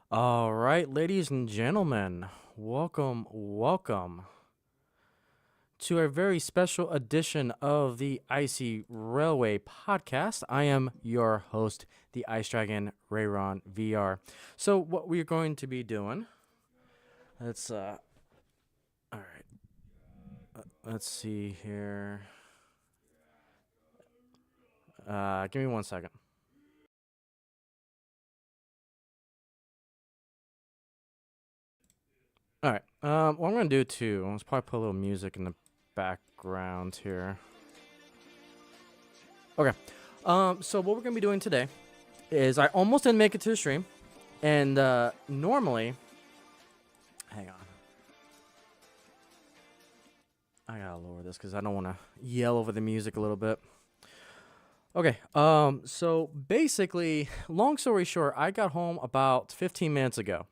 All right, ladies and gentlemen, welcome to a very special edition of the Icy Railway podcast. I am your host, the Ice Dragon rayronvr. So, what we're going to be doing, let's all right, let's see here. Give me 1 second. All right. What I'm gonna do too, let's probably put a little music in the background here. Okay. So what we're gonna be doing today is I almost didn't make it to the stream, and normally, hang on, I gotta lower this because I don't want to yell over the music a little bit. Okay. So basically, long story short, I got home about 15 minutes ago.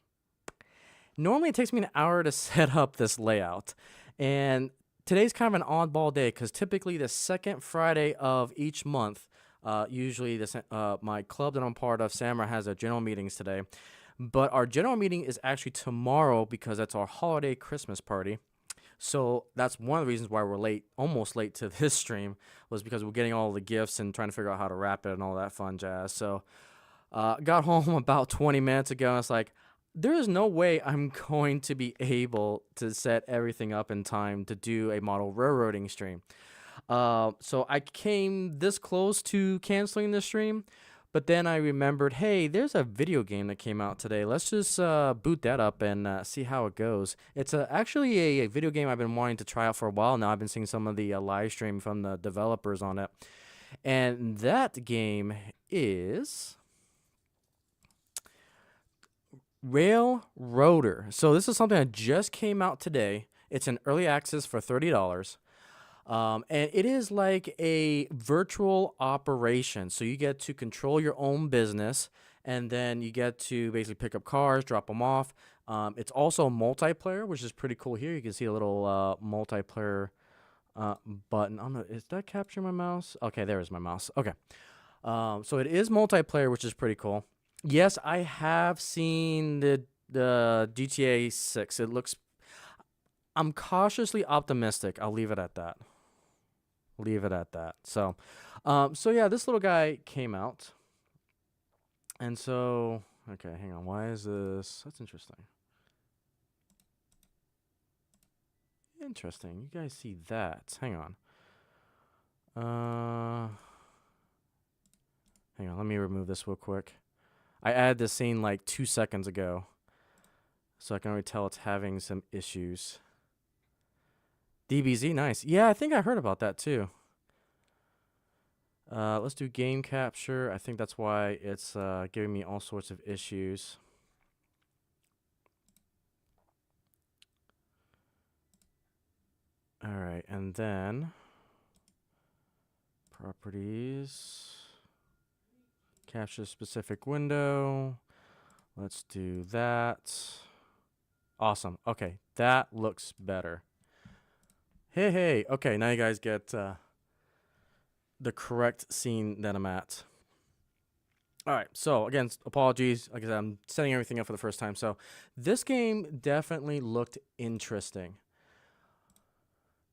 Normally, it takes me an hour to set up this layout, and today's kind of an oddball day because typically the second Friday of each month, usually my club that I'm part of, Samurai, has their general meetings today. But our general meeting is actually tomorrow because that's our holiday Christmas party. So that's one of the reasons why we're late, almost late to this stream, was because we're getting all the gifts and trying to figure out how to wrap it and all that fun jazz. So got home about 20 minutes ago, and it's like, there is no way I'm going to be able to set everything up in time to do a model railroading stream. So I came this close to canceling the stream, but then I remembered, hey, there's a video game that came out today. Let's just boot that up and see how it goes. It's actually a video game I've been wanting to try out for a while now. I've been seeing some of the live stream from the developers on it. And that game is Railroader. So this is something that just came out today. It's in early access for $30. And it is like a virtual operation. So you get to control your own business, and then you get to basically pick up cars, drop them off. It's also multiplayer, which is pretty cool. Here you can see a little multiplayer button. Is that capturing my mouse? Okay, there is my mouse. Okay. So it is multiplayer, which is pretty cool. Yes, I have seen the GTA 6. It looks. I'm cautiously optimistic. I'll leave it at that. Leave it at that. So yeah, this little guy came out, and so okay, hang on. Why is this? That's interesting. Interesting. You guys see that? Hang on. Uh, Hang on. Let me remove this real quick. I added this scene like 2 seconds ago, so I can already tell it's having some issues. DBZ, nice. Yeah, I think I heard about that too. Let's do game capture. I think that's why it's giving me all sorts of issues. All right, and then properties, capture specific window. Let's do that. Awesome. Okay, that looks better. Hey. Okay, now you guys get the correct scene that I'm at. All right, so again, apologies. Like I said, I'm setting everything up for the first time. So this game definitely looked interesting.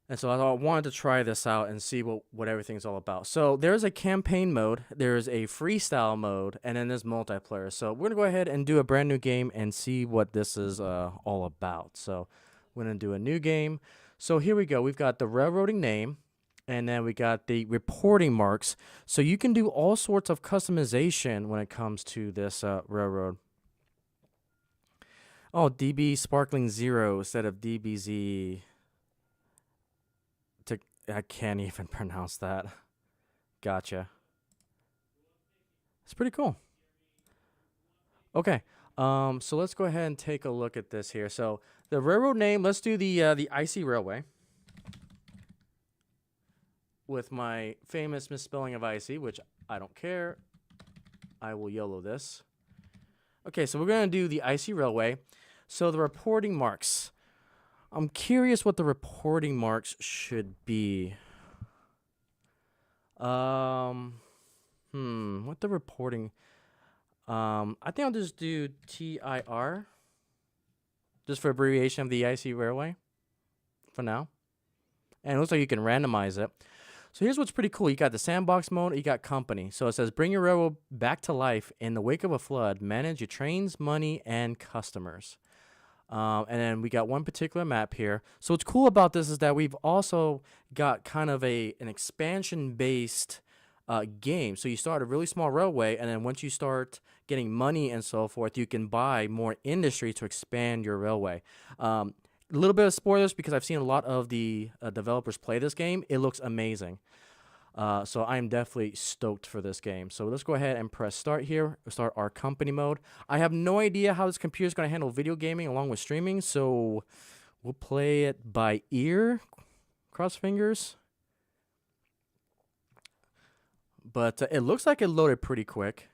And so I wanted to try this out and see what everything's all about. So there's a campaign mode, there's a freestyle mode, and then there's multiplayer. So we're going to go ahead and do a brand new game and see what this is all about. So we're going to do a new game. So here we go. We've got the railroading name, and then we got the reporting marks. So you can do all sorts of customization when it comes to this railroad. Oh, DB Sparkling Zero instead of DBZ. I can't even pronounce that. Gotcha. It's pretty cool. Okay. So let's go ahead and take a look at this here. So the railroad name, let's do the Icey Railway with my famous misspelling of Icey, which I don't care. I will YOLO this. Okay, so we're gonna do the Icey Railway. So the reporting marks. I'm curious what the reporting marks should be. What the reporting? I think I'll just do TIR, just for abbreviation of the Icey Railway for now. And it looks like you can randomize it. So here's what's pretty cool. You got the sandbox mode, you got company. So it says bring your railroad back to life in the wake of a flood, manage your trains, money, and customers. And then we got one particular map here. So what's cool about this is that we've also got kind of an expansion-based game. So you start a really small railway, and then once you start getting money and so forth, you can buy more industry to expand your railway. A little bit of spoilers because I've seen a lot of the developers play this game. It looks amazing. So I'm definitely stoked for this game. So let's go ahead and press start here. We'll start our company mode. I have no idea how this computer is going to handle video gaming along with streaming. So we'll play it by ear. Cross fingers. But it looks like it loaded pretty quick.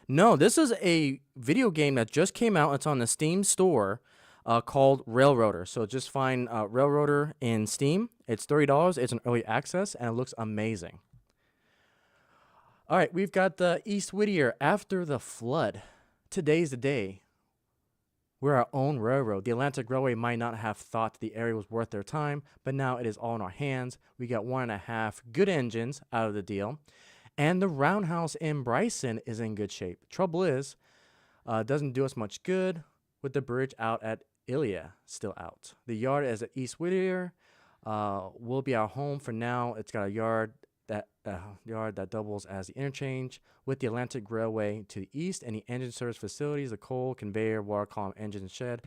No, this is a video game that just came out. It's on the Steam store. Called Railroader. So just find Railroader in Steam. It's $30. It's an early access, and it looks amazing. All right, we've got the East Whittier after the flood. Today's the day. We're our own railroad. The Atlantic Railway might not have thought the area was worth their time, but now it is all in our hands. We got 1.5 good engines out of the deal, and the roundhouse in Bryson is in good shape. Trouble is, it doesn't do us much good with the bridge out at Ilia still out. The yard is at East Whittier. Will be our home for now. It's got a yard that doubles as the interchange with the Atlantic Railway to the east, and the engine service facilities, the coal, conveyor, water column, engine shed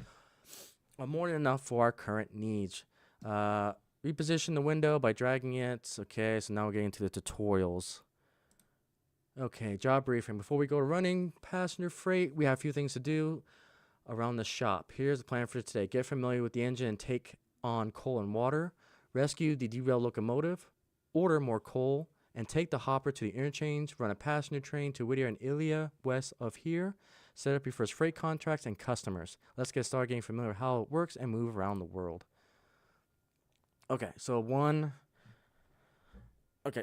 are more than enough for our current needs. Reposition the window by dragging it. Okay, so now we're getting to the tutorials. Okay, job briefing. Before we go to running passenger freight, we have a few things to do around the shop. Here's the plan for today. Get familiar with the engine and take on coal and water. Rescue the derailed locomotive. Order more coal and take the hopper to the interchange. Run a passenger train to Whittier and Ilia west of here. Set up your first freight contracts and customers. Let's get started getting familiar with how it works and move around the world. Okay, so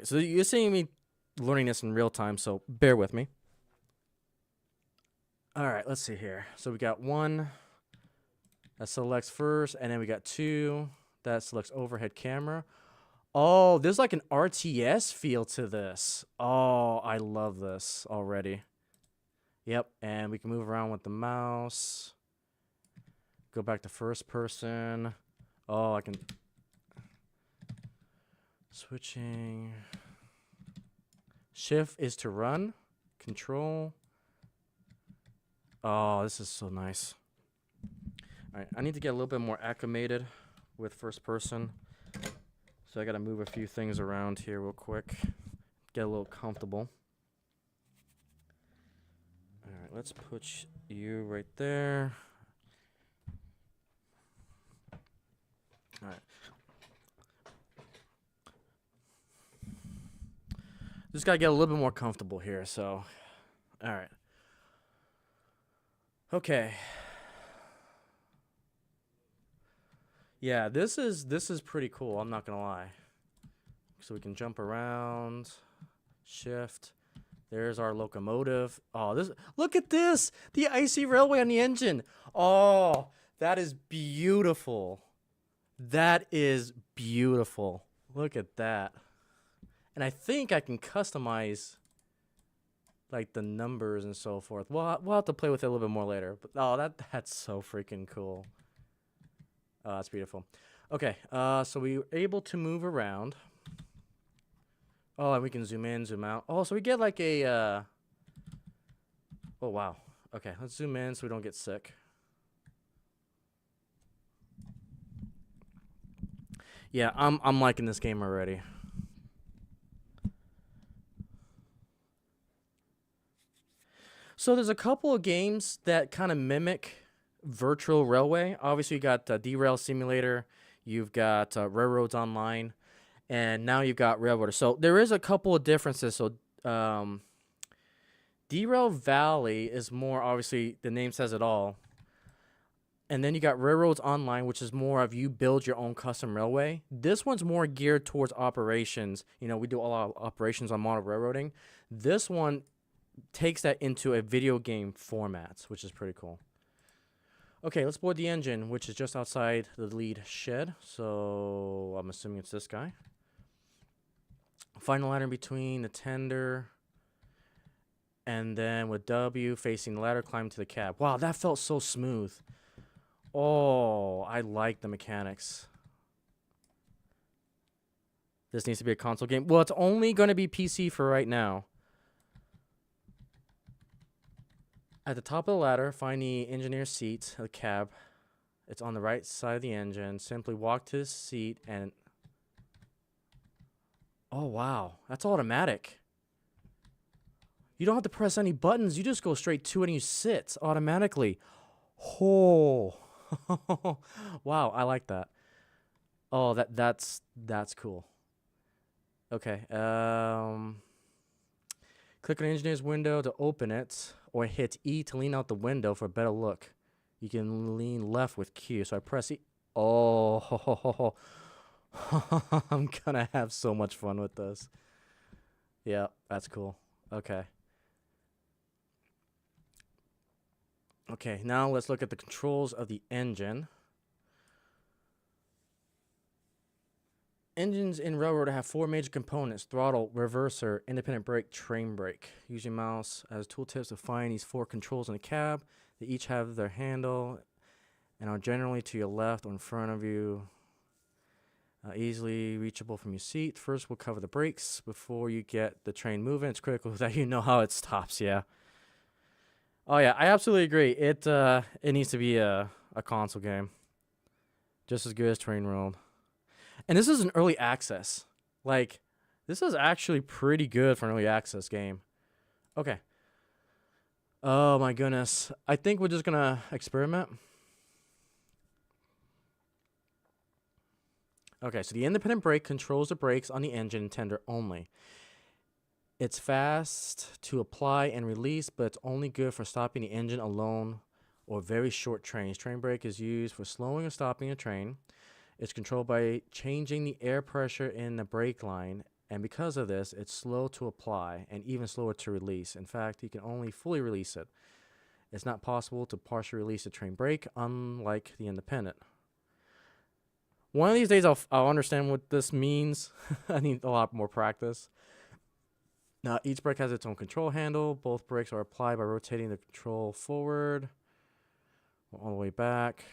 so you're seeing me learning this in real time, so bear with me. All right, let's see here. So we got 1 that selects first, and then we got 2 that selects overhead camera. Oh, there's like an RTS feel to this. Oh, I love this already. Yep, and we can move around with the mouse. Go back to first person. Oh, I can... Switching. Shift is to run. Control. Oh, this is so nice. All right, I need to get a little bit more acclimated with first person. So I got to move a few things around here real quick. Get a little comfortable. All right, let's put you right there. All right. Just got to get a little bit more comfortable here, so. All right. Okay. Yeah, this is pretty cool, I'm not gonna lie. So we can jump around, shift. There's our locomotive. Oh, look at this! The Icey Railway on the engine. Oh, that is beautiful. That is beautiful. Look at that. And I think I can customize like the numbers and so forth. We'll have to play with it a little bit more later. But oh, that's so freaking cool. Oh, that's beautiful. Okay, so we were able to move around. Oh, and we can zoom in, zoom out. Oh, so we get like a oh wow. Okay, let's zoom in so we don't get sick. Yeah, I'm liking this game already. So there's a couple of games that kind of mimic virtual railway. Obviously, you got Derail Simulator, you've got Railroads Online, and now you've got Railroader. So there is a couple of differences. So Derail Valley is more, obviously, the name says it all. And then you got Railroads Online, which is more of you build your own custom railway. This one's more geared towards operations. You know, we do a lot of operations on model railroading. This one takes that into a video game format, which is pretty cool. Okay, let's board the engine, which is just outside the lead shed. So I'm assuming it's this guy. Find the ladder in between the tender, and then with W facing the ladder, climb to the cab. Wow, that felt so smooth. Oh, I like the mechanics. This needs to be a console game. Well, it's only going to be PC for right now. At the top of the ladder, find the engineer's seat, the cab. It's on the right side of the engine. Simply walk to the seat and... Oh, wow. That's automatic. You don't have to press any buttons. You just go straight to it and you sit automatically. Oh. Wow, I like that. Oh, that's cool. Okay. Click on the engineer's window to open it, or hit E to lean out the window for a better look. You can lean left with Q. So I press E. Oh, I'm gonna have so much fun with this. Yeah, that's cool. Okay. Okay, now let's look at the controls of the engine. Engines in Railroader have 4 major components: throttle, reverser, independent brake, train brake. Use your mouse as tooltips to find these 4 controls in the cab. They each have their handle and are generally to your left or in front of you, easily reachable from your seat. First, we'll cover the brakes before you get the train moving. It's critical that you know how it stops, yeah. Oh, yeah, I absolutely agree. It needs to be a console game. Just as good as Train World. And this is an early access. Like, this is actually pretty good for an early access game. Okay. Oh, my goodness. I think we're just going to experiment. Okay, so the independent brake controls the brakes on the engine and tender only. It's fast to apply and release, but it's only good for stopping the engine alone or very short trains. Train brake is used for slowing or stopping a train. It's controlled by changing the air pressure in the brake line, and because of this, it's slow to apply and even slower to release. In fact, you can only fully release it. It's not possible to partially release the train brake, unlike the independent. One of these days, I'll understand what this means. I need a lot more practice. Now, each brake has its own control handle. Both brakes are applied by rotating the control forward, all the way back.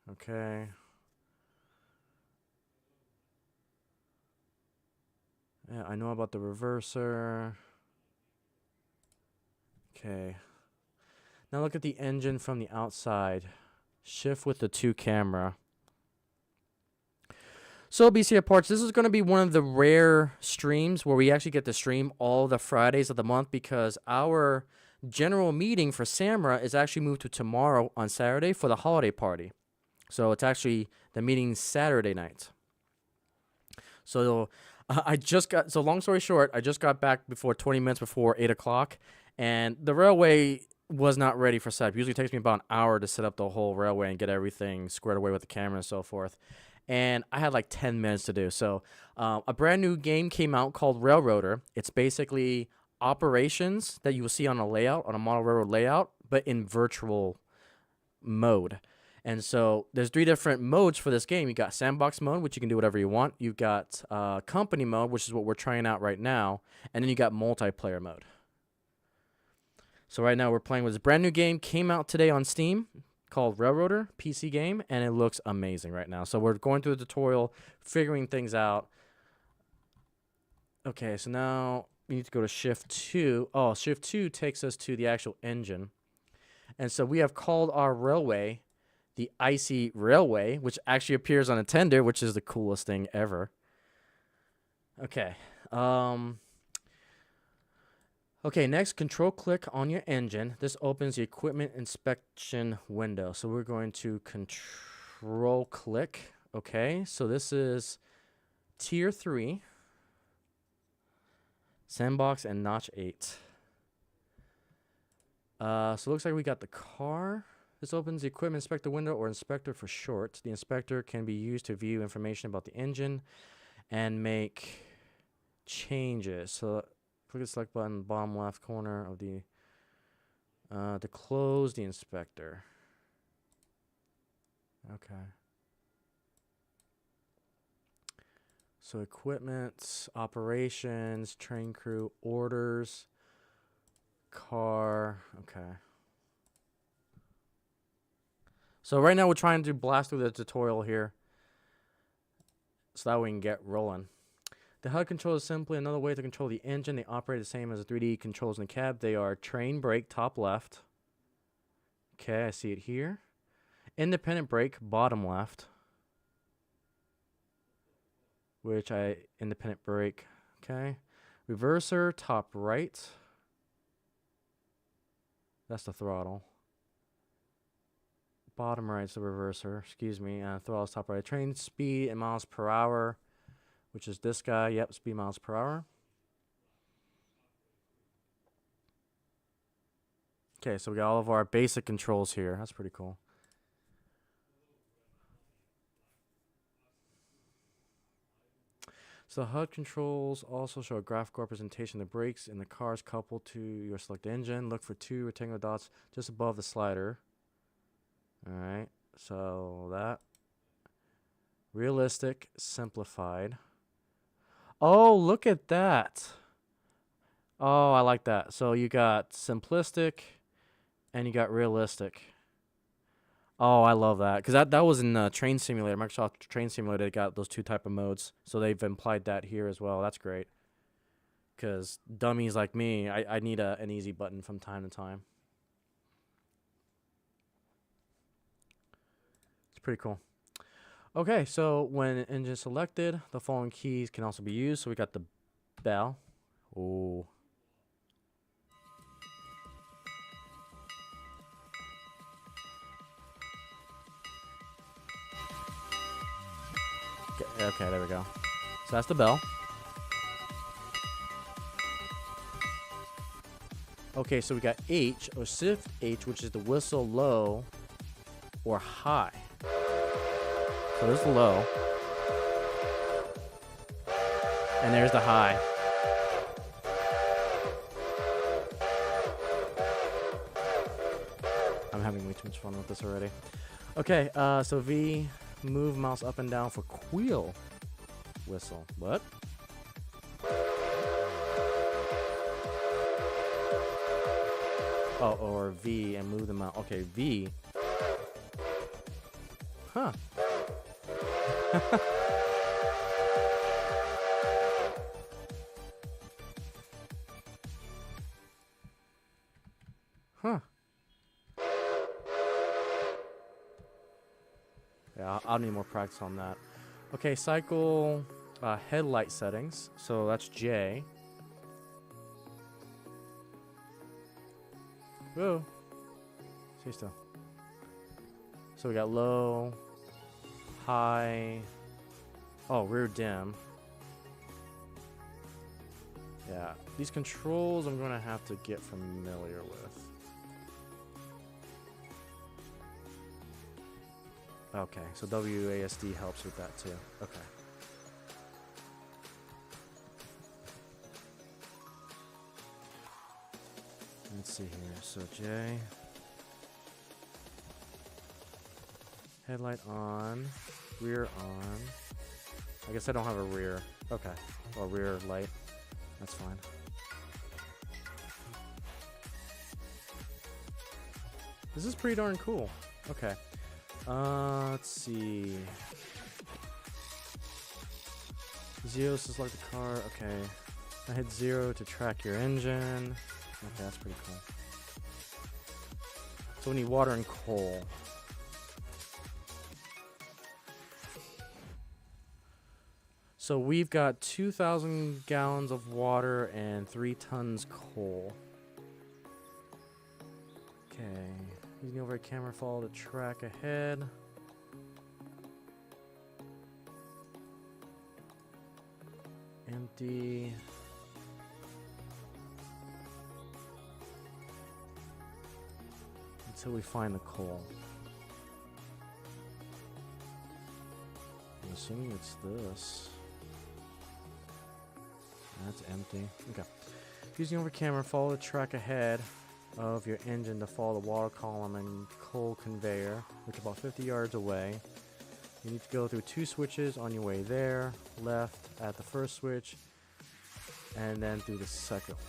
Okay. Yeah, I know about the reverser. Okay. Now look at the engine from the outside. Shift with the 2 camera. So BCA Parts, this is going to be one of the rare streams where we actually get to stream all the Fridays of the month, because our general meeting for Samra is actually moved to tomorrow on Saturday for the holiday party. So it's actually the meeting Saturday night. So so long story short, I just got back 20 minutes before 8 o'clock, and the railway was not ready for setup. Usually it takes me about an hour to set up the whole railway and get everything squared away with the camera and so forth. And I had like 10 minutes to do. So a brand new game came out called Railroader. It's basically operations that you will see on a layout, on a model railroad layout, but in virtual mode. And so there's 3 different modes for this game. You got sandbox mode, which you can do whatever you want. You've got company mode, which is what we're trying out right now. And then you got multiplayer mode. So right now we're playing with this brand new game. Came out today on Steam, called Railroader, PC game, and it looks amazing right now. So we're going through the tutorial, figuring things out. Okay, so now we need to go to Shift 2. Oh, Shift 2 takes us to the actual engine. And so we have called our railway the Icey Railway, which actually appears on a tender, which is the coolest thing ever. Okay. Okay, next, control-click on your engine. This opens the equipment inspection window. So we're going to control-click. Okay, so this is Tier 3, Sandbox, and Notch 8. So it looks like we got the car. This opens the equipment inspector window, or inspector for short. The inspector can be used to view information about the engine and make changes. So Click the select button, bottom left corner of the to close the inspector. Okay. So equipment, operations, train crew, orders, car. Okay. So right now we're trying to blast through the tutorial here so that we can get rolling. The HUD control is simply another way to control the engine. They operate the same as the 3D controls in the cab. They are train brake, top left. Okay, I see it here. Independent brake, bottom left. Independent brake, okay. Reverser, top right. That's the throttle. Bottom right is the reverser, excuse me. Throttle's top right. Train speed in miles per hour, which is this guy. Yep, speed miles per hour. Okay, so we got all of our basic controls here. That's pretty cool. So the HUD controls also show a graphical representation of the brakes in the cars coupled to your select engine. Look for 2 rectangular dots just above the slider. Alright, so that. Realistic, simplified. Oh, look at that. Oh, I like that. So you got simplistic and you got realistic. Oh, I love that. Because that was in Train Simulator. Microsoft Train Simulator, they got those 2 type of modes. So they've implied that here as well. That's great. Because dummies like me, I need an easy button from time to time. It's pretty cool. Okay, so when engine is selected, the following keys can also be used. So we got the bell. Ooh. Okay, there we go. So that's the bell. Okay, so we got H, or shift H, which is the whistle low or high. So there's the low. And there's the high. I'm having way too much fun with this already. Okay, so V, move mouse up and down for wheel whistle. What? Oh, or V and move the mouse. Okay, V. Huh. Huh. Yeah, I'll need more practice on that. Okay, cycle headlight settings. So that's J. Whoa. Stay still. So we got low, high. Oh, rear dim. Yeah, these controls I'm going to have to get familiar with. Okay, so WASD helps with that too. Okay. Let's see here. So J. Headlight on. Rear on. I guess I don't have a rear. Okay. Or rear light. That's fine. This is pretty darn cool. Okay. Let's see. 0 to select the car. Okay. I hit 0 to track your engine. Okay, that's pretty cool. So we need water and coal. So we've got 2,000 gallons of water and 3 tons coal. Okay. Using overhead camera follow the track ahead. Empty. Until we find the coal. I'm assuming it's this. That's empty. Okay. Using over camera, follow the track ahead of your engine to follow the water column and coal conveyor, which is about 50 yards away. You need to go through 2 switches on your way there, left at the first switch, and then through the second one.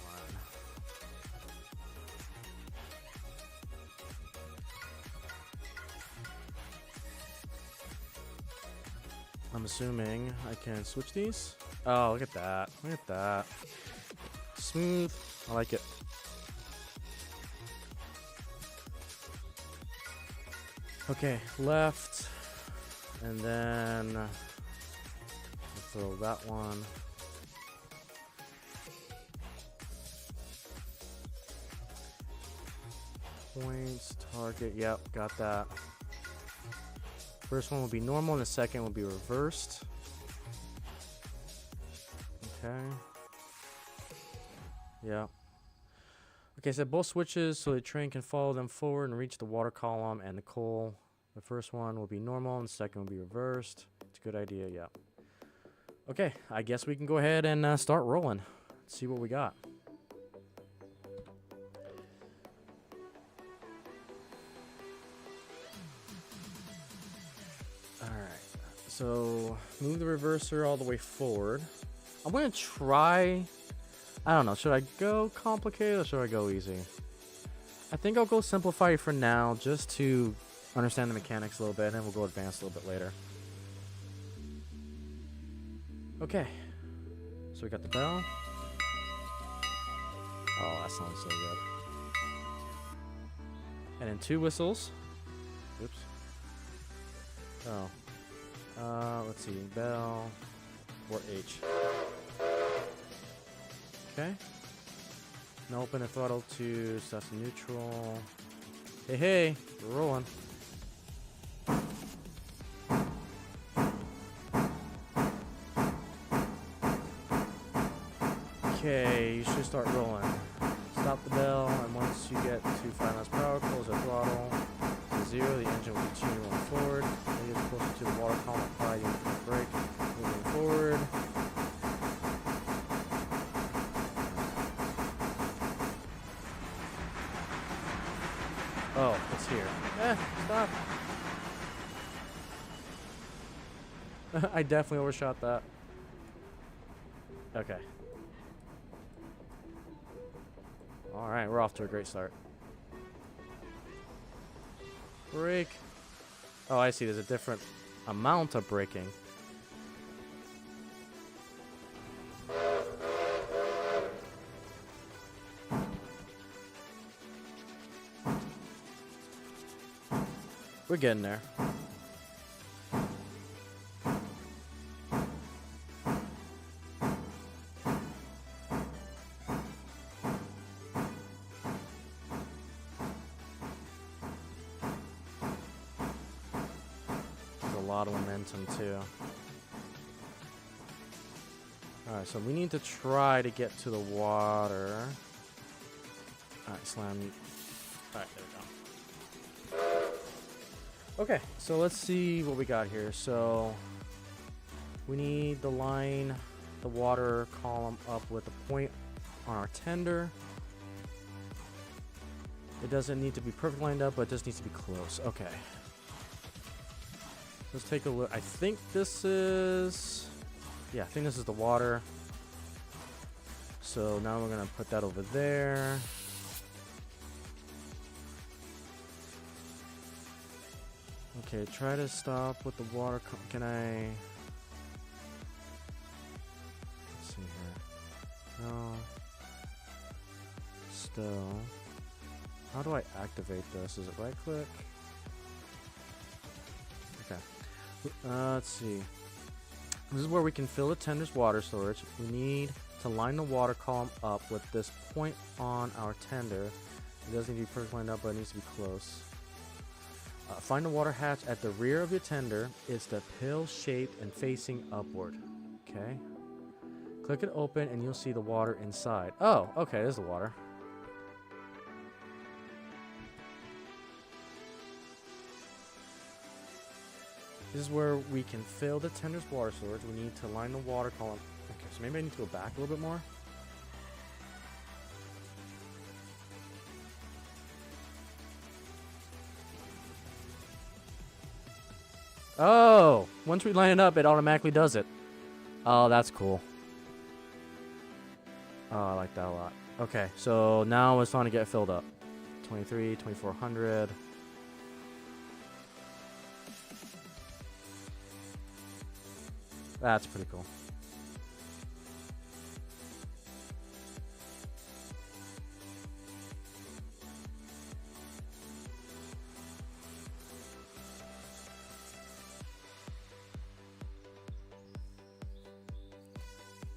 I'm assuming I can switch these. Oh, look at that. Look at that. Smooth. I like it. Okay, left. And then I'll throw that one. Points, target. Yep, got that. First one will be normal and the second will be reversed. Okay. Yeah. Okay, so both switches so the train can follow them forward and reach the water column and the coal. The first one will be normal and the second will be reversed. It's a good idea, yeah. Okay, I guess we can go ahead and start rolling. Let's see what we got. So move the reverser all the way forward. I'm going to try, I don't know, should I go complicated or should I go easy? I think I'll go simplify for now just to understand the mechanics a little bit, and then we'll go advanced a little bit later. Okay, so we got the bell. Oh, that sounds so good. And then 2 whistles. Oops. Oh. Let's see, bell or H. Okay. Now open the throttle to stuff neutral. Hey, hey, we're rolling. Okay, you should start rolling. Stop the bell, and once you get to 5 miles per hour, close the throttle to 0. The engine will continue moving forward. When you get closer to the water column, apply your brake, moving forward. Oh, it's here. Stop. I definitely overshot that. Okay. Alright, we're off to a great start. Brake. Oh, I see. There's a different amount of braking. We're getting there. A lot of momentum too. Alright, so we need to try to get to the water. Alright, slam. Alright, there we go. Okay, so let's see what we got here. So we need to line the water column up with a point on our tender. It doesn't need to be perfectly lined up, but it just needs to be close. Okay. Let's take a look. I think this is... Yeah, I think this is the water. So now we're going to put that over there. Okay, try to stop with the water. Can I... Let's see here. No. Still. How do I activate this? Is it right click? Okay. Let's see. This is where we can fill the tender's water storage. We need to line the water column up with this point on our tender. It doesn't need to be perfectly lined up, but it needs to be close. Find the water hatch at the rear of your tender. It's the pill-shaped and facing upward. Okay. Click it open and you'll see the water inside. Oh, okay, there's the water. This is where we can fill the tender's water storage. We need to line the water column. Okay, so maybe I need to go back a little bit more. Oh, once we line it up, it automatically does it. Oh, that's cool. Oh, I like that a lot. Okay, so now it's time to get filled up. 23, 2400. That's pretty cool.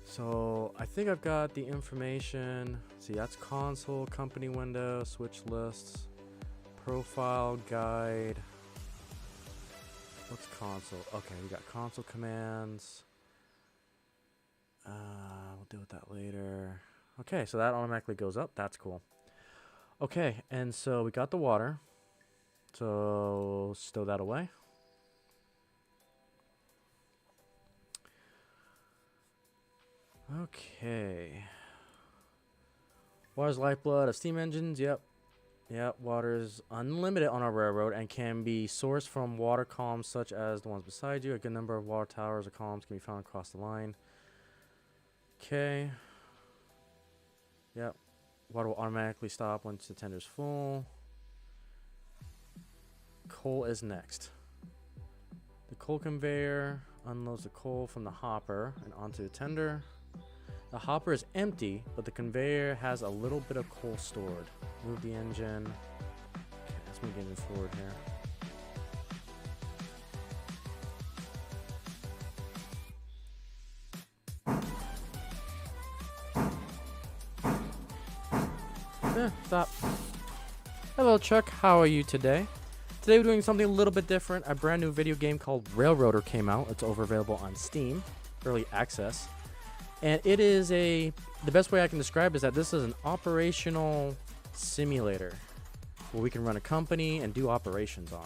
So I think I've got the information. See, that's console, company window, switch lists, profile, guide. What's console? Okay, we got console commands. We'll deal with that later. Okay, so that automatically goes up. That's cool. Okay, and so we got the water. So stow that away. Okay. Water's lifeblood of steam engines. Yep. Yep. Water is unlimited on our railroad and can be sourced from water columns such as the ones beside you. A good number of water towers or columns can be found across the line. Okay. Yep. Water will automatically stop once the tender's full. Coal is next. The coal conveyor unloads the coal from the hopper and onto the tender. The hopper is empty, but the conveyor has a little bit of coal stored. Move the engine. Okay, let's move the engine forward here. Stop. Hello, Chuck. How are you today? Today we're doing something a little bit different. A brand new video game called Railroader came out. It's available on Steam, early access. And it is the best way I can describe is that this is an operational simulator where we can run a company and do operations on.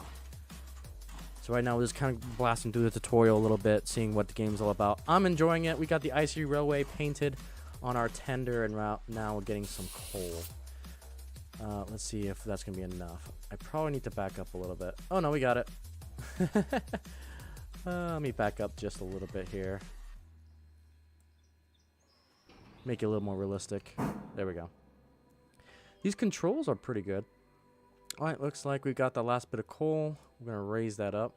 So right now we're just kind of blasting through the tutorial a little bit, seeing what the game's all about. I'm enjoying it. We got the Icey Railway painted on our tender, and now we're getting some coal. Let's see if that's going to be enough. I probably need to back up a little bit. Oh, no, we got it. Let me back up just a little bit here. Make it a little more realistic. There we go. These controls are pretty good. All right, looks like we got the last bit of coal. We're going to raise that up.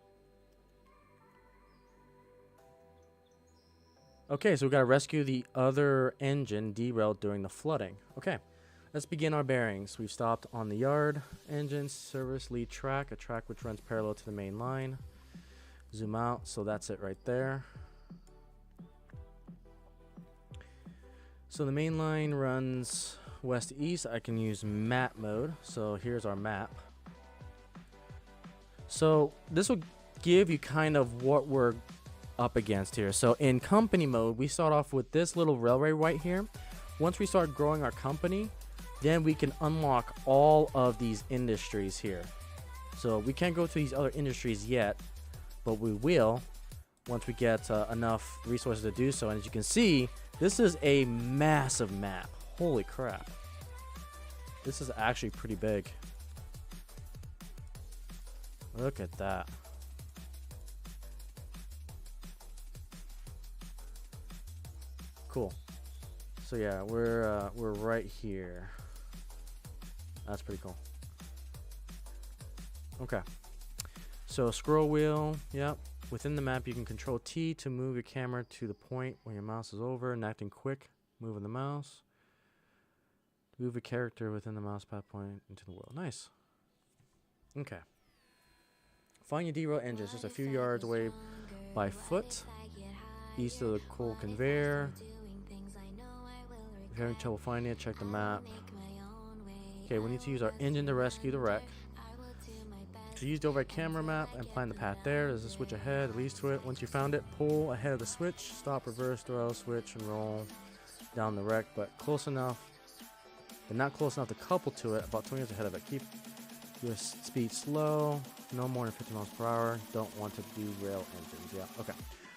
Okay, so we got to rescue the other engine derailed during the flooding. Okay, let's begin our bearings. We've stopped on the yard. Engine, service, lead track. A track which runs parallel to the main line. Zoom out, so that's it right there. So the main line runs west to east. I can use map mode. So here's our map. So this will give you kind of what we're up against here. So in company mode, we start off with this little railway right here. Once we start growing our company, then we can unlock all of these industries here. So we can't go to these other industries yet, but we will once we get enough resources to do so. And as you can see, this is a massive map. Holy crap. This is actually pretty big. Look at that. Cool. So yeah, we're right here. That's pretty cool. Okay. So scroll wheel, yep. Within the map, you can control T to move your camera to the point where your mouse is over, and acting quick, moving the mouse. Move a character within the mouse pad point into the world. Nice. Okay. Find your derailed engine. It's just a few yards away by foot, east of the coal conveyor. If you're having trouble finding it, check the map. Okay, we need to use our engine to rescue the wreck. So use the overhead camera map and plan the path there. There's a switch ahead, leads to it. Once you found it, pull ahead of the switch, stop, reverse, throw, switch, and roll down the wreck, but close enough, but not close enough to couple to it, about 20 yards ahead of it. Keep your speed slow, no more than 50 miles per hour. Don't want to derail engines. Yeah, okay.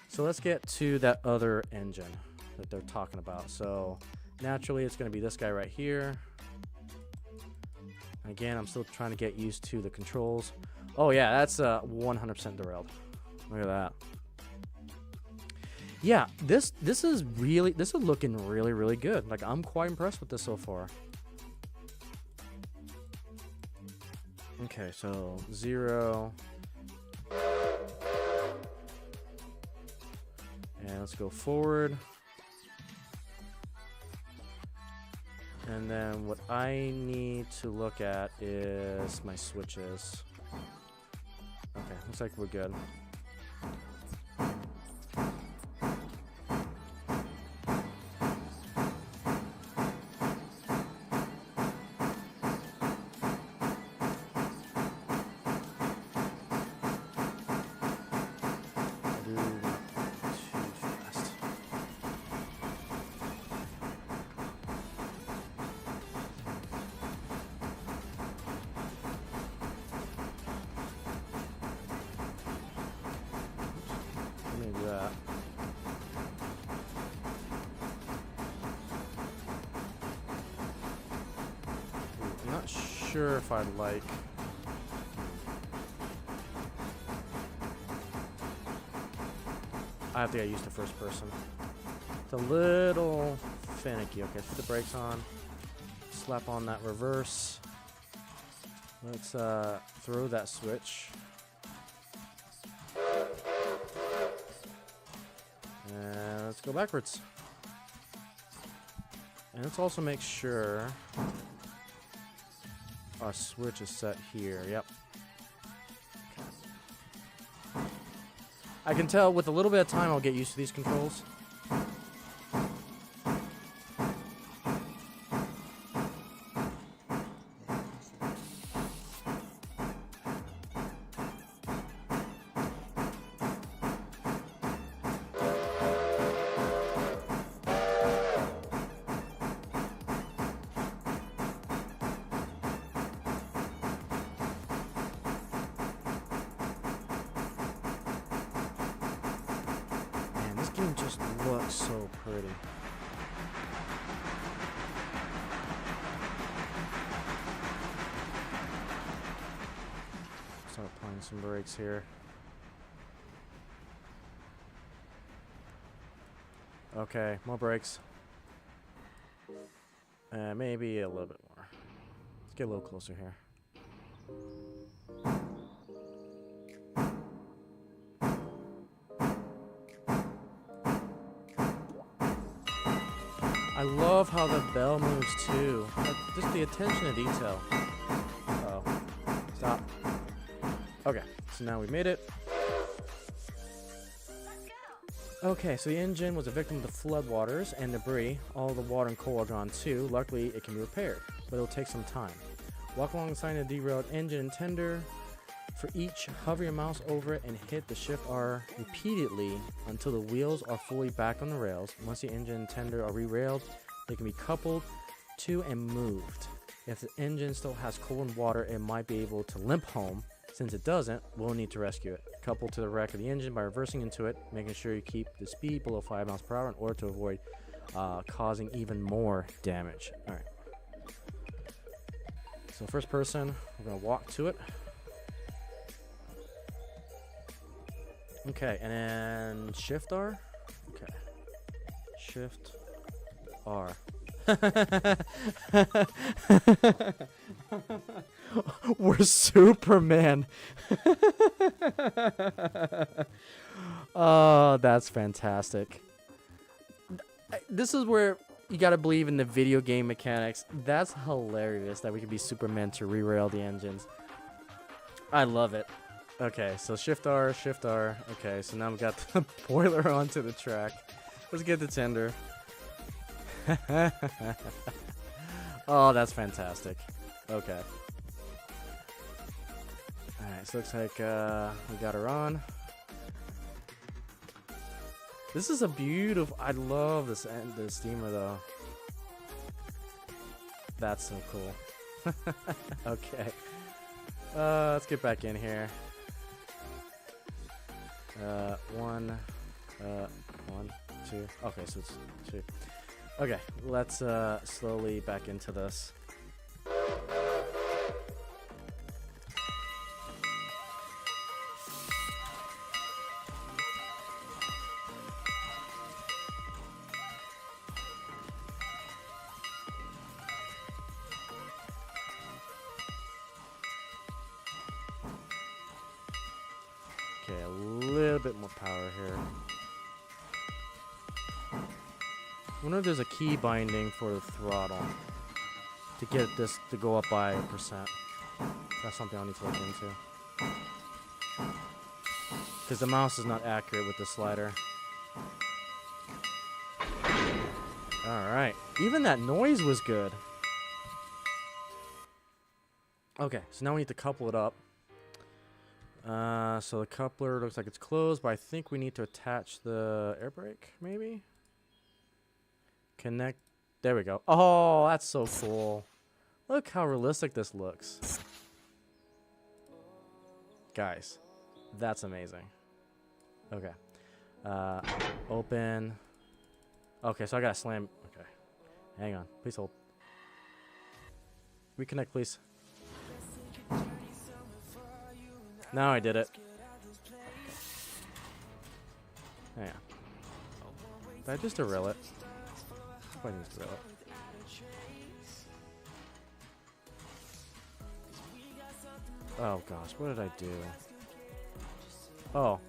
So let's get to that other engine that they're talking about. So naturally, it's going to be this guy right here. Again, I'm still trying to get used to the controls. Oh yeah, that's 100% derailed. Look at that. Yeah, this is looking really, really good. Like, I'm quite impressed with this so far. Okay, so 0. And let's go forward. And then what I need to look at is my switches. Okay, looks like we're good. That. I'm not sure if I'd like. I have to get used to first person. It's a little finicky. Okay, put the brakes on. Slap on that reverse. Let's throw that switch. And let's go backwards. And let's also make sure our switch is set here. Yep. I can tell with a little bit of time I'll get used to these controls. It just looks so pretty. Start applying some brakes here. Okay, more brakes. Maybe a little bit more. Let's get a little closer here. I love how the bell moves too. Just the attention to detail. Uh-oh. Stop. Okay, so now we made it. Okay, so the engine was a victim of the floodwaters and debris. All the water and coal are gone too. Luckily, it can be repaired, but it'll take some time. Walk alongside the derailed engine and tender. For each, hover your mouse over it and hit the Shift R repeatedly until the wheels are fully back on the rails. Once the engine and tender are re-railed, they can be coupled to and moved. If the engine still has coal and water, it might be able to limp home. Since it doesn't, we'll need to rescue it. Couple to the wreck of the engine by reversing into it, making sure you keep the speed below 5 miles per hour in order to avoid causing even more damage. All right. So first person, we're gonna walk to it. Okay, and then Shift R. Okay, Shift R. We're Superman. Oh, that's fantastic. This is where you gotta believe in the video game mechanics. That's hilarious that we can be Superman to re-rail the engines. I love it. Okay, so Shift R, Shift R. Okay, so now we've got the boiler onto the track. Let's get the tender. Oh, that's fantastic. Okay. Alright, so looks like we got her on. This is a beautiful... I love this the steamer, though. That's so cool. Okay. Let's get back in here. One, 2. Okay, so it's 2. Okay, let's slowly back into this. Okay, a little bit more power here. I wonder if there's a key binding for the throttle to get this to go up by 1%. That's something I'll need to look into. Because the mouse is not accurate with the slider. Alright. Even that noise was good. Okay, so now we need to couple it up. So the coupler looks like it's closed, but I think we need to attach the air brake, maybe? Connect. There we go. Oh, that's so cool. Look how realistic this looks. Guys, that's amazing. Okay. Open. Okay, so I gotta slam. Okay. Hang on. Please hold. Reconnect, please. Now I did it. Hang on. Did I just derail it? I need to derail it. Oh gosh, what did I do? Oh.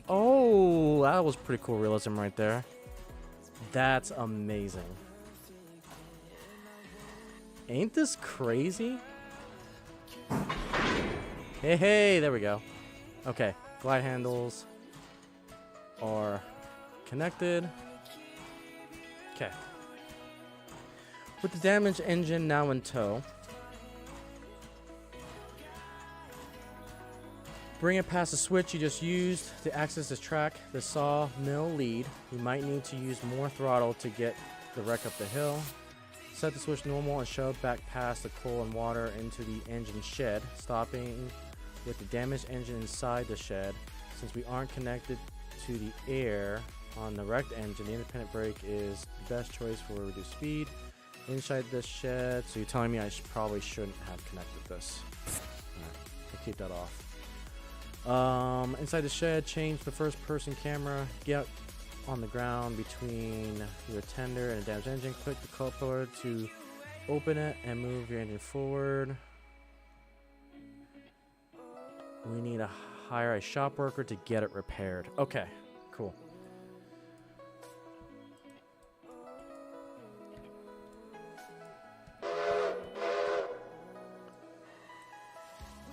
Oh, that was pretty cool realism right there. That's amazing. Ain't this crazy? Hey, hey, there we go. Okay, glide handles are connected. Okay. With the damaged engine now in tow, bring it past the switch you just used to access this track, the sawmill lead. You might need to use more throttle to get the wreck up the hill. Set the switch normal and shove back past the coal and water into the engine shed, stopping with the damaged engine inside the shed. Since we aren't connected to the air on the wrecked engine, the independent brake is the best choice for reduced speed. Inside the shed, so you're telling me I probably shouldn't have connected this. Alright, I'll keep that off. Inside the shed, change the first person camera. Get on the ground between your tender and a damaged engine. Click the coupler to open it and move your engine forward. We need to hire a shop worker to get it repaired. Okay, cool.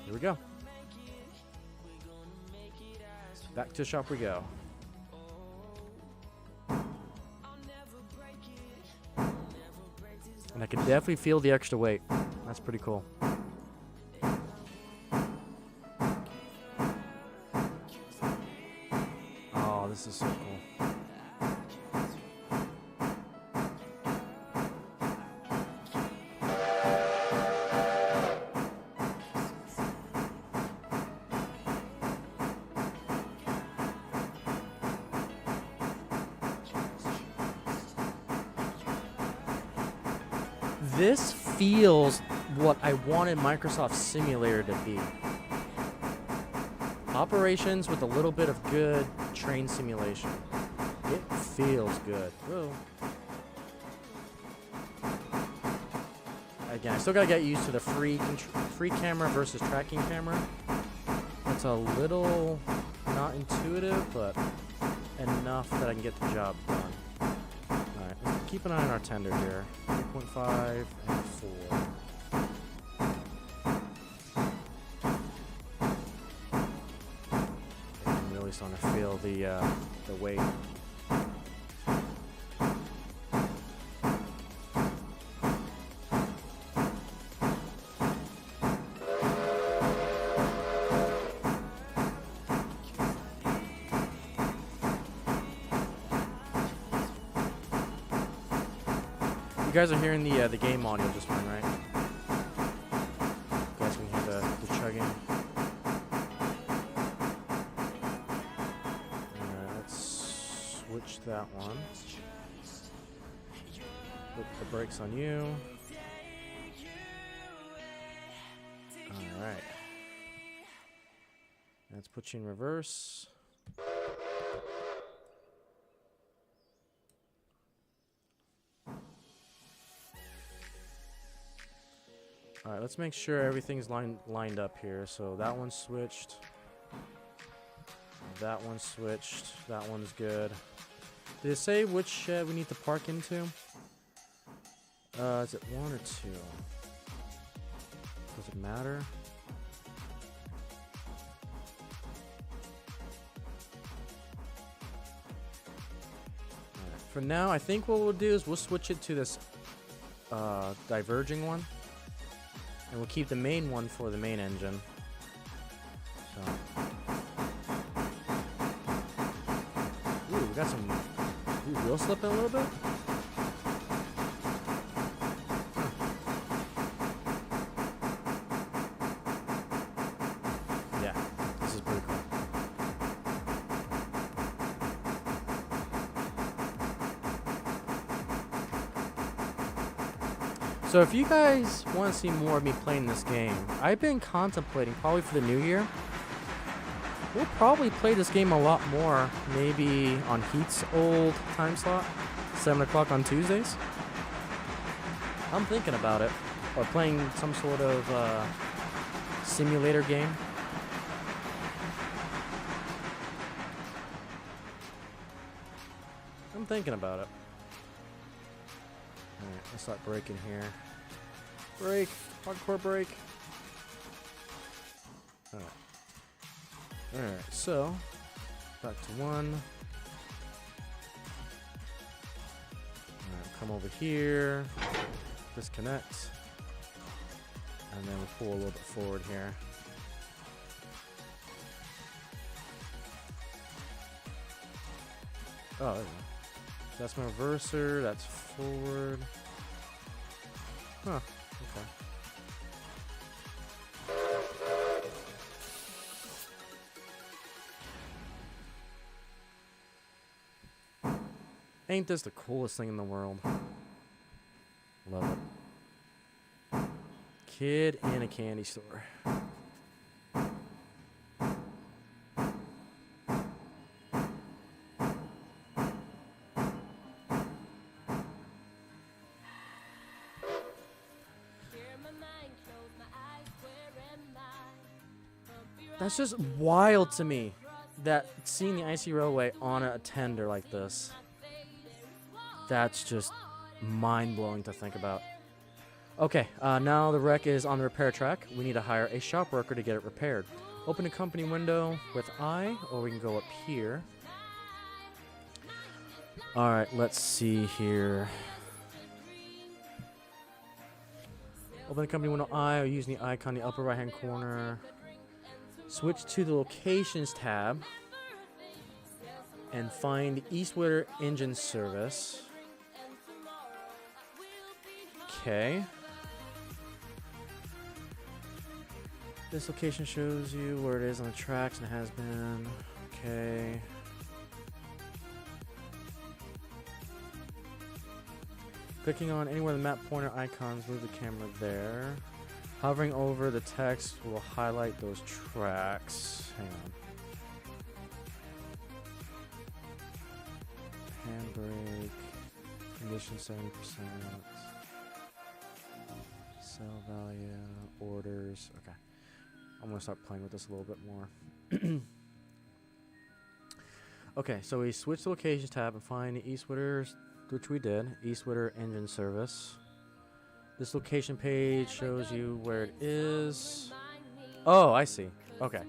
Here we go. Back to the shop we go. And I can definitely feel the extra weight. That's pretty cool. Oh, this is so cool. This feels what I wanted Microsoft Simulator to be. Operations with a little bit of good train simulation. It feels good. Whoa. Again, I still gotta get used to the free camera versus tracking camera. It's a little not intuitive, but enough that I can get the job done. Alright, let's keep an eye on our tender here. 3.5 and 4. I'm really starting to feel the weight. You guys are hearing the game audio just fine, right? You guys can hear the chugging. Let's switch that one. Put the brakes on you. Alright. Let's put you in reverse. Alright, let's make sure everything's lined up here. So that one's switched. That one's switched. That one's good. Did it say which shed we need to park into? Is it 1 or 2? Does it matter? Alright, for now, I think what we'll do is we'll switch it to this diverging one. And we'll keep the main one for the main engine. So. Ooh, we got some wheel slipping a little bit. Huh. Yeah, this is pretty cool. So if you guys want to see more of me playing this game, I've been contemplating probably for the new year. We'll probably play this game a lot more, maybe on Heat's old time slot, 7 o'clock on Tuesdays. I'm thinking about it. Or playing some sort of simulator game. I'm thinking about it. Alright, let's start braking here. Brake! Hardcore brake! Alright. Alright, so back to 1. Alright, come over here. Disconnect. And then we'll pull a little bit forward here. Oh, there we go. That's my reverser, that's forward. Huh, okay. Ain't this the coolest thing in the world? Love it. Kid in a candy store. That's just wild to me, that seeing the Icey Railway on a tender like this. That's just mind-blowing to think about. Okay, now the wreck is on the repair track. We need to hire a shop worker to get it repaired. Open the company window with I, or we can go up here. Alright, let's see here. Open the company window I, or using the icon in the upper right-hand corner. Switch to the Locations tab and find Eastwater Engine Service. Okay. This location shows you where it is on the tracks and has been. Okay. Clicking on anywhere the map pointer icons, move the camera there. Hovering over the text will highlight those tracks. Hang on. Handbrake. Condition 70%. Sell value. Orders. Okay. I'm going to start playing with this a little bit more. Okay, so we switch the Locations tab and find the Eastwater's, which we did. Eastwater Engine Service. This location page shows you where it is. Oh, I see. Okay.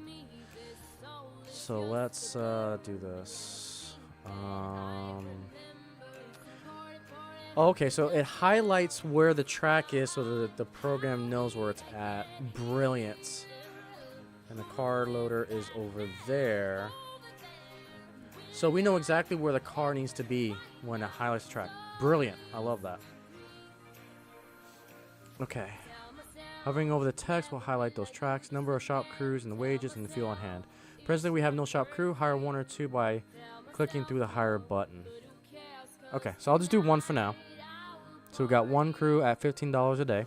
So let's do this. Okay, so it highlights where the track is so that the program knows where it's at. Brilliant. And the car loader is over there. So we know exactly where the car needs to be when it highlights the track. Brilliant. I love that. Okay. Hovering over the text will highlight those tracks, number of shop crews, and the wages, and the fuel on hand. Presently, we have no shop crew. Hire 1 or 2 by clicking through the hire button. Okay, so I'll just do 1 for now. So we got 1 crew at $15 a day.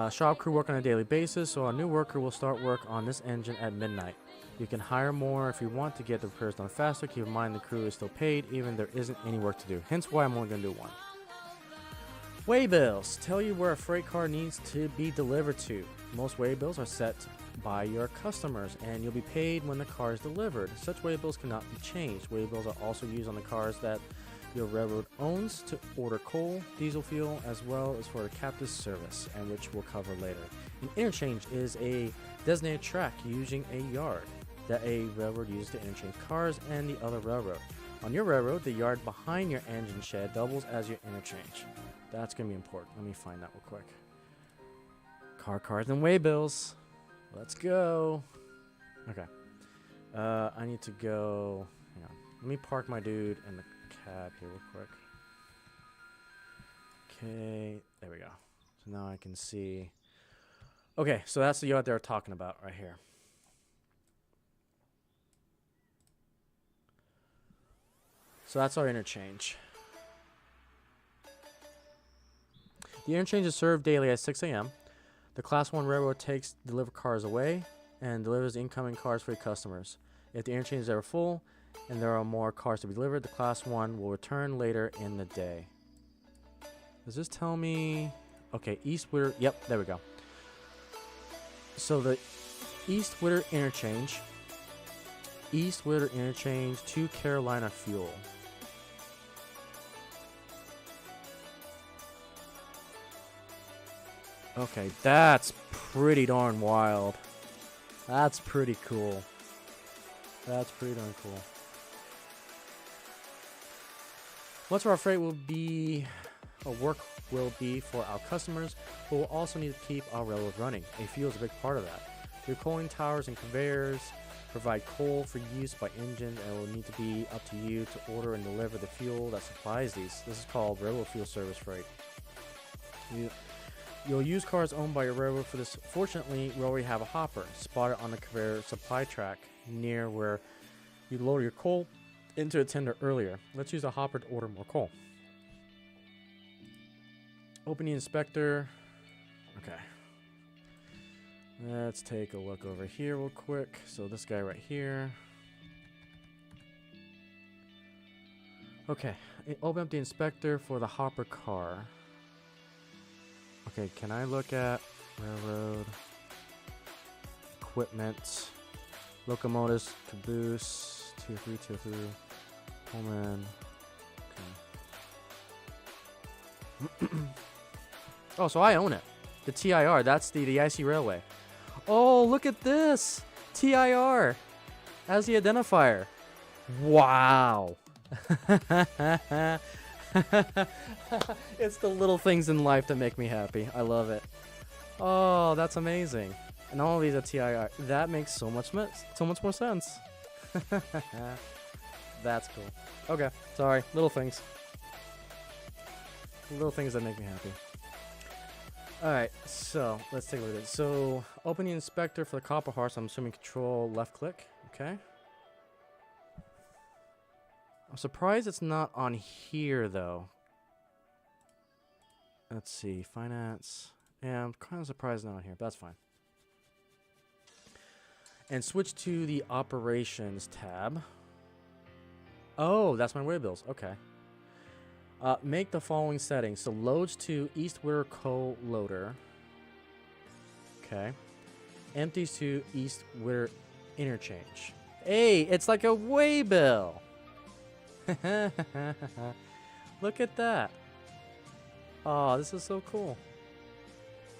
Shop crew work on a daily basis, so a new worker will start work on this engine at midnight. You can hire more if you want to get the repairs done faster. Keep in mind the crew is still paid, even if there isn't any work to do. Hence why I'm only going to do 1. Waybills tell you where a freight car needs to be delivered to. Most waybills are set by your customers, and you'll be paid when the car is delivered. Such waybills cannot be changed. Waybills are also used on the cars that your railroad owns to order coal, diesel fuel, as well as for a captive service, and which we'll cover later. An interchange is a designated track using a yard that a railroad uses to interchange cars and the other railroad. On your railroad, the yard behind your engine shed doubles as your interchange. That's going to be important. Let me find that real quick. Cars, and waybills. Let's go. Okay. I need to go. Hang on. Let me park my dude in the cab here real quick. Okay. There we go. So now I can see. Okay. So that's the yard they were talking about right here. So that's our interchange. The interchange is served daily at 6 a.m. The Class 1 railroad takes delivered cars away and delivers incoming cars for your customers. If the interchange is ever full and there are more cars to be delivered, the Class 1 will return later in the day. Does this tell me... Okay, East Witter... Yep, there we go. So the East Witter Interchange to Carolina Fuel. Okay, that's pretty darn wild. That's pretty cool. That's pretty darn cool. Much of our freight will be, or work will be for our customers, but we'll also need to keep our railroad running. A fuel is a big part of that. Your coaling towers and conveyors provide coal for use by engines, and it will need to be up to you to order and deliver the fuel that supplies these. This is called railroad fuel service freight. You'll use cars owned by your railroad for this. Fortunately, we already have a hopper spotted on the conveyor supply track near where you load your coal into a tender earlier. Let's use the hopper to order more coal. Open the inspector. Okay. Let's take a look over here real quick. So this guy right here. Okay. Open up the inspector for the hopper car. Okay, can I look at railroad equipment, locomotives, caboose, tier 3, Pullman. Okay. Oh, so I own it. The TIR, that's the Icey Railway. Oh, look at this! TIR as the identifier. Wow. It's the little things in life that make me happy. I love it. Oh, that's amazing. And all of these are TIR. That makes so much more sense. That's cool. Okay, sorry. Little things. Little things that make me happy. Alright, so let's take a look at it. So, open the inspector for the copper horse. I'm assuming control left click. Okay. I'm surprised it's not on here, though. Let's see. Finance. Yeah, I'm kind of surprised it's not on here, but that's fine. And switch to the operations tab. Oh, that's my waybills. Okay. Make the following settings. So, loads to East Witter Coal Loader. Okay. Empties to East Witter Interchange. Hey, it's like a waybill. Look at that. Oh, this is so cool.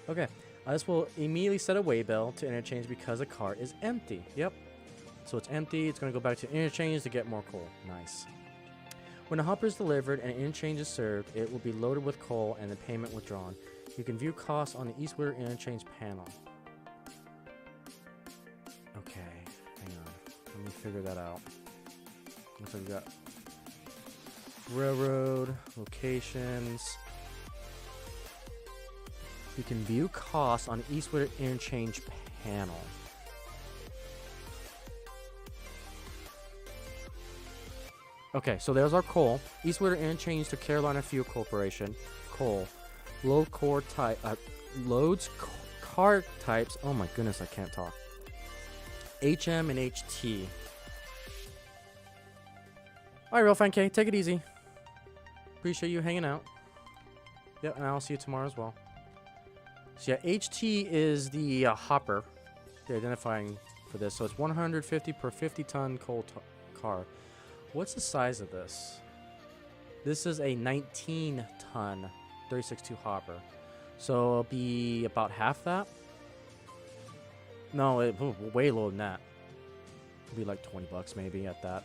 Okay. This will immediately set a waybill to interchange because the car is empty. Yep. So it's empty. It's going to go back to interchange to get more coal. Nice. When the hopper is delivered and interchange is served, it will be loaded with coal and the payment withdrawn. You can view costs on the East Witter Interchange panel. Okay. Hang on. Let me figure that out. Looks like we got railroad, locations. You can view costs on the East Witter Interchange panel. Okay, so there's our coal. East Witter Interchange to Carolina Fuel Corporation. Coal. Load core type. Loads car types. Oh my goodness, I can't talk. HM and HT. Alright, Real Fan K, take it easy. Appreciate you hanging out. Yep, and I'll see you tomorrow as well. So yeah, HT is the hopper, the identifying for this. So it's 150 per 50-ton coal car. What's the size of this? This is a 19-ton 36.2 hopper. So it'll be about half that. No, way lower than that. It'll be like 20 bucks maybe at that.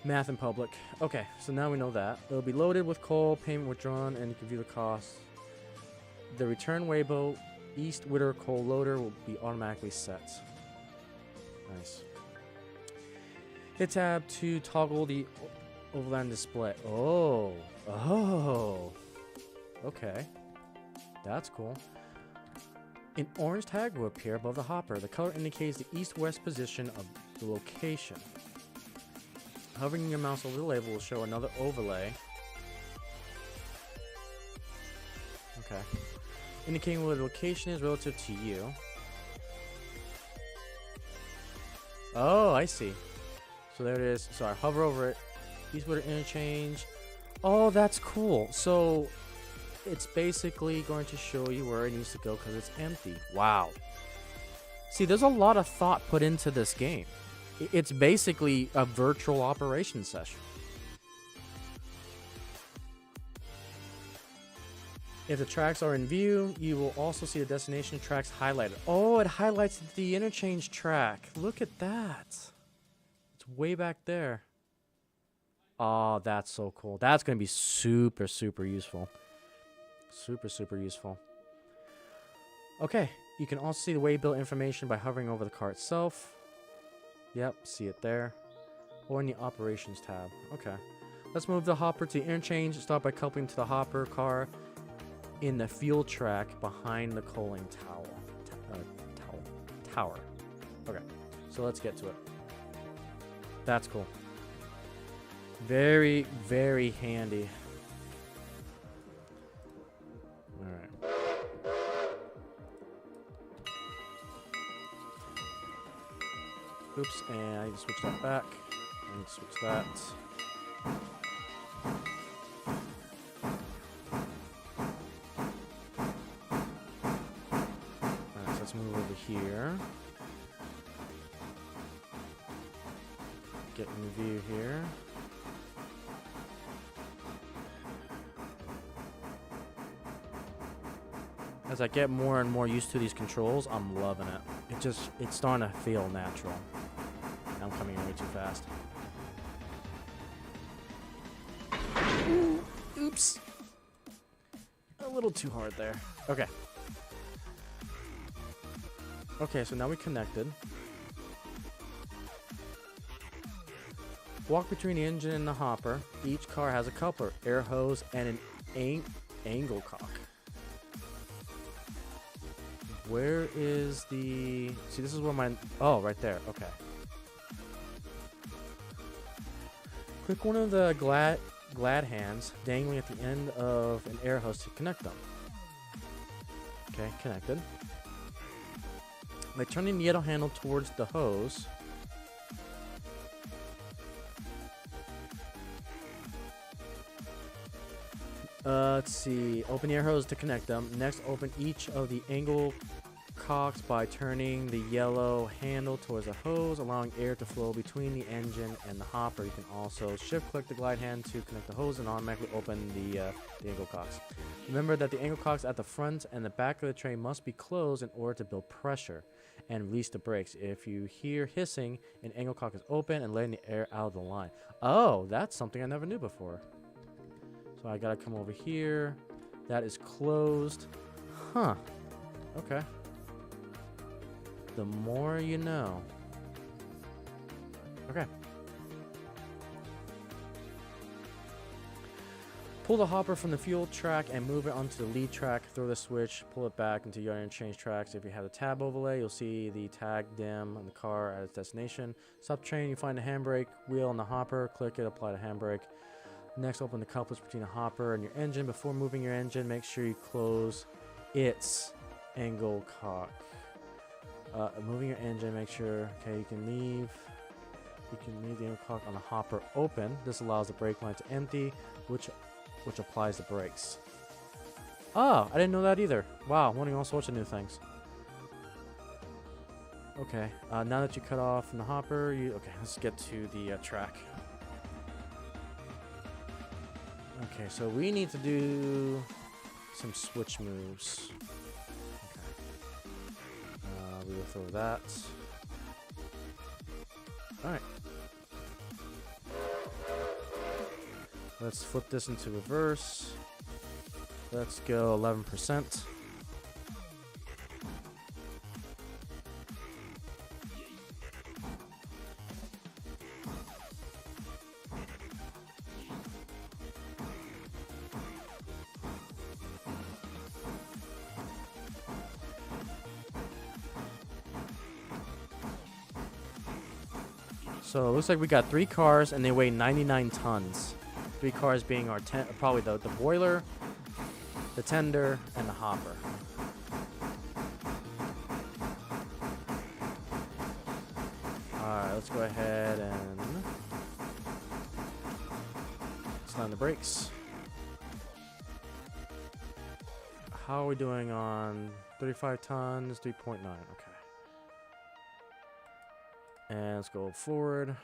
Math in public. Okay, so now we know that. It'll be loaded with coal, payment withdrawn, and you can view the cost. The return weighboat East Witter coal loader will be automatically set. Nice. Hit tab to toggle the overland display. Oh. Okay. That's cool. An orange tag will appear above the hopper. The color indicates the east-west position of the location. Hovering your mouse over the label will show another overlay. Okay. Indicating where the location is relative to you. Oh, I see. So there it is. So I hover over it. Eastwood interchange. Oh, that's cool. So it's basically going to show you where it needs to go because it's empty. Wow. See, there's a lot of thought put into this game. It's basically a virtual operation session. If the tracks are in view, you will also see the destination tracks highlighted. Oh, it highlights the interchange track. Look at that. It's way back there. Oh, that's so cool. That's going to be super, super useful. Super, super useful. Okay, you can also see the waybill information by hovering over the car itself. Yep, see it there. Or in the operations tab. Okay. Let's move the hopper to the interchange. Start by coupling to the hopper car in the fuel track behind the coaling tower. Okay, so let's get to it. That's cool. Very, very handy. Alright. Oops, and I need to switch that back. I need to switch that. Alright, so let's move over here. Get in the view here. As I get more and more used to these controls, I'm loving it. It's starting to feel natural. I'm coming in way too fast. Oops. A little too hard there. Okay. Okay, so now we connected. Walk between the engine and the hopper. Each car has a coupler, air hose, and an angle cock. Where is the... See, this is where my... Oh, right there. Okay. Click one of the glad hands dangling at the end of an air hose to connect them. Okay, connected. By turning the yellow handle towards the hose... let's see. Open the air hose to connect them. Next, open each of the angle cocks by turning the yellow handle towards the hose, allowing air to flow between the engine and the hopper. You can also shift-click the glide hand to connect the hose and automatically open the angle cocks. Remember that the angle cocks at the front and the back of the train must be closed in order to build pressure and release the brakes. If you hear hissing, an angle cock is open and letting the air out of the line. Oh, that's something I never knew before. So I gotta come over here. That is closed. Huh. Okay. The more you know. Okay. Pull the hopper from the fuel track and move it onto the lead track. Throw the switch, pull it back into your interchange tracks. If you have the tab overlay, you'll see the tag dim on the car at its destination. Stop train, you find the handbrake wheel on the hopper. Click it, apply the handbrake. Next, open the couplers between the hopper and your engine. Before moving your engine, make sure you close its angle cock. Moving your engine, make sure, okay, you can leave the angle cock on the hopper open. This allows the brake line to empty, which which applies the brakes. Oh, I didn't know that either. Wow, I'm learning all sorts of new things. Okay, now that you cut off from the hopper, okay, let's get to the track. Okay, so we need to do some switch moves. Okay. We will throw that. Alright. Let's flip this into reverse. Let's go 11%. So it looks like we got 3 cars and they weigh 99 tons. 3 cars being our probably the boiler, the tender, and the hopper. Alright, let's go ahead and slam the brakes. How are we doing on 35 tons, 3.9? Okay. And let's go forward.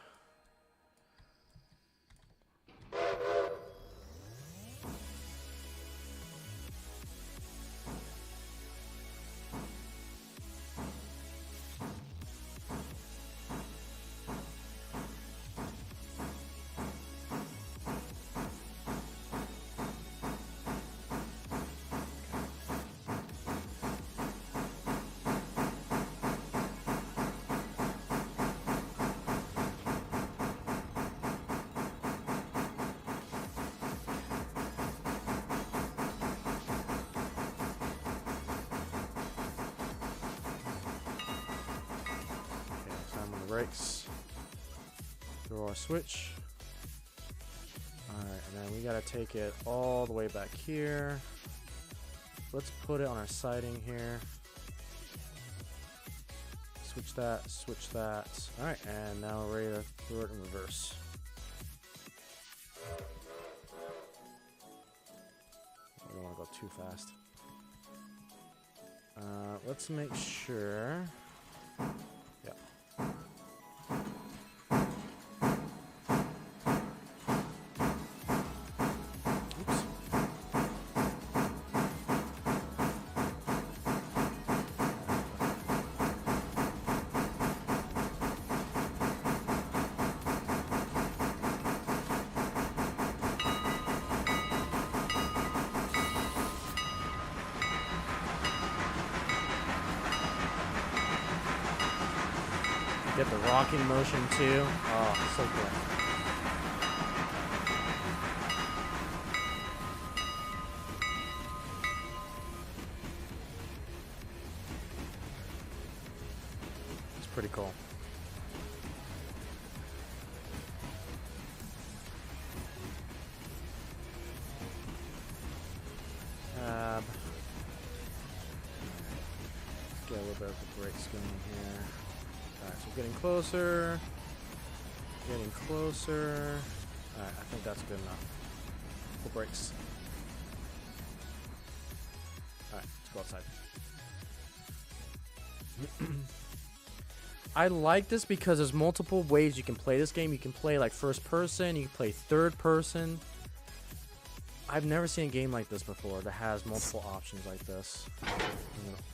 Brakes. Throw our switch. Alright, and then we gotta take it all the way back here. Let's put it on our siding here. Switch that, switch that. Alright, and now we're ready to throw it in reverse. I don't want to go too fast. Let's make sure. Yeah. Get the rocking motion too. Oh, so cool. It's pretty cool. Get a little bit of the brakes going here. Alright, so getting closer. Getting closer. Alright, I think that's good enough. Full brakes. Alright, let's go outside. I like this because there's multiple ways you can play this game. You can play like first person, you can play third person. I've never seen a game like this before that has multiple options like this.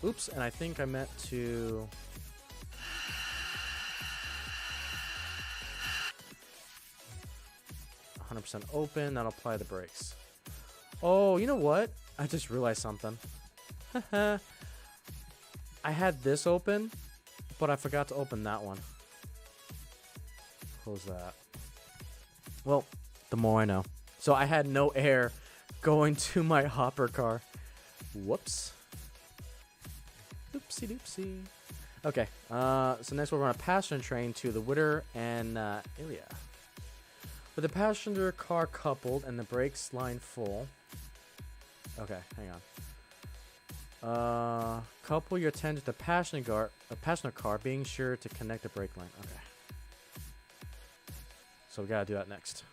Oops, and I think I meant to... %, open, that'll apply the brakes. Oh, you know what? I just realized something. I had this open, but I forgot to open that one. Close that. Well, the more I know. So I had no air going to my hopper car. Whoops. Oopsie doopsie. Okay, so next we're on a passenger train to the Witter and Ilya. With the passenger car coupled and the brakes line full. Okay, hang on. Couple your attention to the passenger car, being sure to connect the brake line. Okay. So we gotta do that next.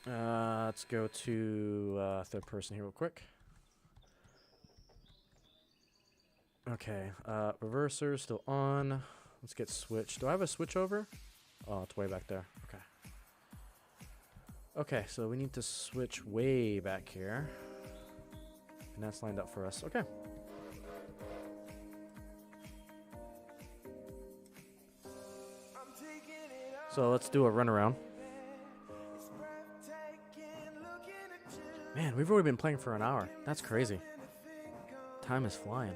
Let's go to third person here real quick. Okay, reverser still on. Let's get switched. Do I have a switch over? Oh, it's way back there. Okay. Okay, so we need to switch way back here. And that's lined up for us. Okay. So let's do a run around. Man, we've already been playing for an hour. That's crazy. Time is flying.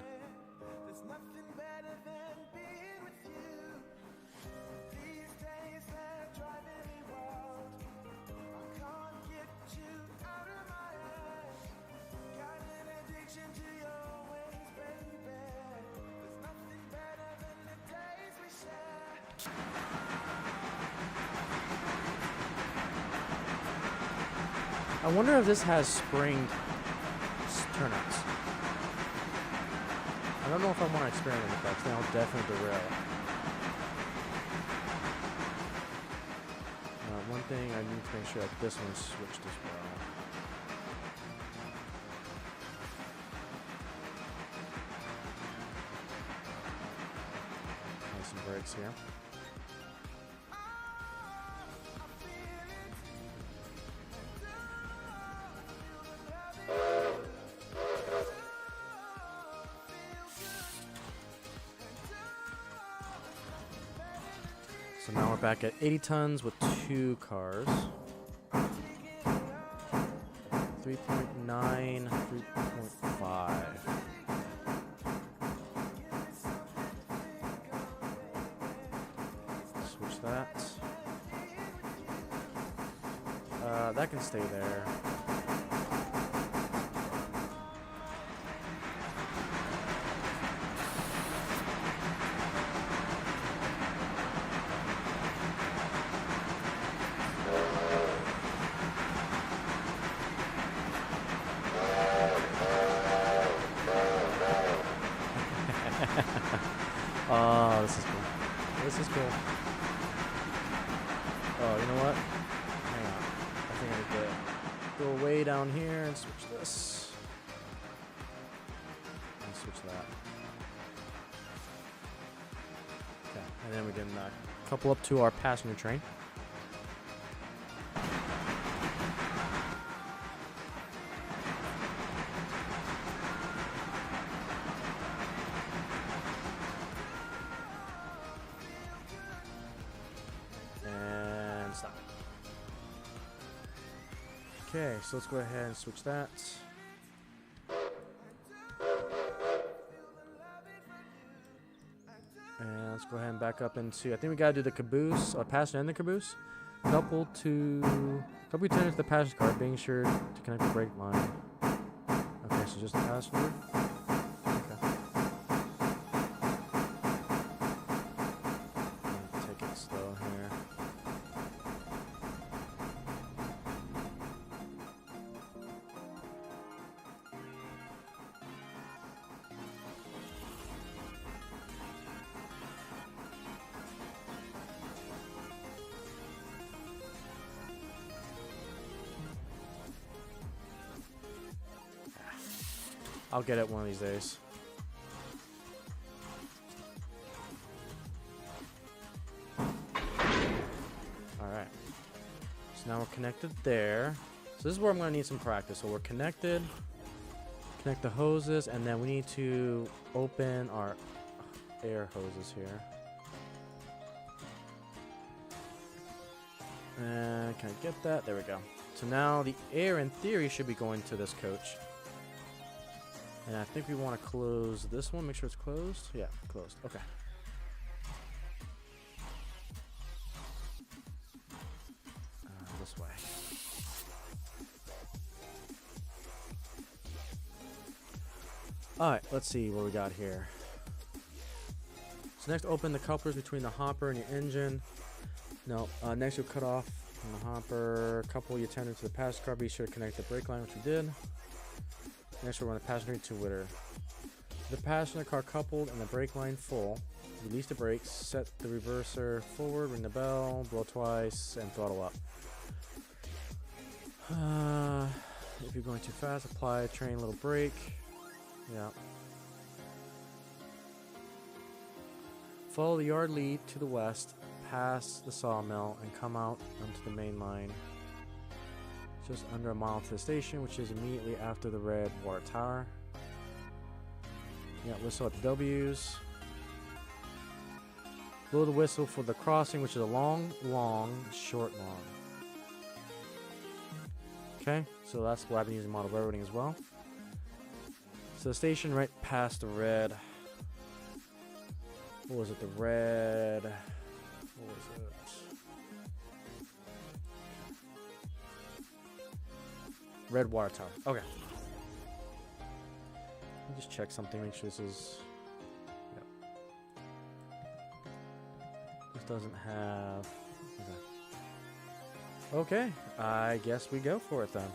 I wonder if this has spring turnouts. I don't know if I want to experiment with that, because then I'll definitely derail. One thing I need to make sure that this one's switched as well. Have some brakes here. So now we're back at 80 tons with 2 cars. 3.9, 3.5. Switch that. That can stay there. Oh, this is cool. This is cool. Oh, you know what? Hang on. I think I need to go way down here and switch this. And switch that. Okay, and then we can couple up to our passenger train. Stop. Okay, so let's go ahead and switch that. And let's go ahead and back up into, I think we gotta do the caboose, or passenger and the caboose. Couple attendants to the passenger car, being sure to connect the brake line. Okay, so just the passenger. Take it slow here. I'll get it one of these days. Alright. So now we're connected there. So this is where I'm going to need some practice. So we're connected. Connect the hoses, and then we need to open our air hoses here. And can I get that? There we go. So now the air, in theory, should be going to this coach. And I think we want to close this one. Make sure it's closed. Yeah, closed. Okay. This way. Alright, let's see what we got here. So next, open the couplers between the hopper and your engine. No, next you'll cut off from the hopper. Couple your tender to the passenger car. Be sure to connect the brake line, which we did. Next, we'll run the passenger to Witter. The passenger car coupled and the brake line full. Release the brakes, set the reverser forward, ring the bell, blow twice, and throttle up. If you're going too fast, apply a train little brake. Yeah. Follow the yard lead to the west, past the sawmill, and come out onto the main line. Just under a mile to the station, which is immediately after the red water tower. Yeah, whistle at the W's. Blow the whistle for the crossing, which is a long, short, long. Okay, so that's what I've been using model railroading as well. So the station right past the red. What was it? The red. What was it? Red water tower. Okay. Let me just check something. Make sure this is. Yep. This doesn't have. Okay. I guess we go for it then.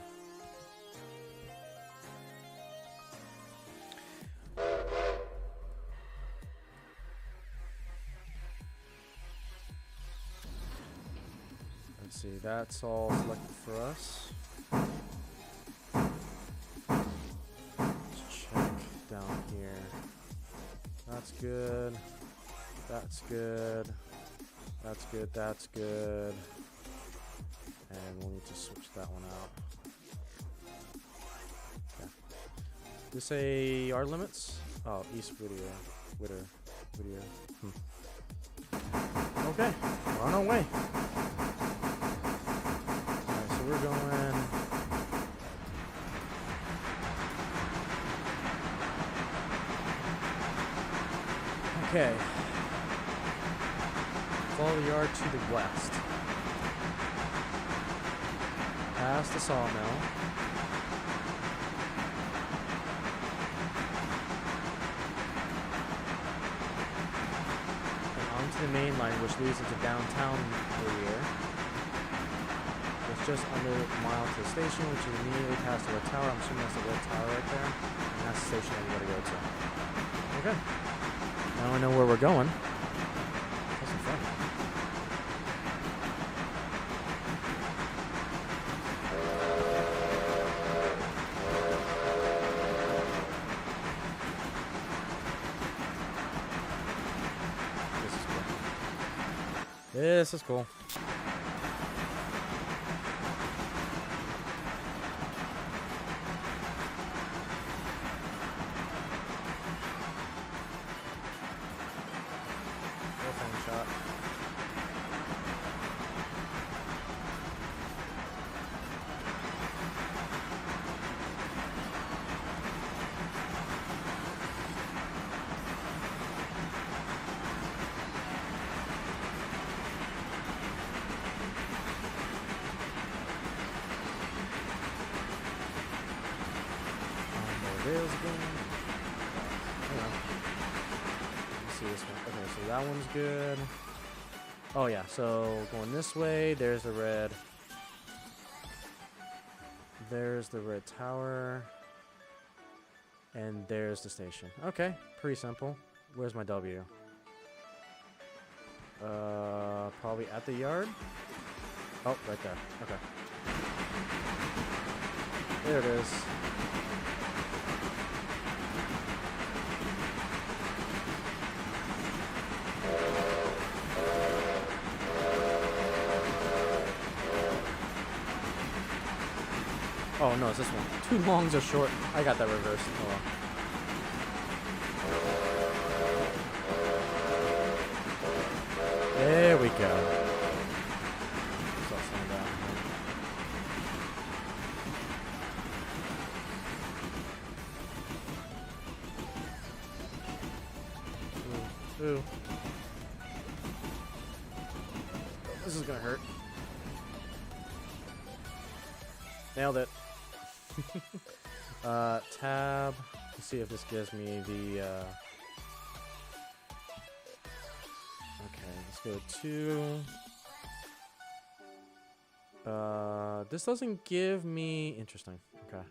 Let's see. That's all selected for us. Down here. That's good. That's good. That's good. That's good. And we'll need to switch that one out. Okay. This say yard limits? Oh, East Whittier. Okay. We're on our way. Alright, so we're going. Okay. Follow the yard to the west. Past the sawmill. And onto the main line, which leads into downtown Whittier. It's just under a mile to the station, which is immediately past the red tower. I'm assuming that's the red tower right there. And that's the station that we gotta go to. Okay. Now I know where we're going. That's some fun. This is cool. Shot. Rails again. Let's see this one. Okay, so that one's good. Oh yeah, so going this way, there's the red. There's the red tower. And there's the station. Okay, pretty simple. Where's my W? Probably at the yard. Oh, right there. Okay. There it is. Oh no, it's this one. Two longs are short. I got that reversed. Oh well. There we go. Ooh. This is gonna hurt. Nailed it. Tab. Let's see if this gives me the. Okay, let's go to. This doesn't give me. Interesting. Okay.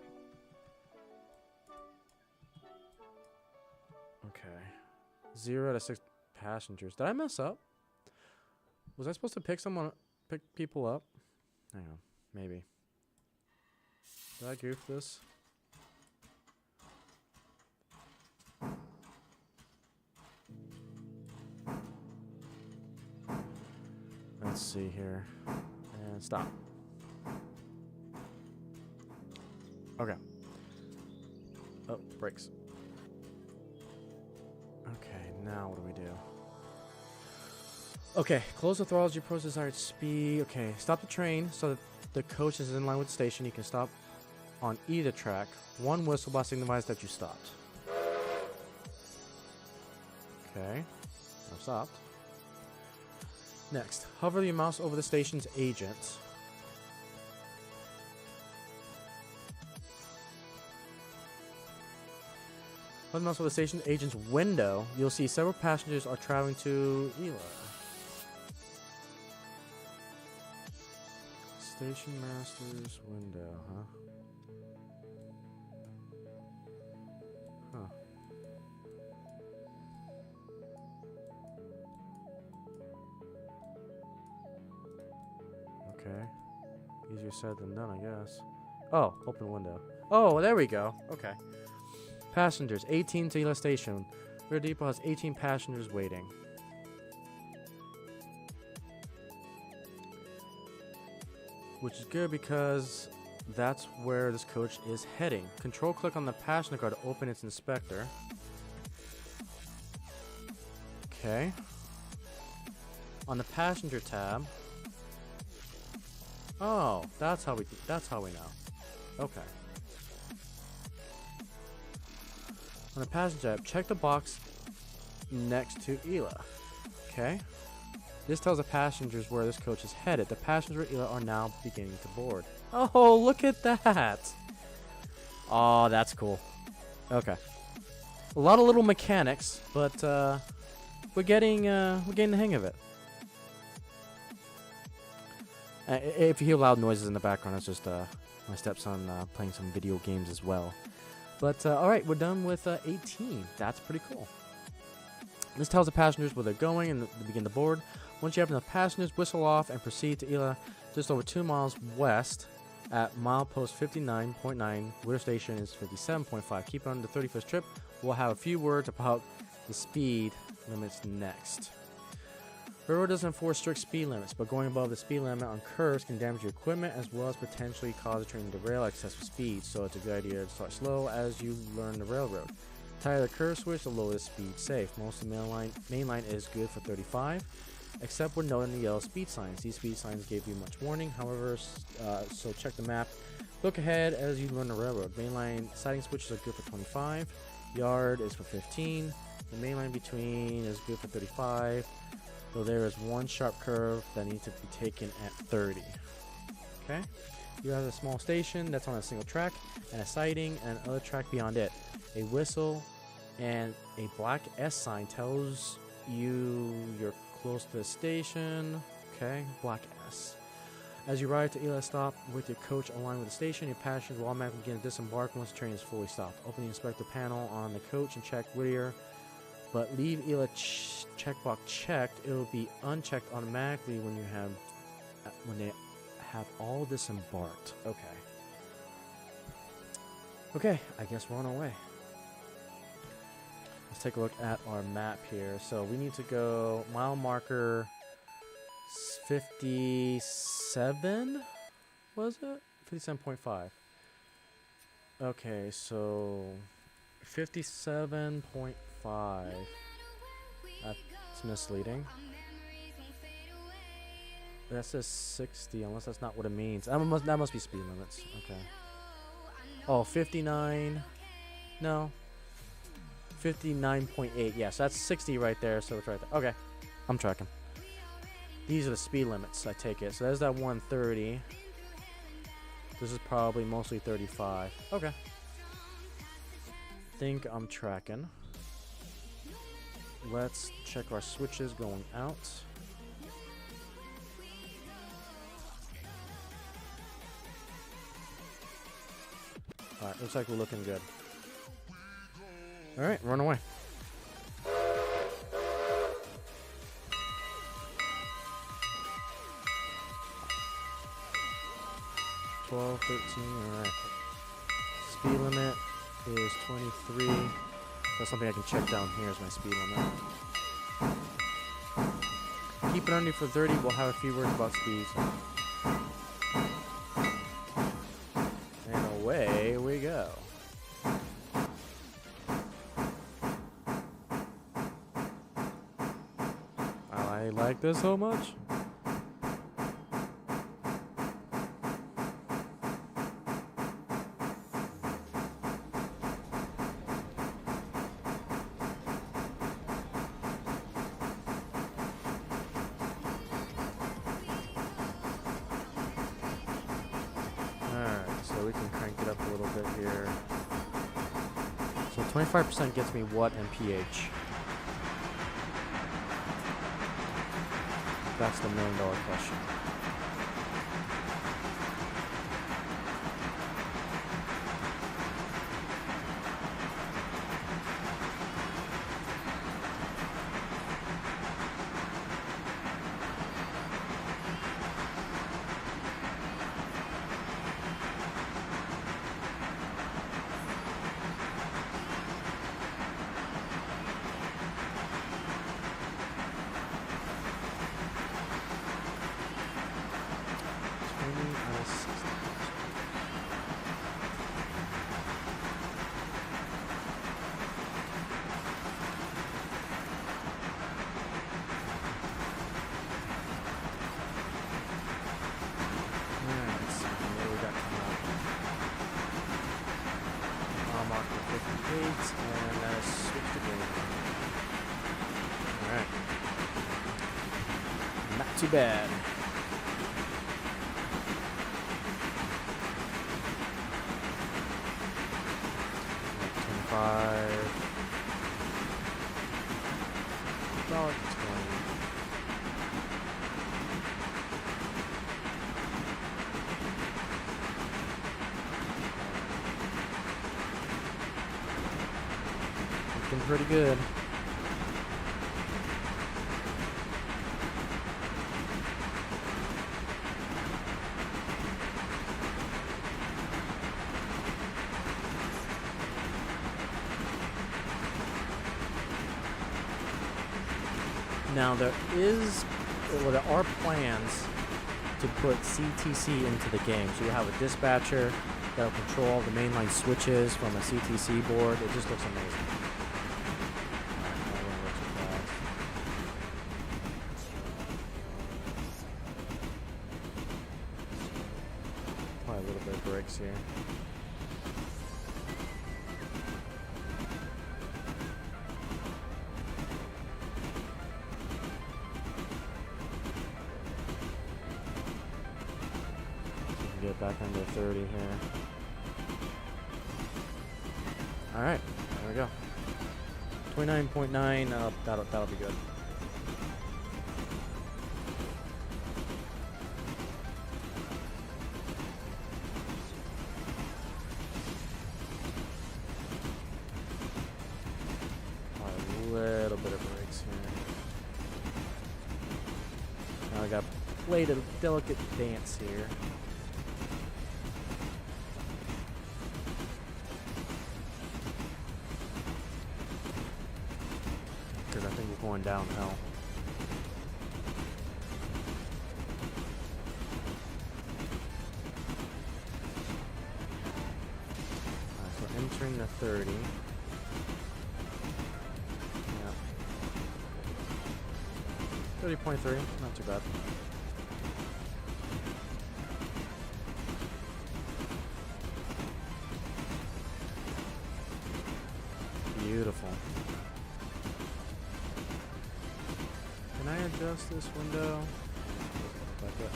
Okay. 0 to 6 passengers. Did I mess up? Was I supposed to pick people up? Hang on. Maybe. Did I goof this? Let's see here. And stop. Okay. Oh, brakes. Okay, now what do we do? Okay, close the throttle as you approach desired speed. Okay, stop the train so that the coach is in line with the station. You can stop on either track. One whistle blast signifies that you stopped. Okay, I've stopped. Next, hover your mouse over the station's agent. Hover the mouse over the station agent's window. You'll see several passengers are traveling to Ela. Station master's window, huh? Huh. Okay. Easier said than done, I guess. Oh, open window. Oh, there we go. Okay. Passengers, 18 to Ela Station. Rear depot has 18 passengers waiting. Which is good because that's where this coach is heading. Control click on the passenger car to open its inspector. Okay. On the passenger tab. Oh, that's how we know. Okay. On the passenger tab, check the box next to Ela. Okay. This tells the passengers where this coach is headed. The passengers at Ela are now beginning to board. Oh, look at that. Oh, that's cool. Okay. A lot of little mechanics, but we're getting the hang of it. If you hear loud noises in the background, it's just my stepson playing some video games as well. But all right, we're done with 18. That's pretty cool. This tells the passengers where they're going and they begin to board. Once you have enough passengers, whistle off and proceed to Ela, just over 2 miles west at milepost 59.9. Where station is 57.5. Keep on the 31st trip. We'll have a few words about the speed limits next. Railroad doesn't enforce strict speed limits, but going above the speed limit on curves can damage your equipment as well as potentially cause the train to derail at excessive speed, so it's a good idea to start slow as you learn the railroad. Tie the curve switch to lower the speed safe. Most of the main line is good for 35, except when noting the yellow speed signs. These speed signs gave you much warning, however, so check the map. Look ahead as you learn the railroad. Mainline siding switches are good for 25. Yard is for 15. The main line between is good for 35. So there is one sharp curve that needs to be taken at 30. Okay? You have a small station that's on a single track, and a siding, and another track beyond it. A whistle and a black S sign tells you you're close to the station. Okay? Black S. As you ride to Ela stop with your coach aligned with the station, your passengers will automatically begin to disembark once the train is fully stopped. Open the inspector panel on the coach and check Whittier, but leave Ela checkbox checked. It will be unchecked automatically when they have all disembarked. Okay. Okay, I guess we're on our way. Let's take a look at our map here. So we need to go mile marker 57, was it? 57.5. Okay, so 57.5. That's misleading. That says 60, unless that's not what it means. That must be speed limits. Okay. Oh, 59. No. 59.8. Yes, that's 60 right there, so it's right there. Okay. I'm tracking. These are the speed limits, I take it. So there's that 130. This is probably mostly 35. Okay. Think I'm tracking. Let's check our switches going out. Alright, looks like we're looking good. Alright, run away. 12, 13, alright. speed limit is 23. That's something I can check down here is my speed limit. Keep it under for 30. We'll have a few words about speeds. And away we go. I like this so much. So we can crank it up a little bit here. So 25% gets me what mph? That's the $1 million question. And that is switched again. Alright. Not too bad. About 20. Looking pretty good. Now there are plans to put CTC into the game. So you have a dispatcher that'll control all the mainline switches from a CTC board. It just looks amazing. Probably a little bit of brakes here. Get back under 30 here. Alright, there we go. 29.9, that'll be good. A little bit of brakes here. Now I got played a delicate dance here. Because I think we're going downhill. Alright, so entering the 30. Yeah. 30.3, not too bad. Beautiful. Can I adjust this window? Like that.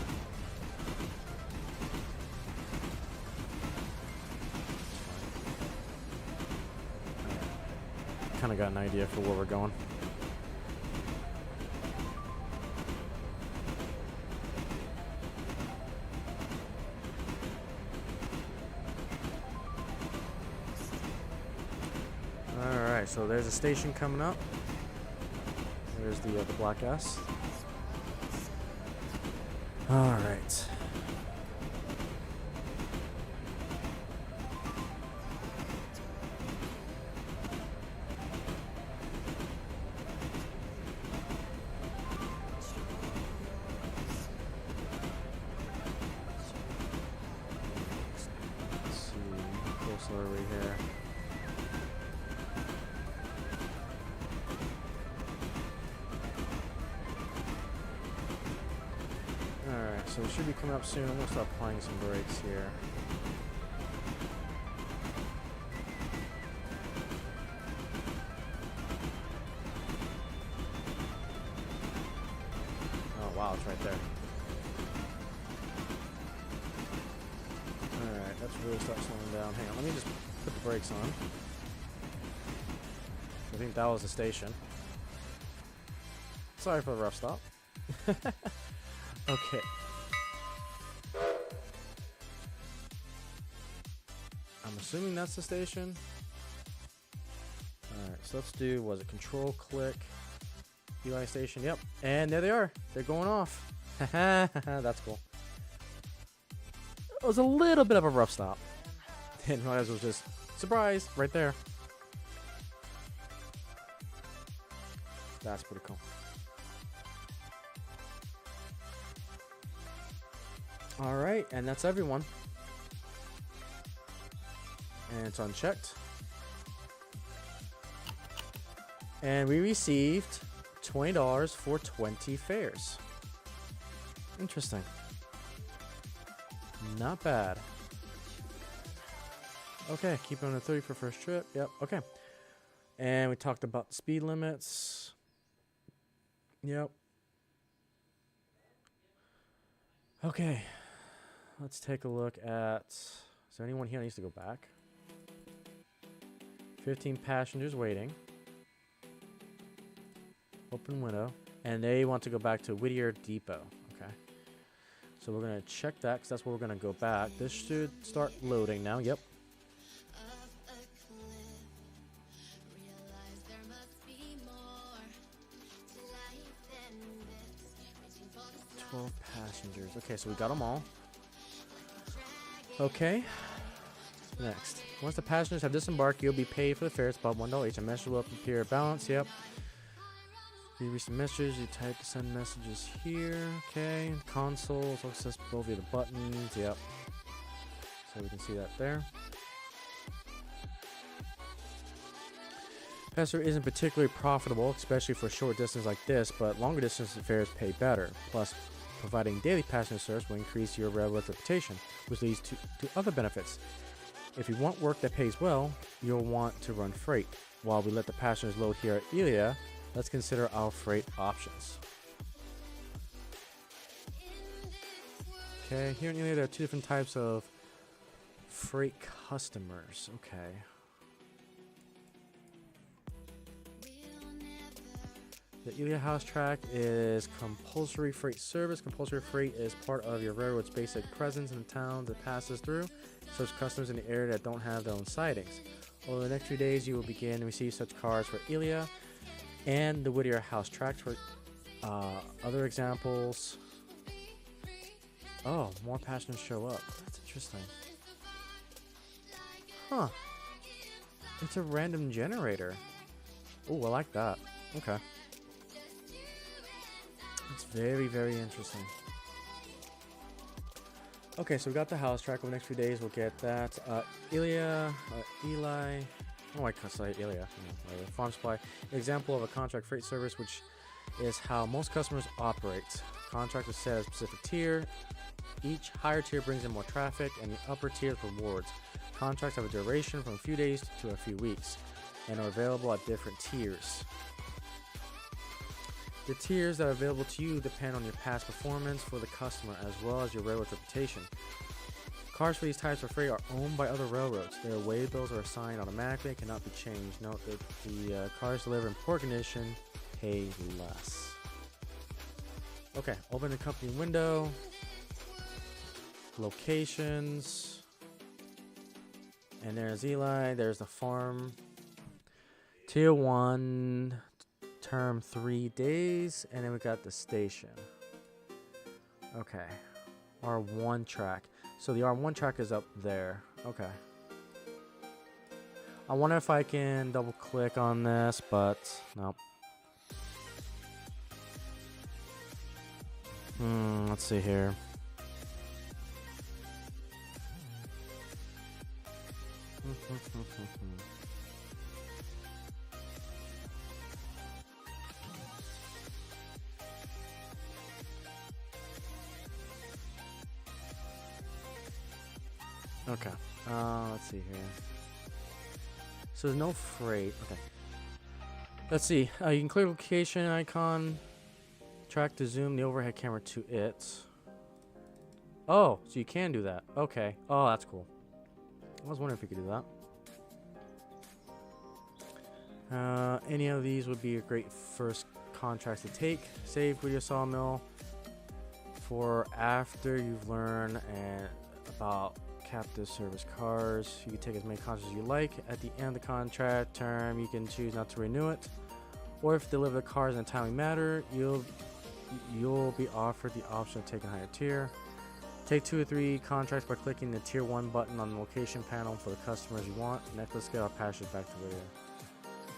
Kind of got an idea for where we're going. Alright, so there's a station coming up. There's the black S. Alright. slurry here. Alright, so we should be coming up soon. I'm going to start applying some brakes here. Oh wow, it's right there. Alright, let's really start slowing down. Hang on, let me just put the brakes on. I think that was the station. Sorry for the rough stop. Okay. I'm assuming that's the station. Alright, so let's do, was it control click? UI station, yep. And there they are. They're going off. That's cool. It was a little bit of a rough stop. Didn't realize it was just, surprise, right there. That's pretty cool. Alright, and that's everyone. And it's unchecked. And we received $20 for 20 fares. Interesting. Not bad. Okay, keep on the 30 for first trip. Yep, okay. And we talked about the speed limits. Yep. Okay. Let's take a look at... Is there anyone here that needs to go back? 15 passengers waiting. Open window. And they want to go back to Whittier Depot. Okay. So we're going to check that because that's where we're going to go back. This should start loading now. Yep. 12 passengers. Okay, so we got them all. Okay. Next. Once the passengers have disembarked, you'll be paid for the fare. It's about $1 each. A message will appear balance. Yep. You read some messages. You type to send messages here. Okay. Console. It's accessible via the buttons. Yep. So we can see that there. Passenger isn't particularly profitable, especially for short distance like this, but longer distance fares pay better. Plus, providing daily passenger service will increase your railroad reputation, which leads to other benefits. If you want work that pays well, you'll want to run freight. While we let the passengers load here at Elia, let's consider our freight options. Okay, here in Elia there are two different types of freight customers. Okay. The Elia House Track is compulsory freight service. Compulsory freight is part of your railroad's basic presence in the town that passes through. Such customers in the area that don't have their own sidings. Over the next few days, you will begin to receive such cars for Elia and the Whittier House Track. For other examples, oh, more passengers show up. That's interesting. Huh? It's a random generator. Oh, I like that. Okay. It's very, very interesting. Okay, so we got the house track. Over the next few days, we'll get that. Eli. Oh, I can't say Elia. Farm Supply. Example of a contract freight service, which is how most customers operate. Contract is set at a specific tier. Each higher tier brings in more traffic, and the upper tier rewards. Contracts have a duration from a few days to a few weeks, and are available at different tiers. The tiers that are available to you depend on your past performance for the customer as well as your railroad's reputation. Cars for these types of freight are owned by other railroads. Their way bills are assigned automatically and cannot be changed. Note that the cars delivered in poor condition pay less. Okay, open the company window. Locations. And there's Eli. There's the farm. Tier 1. Term 3 days, and then we got the station. Okay, R1 track. So the R1 track is up there. Okay. I wonder if I can double click on this, but nope. Let's see here. Okay. Let's see here. So there's no freight. Okay. Let's see. You can clear location icon. Track to zoom the overhead camera to it. Oh, so you can do that. Okay. Oh, that's cool. I was wondering if you could do that. Any of these would be a great first contract to take. Save video sawmill for after you've learned about captive service cars. You can take as many contracts as you like. At the end of the contract term, you can choose not to renew it, or if you deliver the cars in a timely manner, you'll be offered the option of taking a higher tier. Take 2 or 3 contracts by clicking the tier 1 button on the location panel for the customers you want. Next, let's get our passage back to video.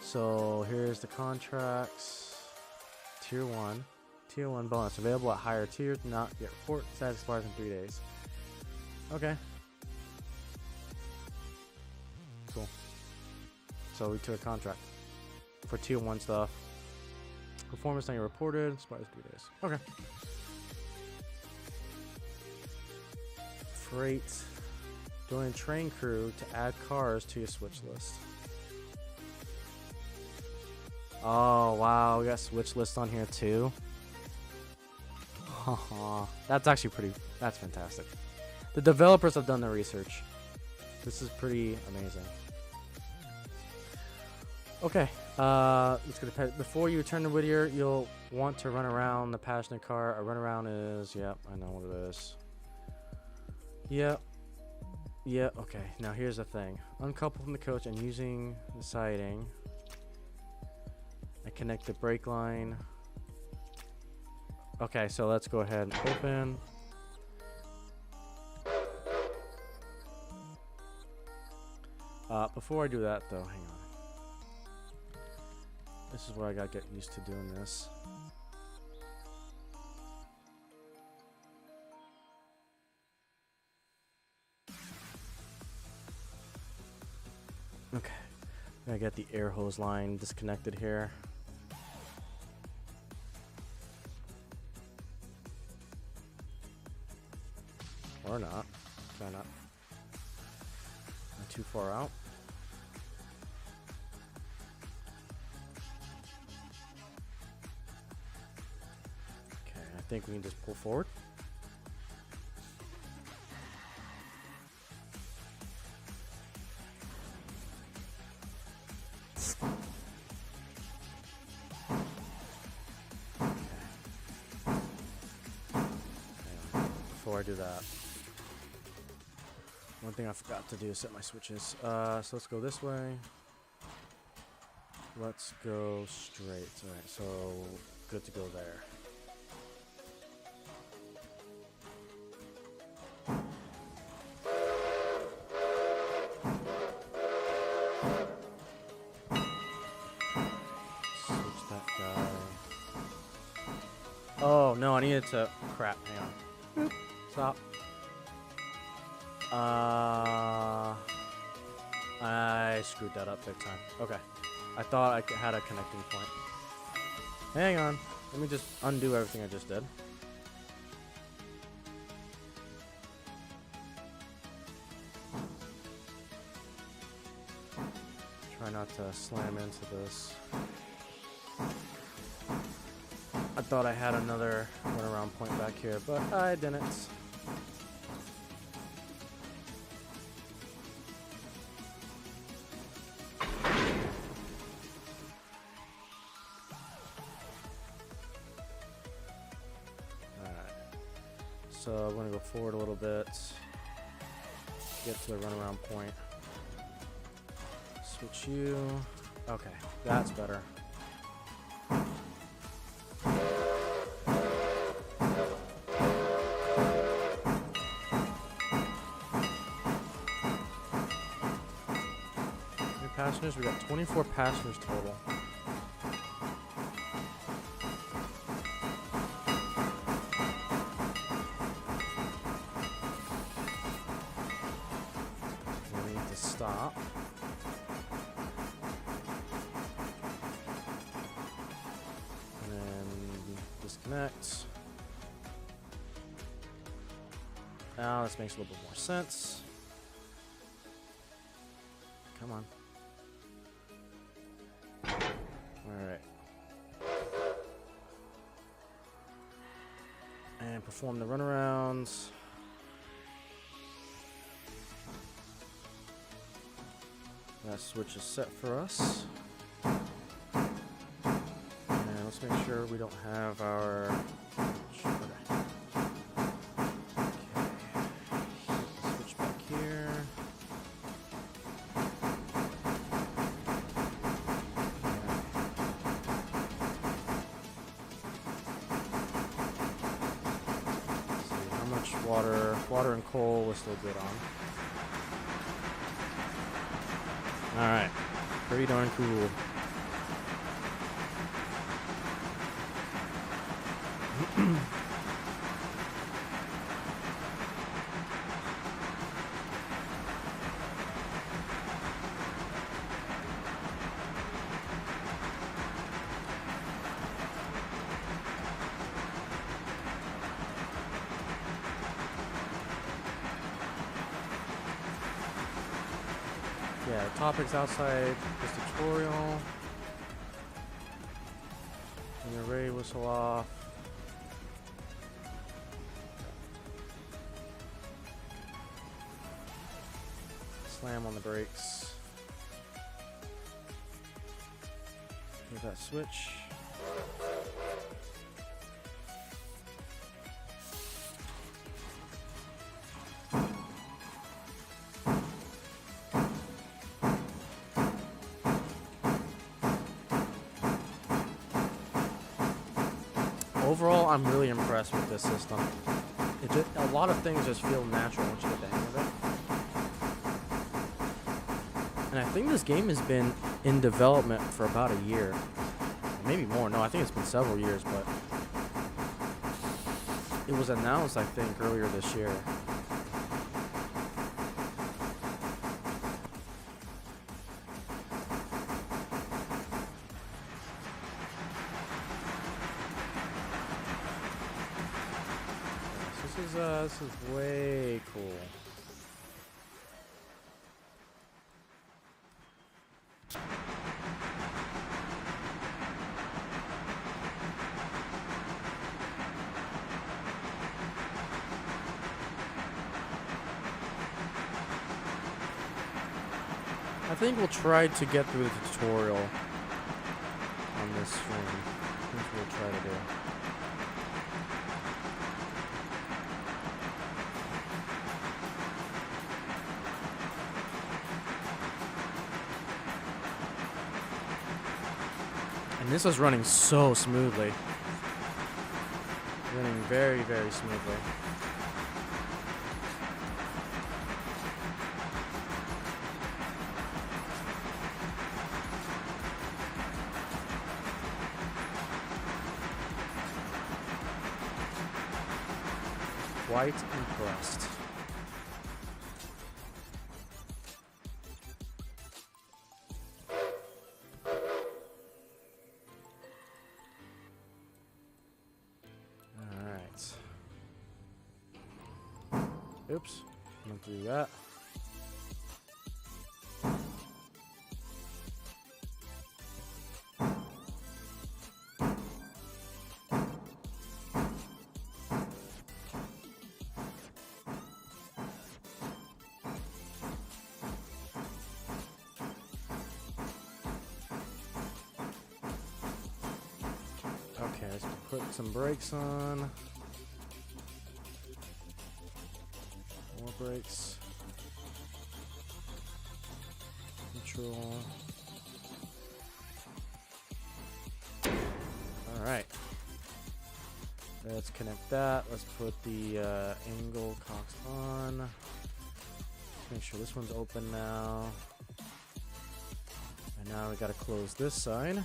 So here's the contracts. Tier 1. Tier 1 bonus. Available at higher tiers. Not yet report. Status expires in 3 days. Okay. Cool. So we took a contract for tier 1 stuff. Performance not yet reported. Expires 3 days. Okay. Freight. Join train crew to add cars to your switch list. Oh wow, we got switch list on here too. That's actually that's fantastic. The developers have done their research. This is pretty amazing. Okay, let's get a before you return to Whittier, you'll want to run around the passenger car. A run around is, yep, I know what it is. Yep. Yeah, okay. Now here's the thing. Uncouple from the coach and using the siding. I connect the brake line. Okay, so let's go ahead and open. Before I do that though, hang on. This is where I gotta get used to doing this. Okay, I got the air hose line disconnected here. Or not. Try not. Not too far out. Okay, I think we can just pull forward. Before I do that, one thing I forgot to do is set my switches. So let's go this way. Let's go straight. Alright, so good to go there. Switch that guy. Oh no, I needed to. Crap, hang on. Stop. I screwed that up big time. Okay. I thought I had a connecting point. Hang on. Let me just undo everything I just did. Try not to slam into this. I thought I had another runaround point back here, but I didn't. So I'm going to go forward a little bit, get to the runaround point, switch you, okay, that's better. How many passengers? We got 24 passengers total. to stop. And then disconnect. Now this makes a little bit more sense. Come on. Alright. And perform the runarounds. That switch is set for us. And let's make sure we don't have our... Switch back here. Let's see how much water and coal we're still good on. Alright, pretty darn cool. Yeah, topics outside this tutorial. And the array whistle off. Slam on the brakes. Here's that switch. Overall, I'm really impressed with this system. A lot of things just feel natural once you get the hang of it. And I think this game has been in development for about a year. Maybe more. No, I think it's been several years, but it was announced, I think, earlier this year. This is way cool. I think we'll try to get through the tutorial on this stream. That's what we'll try to do. And this is running so smoothly. Running very, very smoothly. Quite impressed. Oops, meant to do that. Okay, let's put some brakes on. More brakes. Control. Alright. Let's connect that. Let's put the angle cocks on. Make sure this one's open now. And now we gotta close this side.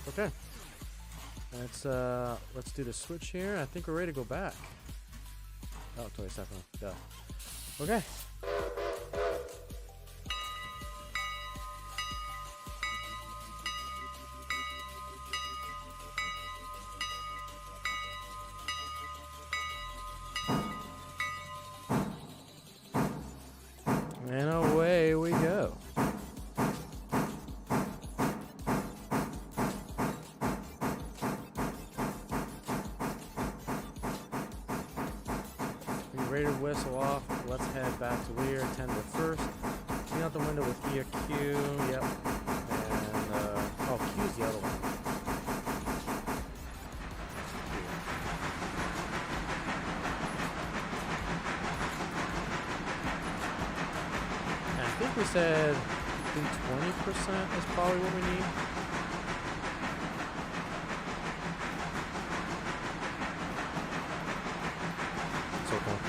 Okay. Let's do the switch here. I think we're ready to go back. Oh, totally separate. Go. Okay. And away we go. Ready to whistle off. Let's head back to Lear, tend to first. Clean out the window with Q. Yep. And, oh, Q's the other one. And I think we said 20% is probably what we need. So cool.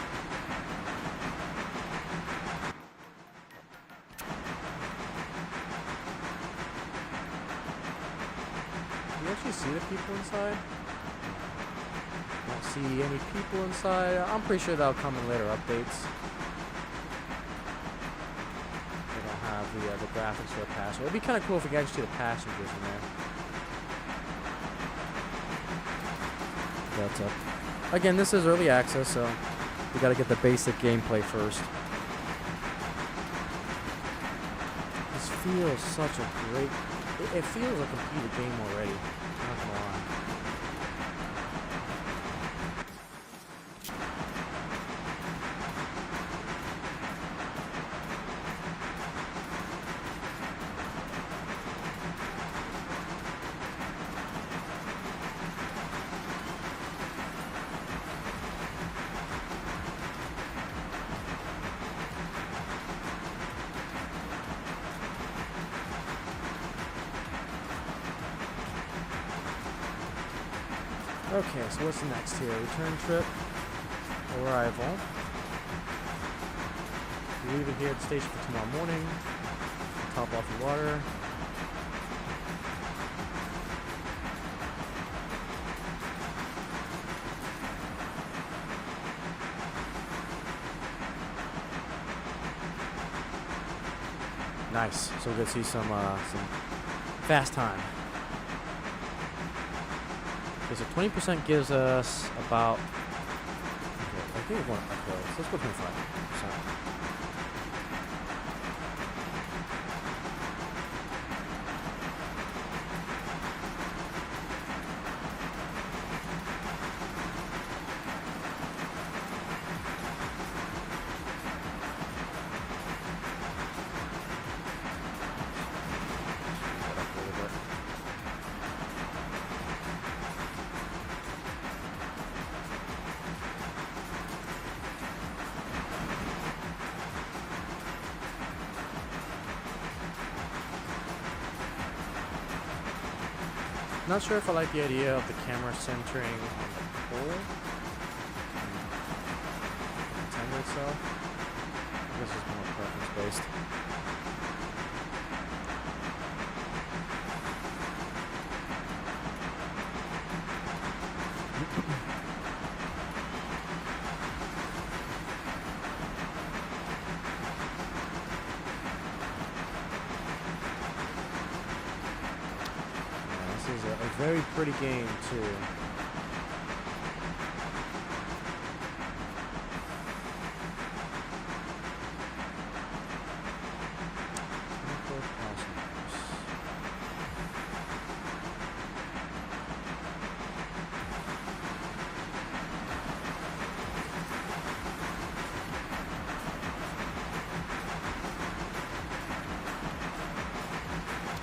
Do you actually see the people inside? Don't see any people inside. I'm pretty sure that'll come in later updates. They don't have the graphics for the passenger. It'd be kind of cool if we could actually see the passengers in there. That's up. Again, this is early access, so we gotta get the basic gameplay first. This feels such a great... It feels like a completed game already. I'm not gonna lie. Okay, so what's next here? Return trip, arrival. We leave it here at the station for tomorrow morning. Top off the water. Nice. So we're gonna see some fast time. Okay, so 20% gives us about, okay, I think we're going uphill, so let's go 25%. Not sure if I like the idea of the camera centering on the pole. The timer itself. I guess it's more preference based. Is a very pretty game too.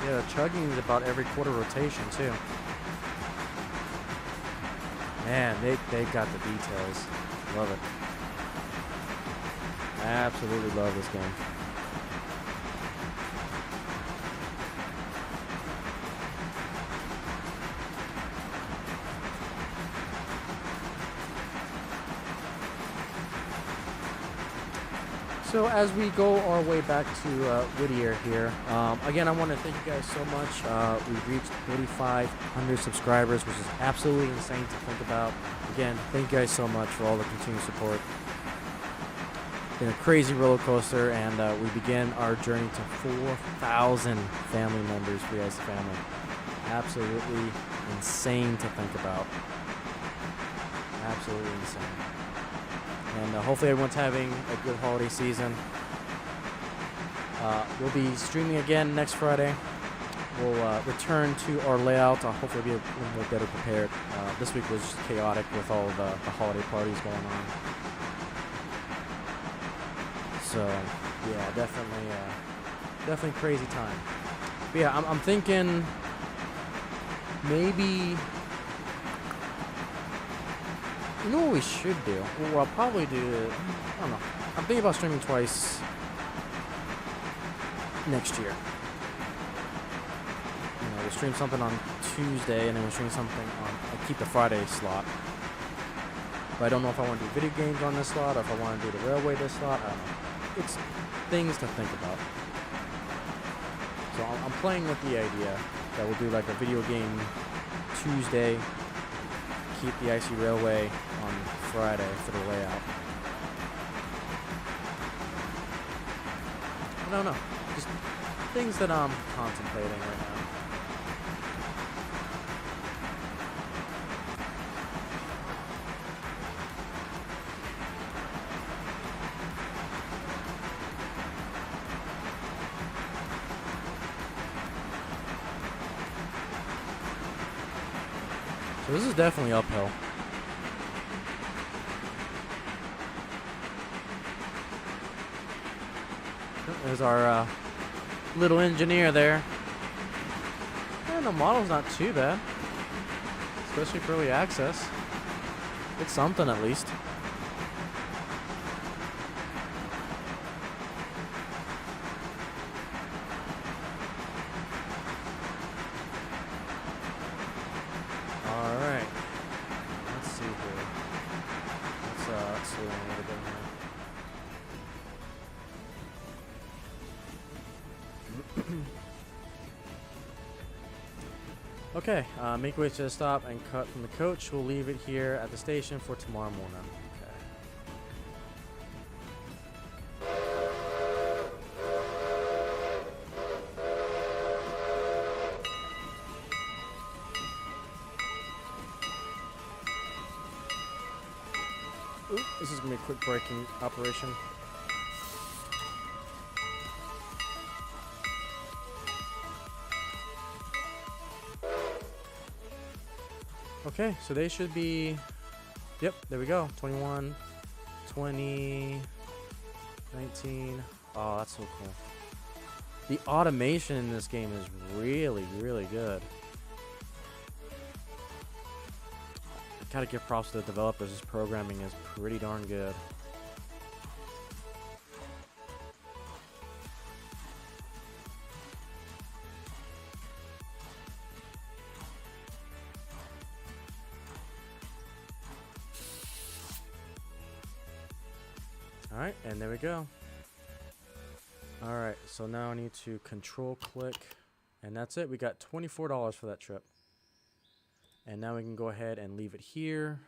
Yeah, the chugging is about every quarter rotation too. Man, they got the details. Love it. I absolutely love this game. So as we go our way back to Whittier here, again, I want to thank you guys so much. We've reached 3,500 subscribers, which is absolutely insane to think about. Again, thank you guys so much for all the continued support. Been a crazy roller coaster, and we begin our journey to 4,000 family members for the Icey family. Absolutely insane to think about. Absolutely insane. And hopefully everyone's having a good holiday season. We'll be streaming again next Friday. We'll return to our layout. Hopefully be a little more better prepared. This week was just chaotic with all the holiday parties going on. So, yeah, definitely crazy time. But yeah, I'm thinking maybe... You know what we should do? Well, I'll probably do... I don't know. I'm thinking about streaming twice next year. You know, we'll stream something on Tuesday, and then we'll stream something on... I'll keep the Friday slot. But I don't know if I want to do video games on this slot, or if I want to do the railway this slot. I don't know. It's things to think about. So I'm playing with the idea that we'll do like a video game Tuesday, keep the Icey Railway on Friday for the layout. I don't know. Just things that I'm contemplating right now. So this is definitely uphill. There's our little engineer there. And the model's not too bad, especially for early access. It's something at least. Alright. Let's see here. Let's slow down a little bit here. Okay, make way to the stop and cut from the coach. We'll leave it here at the station for tomorrow morning. Ooh, this is going to be a quick braking operation. Okay, so they should be, yep, there we go, 21, 20, 19, oh, that's so cool. The automation in this game is really, really good. I gotta give props to the developers, this programming is pretty darn good. Alright, and there we go. Alright, so now I need to control click, and that's it. We got $24 for that trip. And now we can go ahead and leave it here.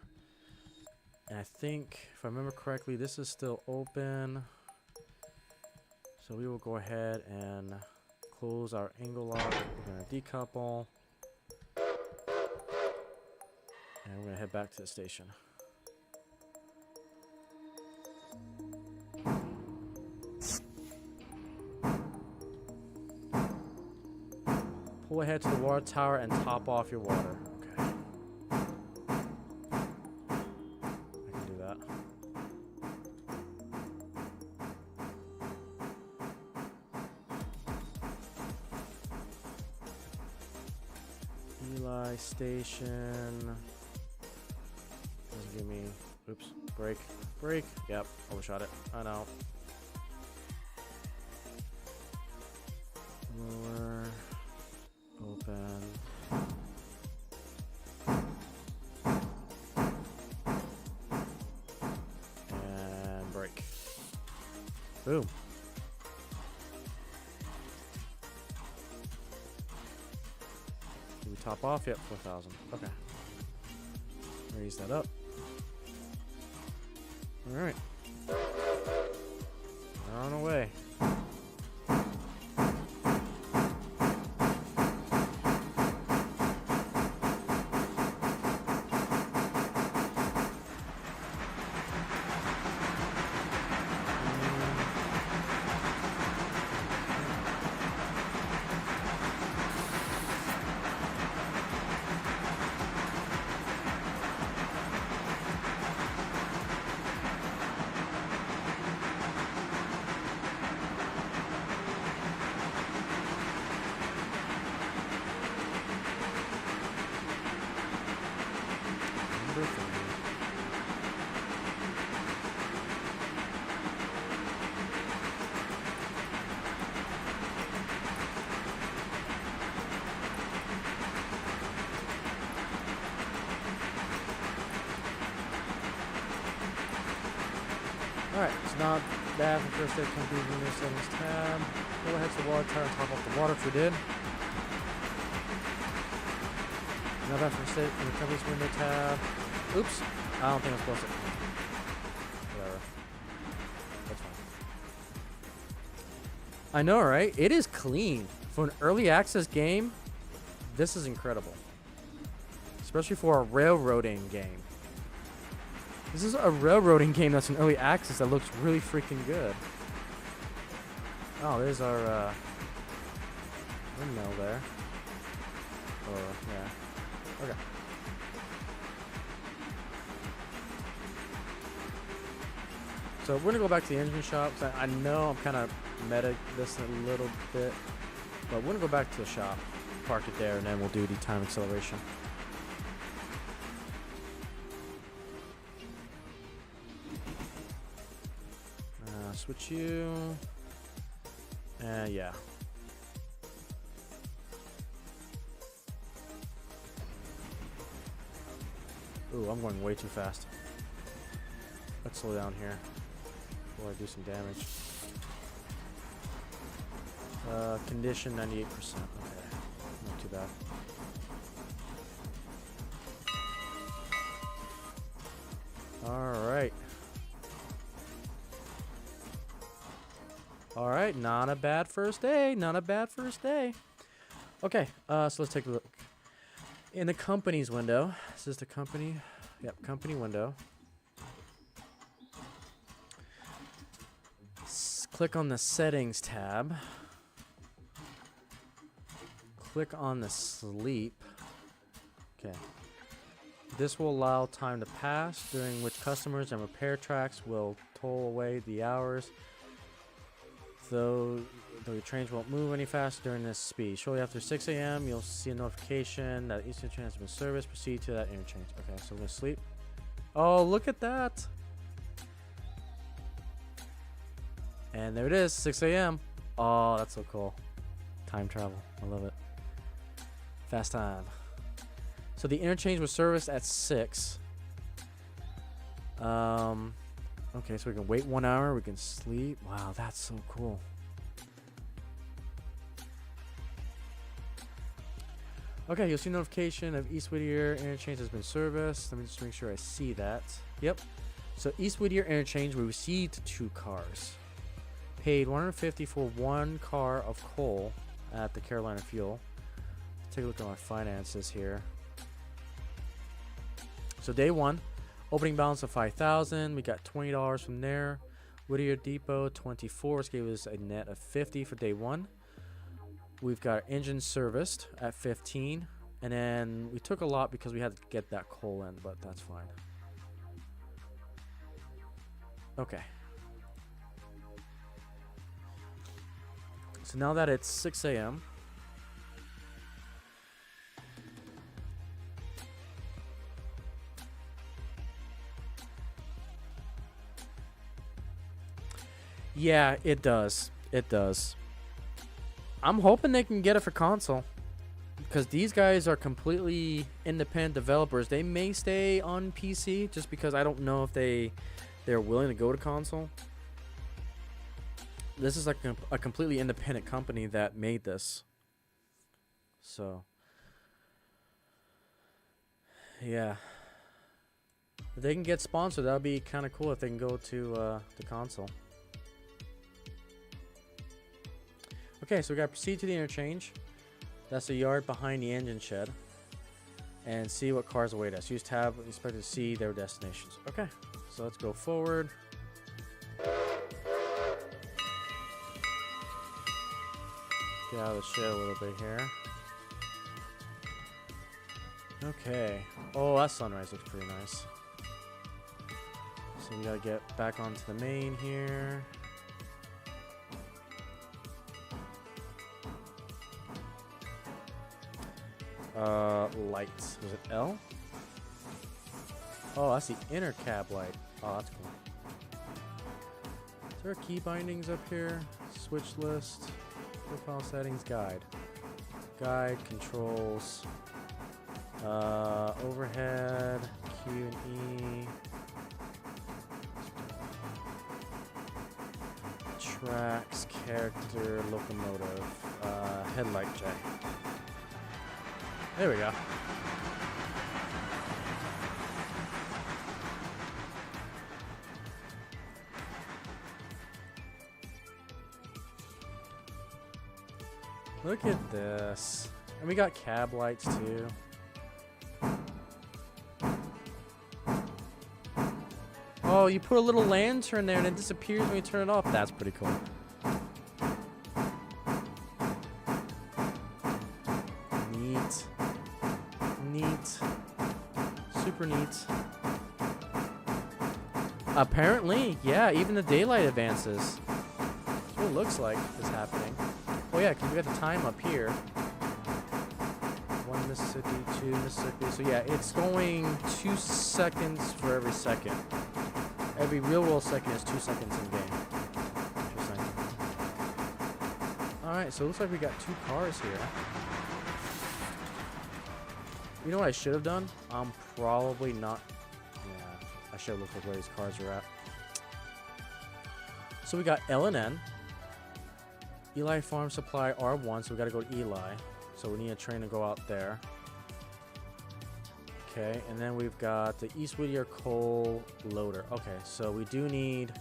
And I think, if I remember correctly, this is still open. So we will go ahead and close our angle lock. We're going to decouple. And we're going to head back to the station. Pull ahead to the water tower and top off your water. Okay. I can do that. Eli station. Doesn't give me. Oops. Brake. Brake. Yep. Overshot it. I know. Lower. Open. And brake. Boom. Did we top off? Yep, 4,000. Okay. Raise that up. Alright. On our way. Alright, it's not bad for first aid company window settings tab. Go ahead to the water tower and top off the water if we did. Not bad for first aid in the company's window tab. Oops, I don't think I'm supposed to. Whatever. That's fine. I know, right? It is clean. For an early access game, this is incredible. Especially for a railroading game. This is a railroading game that's in early access that looks really freaking good. Oh, there's our windmill there. Or, yeah. Okay. So we're gonna go back to the engine shop. I know I'm kind of meta this a little bit, but we're gonna go back to the shop, park it there, and then we'll do the time acceleration. Switch you. Yeah. Ooh, I'm going way too fast. Let's slow down here before I do some damage. Condition 98%. Okay, not too bad. All right. All right, not a bad first day. Not a bad first day. Okay, so let's take a look. In the company's window, this is the company. Yep, company window. Click on the settings tab. Click on the sleep. Okay. This will allow time to pass, during which customers and repair tracks will toll away the hours. Though your trains won't move any faster during this speed. Shortly after 6 a.m., you'll see a notification that Eastern train has been serviced. Proceed to that interchange. Okay, so we're going to sleep. Oh, look at that. And there it is, 6 a.m. Oh, that's so cool. Time travel. I love it. Fast time. So the interchange was serviced at 6. Okay, so we can wait 1 hour. We can sleep. Wow, that's so cool. Okay, you'll see notification of East Whittier interchange has been serviced. Let me just make sure I see that. Yep. So East Whittier interchange, we received 2 cars. Paid $150 for 1 car of coal at the Carolina Fuel. Let's take a look at my finances here. So day 1. Opening balance of $5,000. We got $20 from there. Whittier Depot 24, which gave us a net of $50 for day 1. We've got our engine serviced at 15, and then we took a lot because we had to get that coal in, but that's fine. Okay. So now that it's 6 a.m. Yeah, it does. It does. I'm hoping they can get it for console, because these guys are completely independent developers. They may stay on PC just because I don't know if they're willing to go to console. This is like a completely independent company that made this. So, yeah. If they can get sponsored, that would be kind of cool if they can go to the console. Okay, so we got to proceed to the interchange. That's the yard behind the engine shed. And see what cars await us. Use tab, expect to see their destinations. Okay, so let's go forward. Get out of the shed a little bit here. Okay. Oh, that sunrise looks pretty nice. So we gotta get back onto the main here. Lights. Was it L? Oh, that's the inner cab light. Oh, that's cool. Is there key bindings up here? Switch list. Profile settings guide. Guide controls. Overhead. Q and E. Tracks. Character. Locomotive. Headlight J. There we go. Look at this. And we got cab lights too. Oh, you put a little lantern there and it disappears when you turn it off. That's pretty cool. Neat. Neat. Super neat. Apparently, yeah, even the daylight advances. That's what it looks like is happening. Oh yeah, because we got the time up here. 1 Mississippi, 2 Mississippi. So yeah, it's going 2 seconds for every second. Every real world second is 2 seconds in game. Interesting. Alright, so it looks like we got 2 cars here. You know what I should have done? I'm probably not... Yeah, I should have looked at where these cars are at. So we got L and N. Eli Farm Supply R1, so we got to go to Eli. So we need a train to go out there. Okay, and then we've got the East Whittier Coal Loader. Okay, so we do need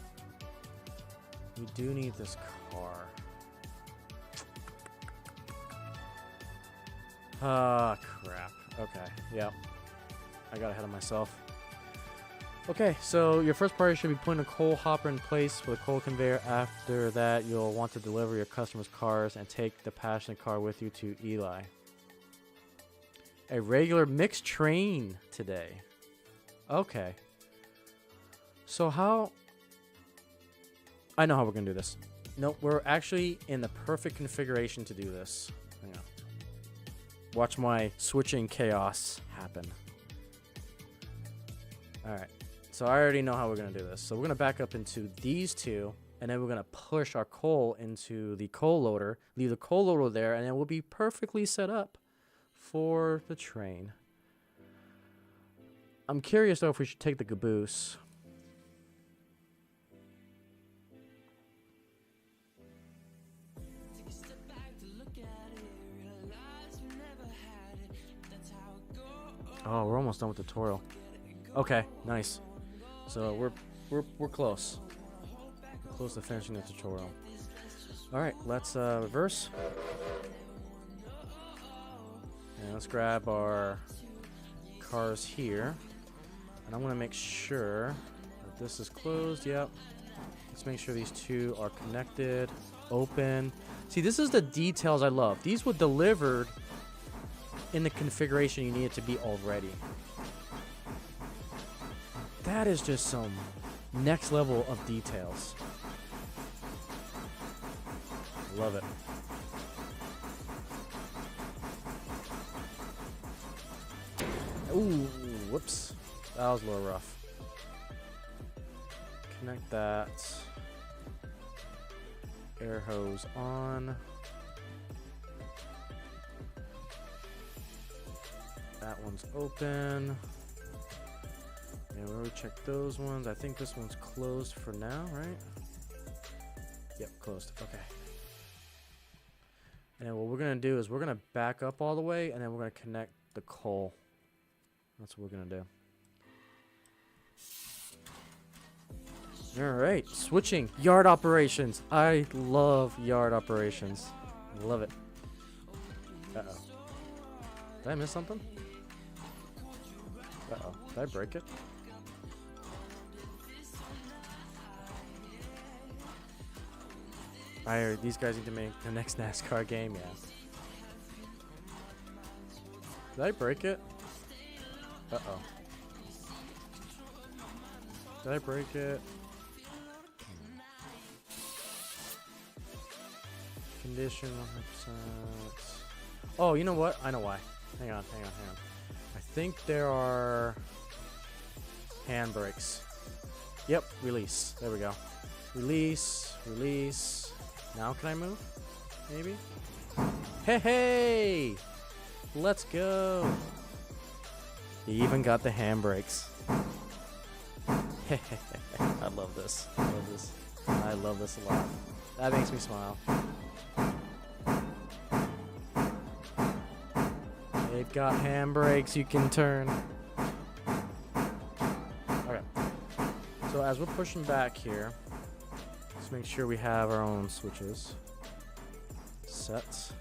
this car. Ah, crap. Okay, yep. I got ahead of myself. Okay, so your first priority should be putting a coal hopper in place for the coal conveyor. After that, you'll want to deliver your customers' cars and take the passenger car with you to Eli. A regular mixed train today. Okay. So how... I know how we're going to do this. Nope, we're actually in the perfect configuration to do this. Hang on. Watch my switching chaos happen. Alright. So I already know how we're going to do this. So we're going to back up into these two, and then we're going to push our coal into the coal loader, leave the coal loader there, and then we'll be perfectly set up for the train. I'm curious, though, if we should take the caboose. Oh, we're almost done with the tutorial. Okay, nice. So we're close. We're close to finishing the tutorial. All right, let's reverse. And let's grab our cars here. And I'm gonna make sure that this is closed. Yep. Let's make sure these two are connected. Open. See, this is the details I love. These were delivered in the configuration you need it to be already. That is just some next level of details. Love it. Ooh, whoops. That was a little rough. Connect that. Air hose on. That one's open. And we already checked those ones. I think this one's closed for now, right? Yep, closed. Okay. And what we're going to do is we're going to back up all the way, and then we're going to connect the coal. That's what we're going to do. All right, switching. Yard operations. I love yard operations. Love it. Uh-oh. Did I miss something? Uh-oh. Did I break it? These guys need to make the next NASCAR game, yeah. Did I break it? Uh-oh. Did I break it? Condition 100%. Oh, you know what? I know why. Hang on. I think there are handbrakes. Yep, release. There we go. Release. Now can I move? Maybe? Hey! Let's go! He even got the handbrakes. I love this. I love this a lot. That makes me smile. It got handbrakes you can turn. Okay. So as we're pushing back here, let's make sure we have our own switches. Set.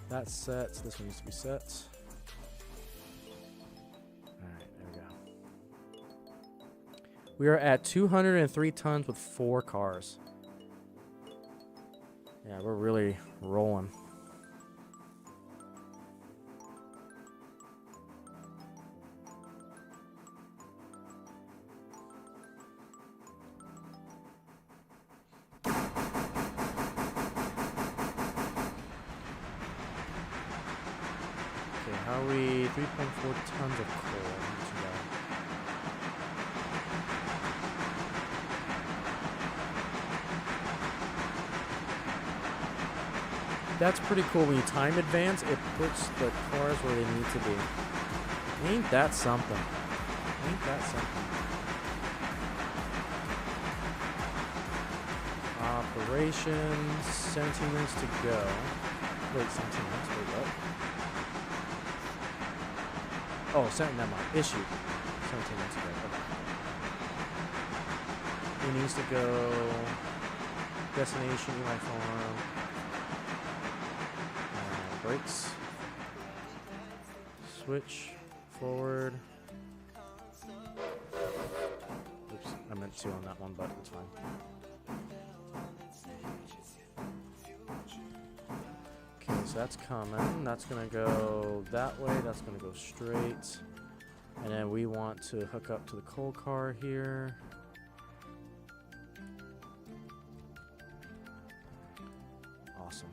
That's set. This one needs to be set. Alright, there we go. We are at 203 tons with 4 cars. Yeah, we're really rolling. How are we? 3.4 tons of coal. That's pretty cool. When you time advance, it puts the cars where they need to be. Ain't that something? Operations. 17 minutes to go. Wait, 17 minutes? Wait, what? Oh, never mind. Issue. 17 minutes ago. Okay. He needs to go. Destination, Eli Farm. Brakes. Switch. Forward. Oops, I meant 2 on that one, but it's fine. Okay, so that's coming. That's going to go that way. That's going to go straight. And then we want to hook up to the coal car here. Awesome.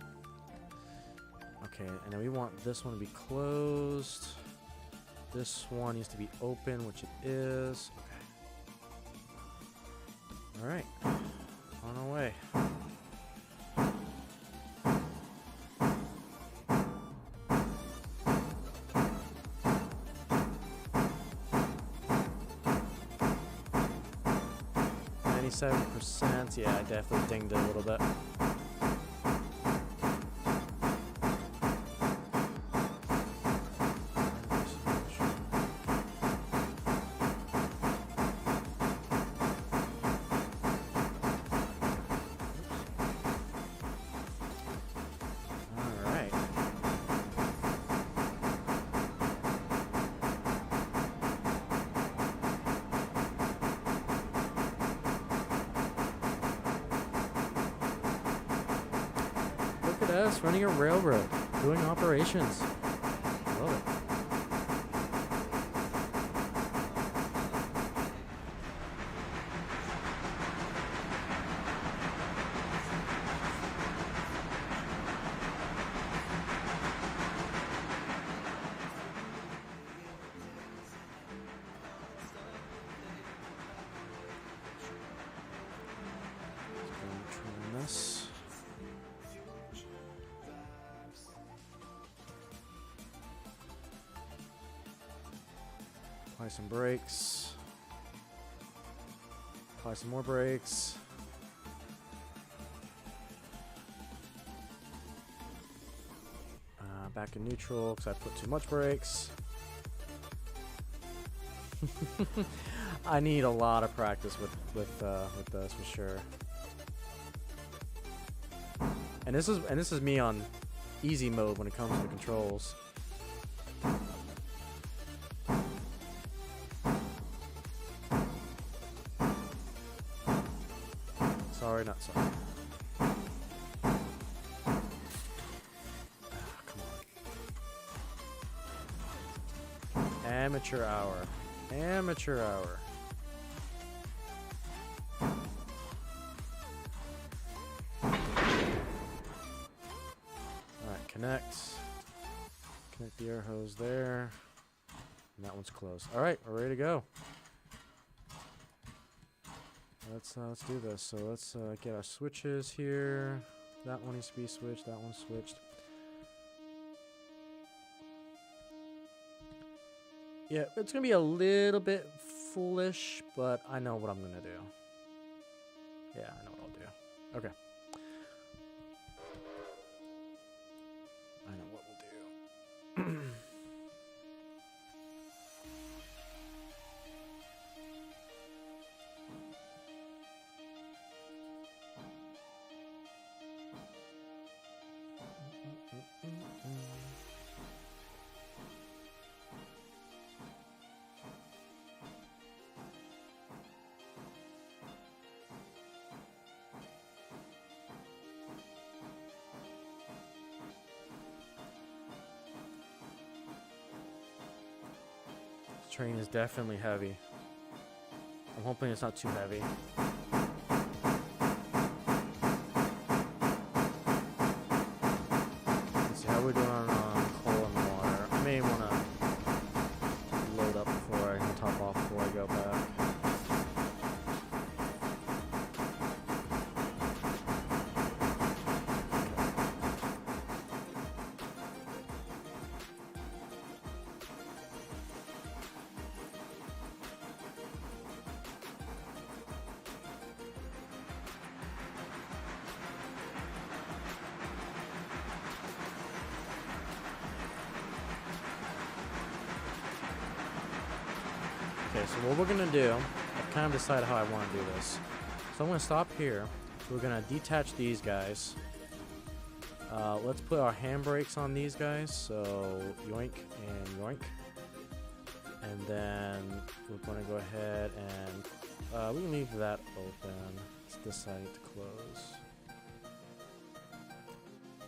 Okay, and then we want this one to be closed. This one needs to be open, which it is. Okay. All right. On our way. %. Yeah, I definitely dinged it a little bit. Look at us running a railroad, doing operations. Love it. Turn this. Apply some brakes. Apply some more brakes. back in neutral because I put too much brakes. I need a lot of practice with this for sure. And this is me on easy mode when it comes to the controls. Sorry, not sorry. Come on. Amateur hour. Amateur hour. Alright, connect. Connect the air hose there. And that one's closed. Alright, we're ready to go. Let's do this. So let's get our switches here. That one needs to be switched. That one's switched. Yeah, it's gonna be a little bit foolish, but I know what I'm gonna do. Yeah, I know what I'll do. Okay. I know what we'll do. Train is definitely heavy. I'm hoping it's not too heavy. Let's see how we're doing on coal and water. I may want to load up before I can top off before I go back. Okay, so what we're gonna do, I've kind of decided how I want to do this. So I'm gonna stop here. We're gonna detach these guys. Let's put our handbrakes on these guys. So yoink and yoink. And then we're gonna go ahead and we can leave that open. Let's decide to close.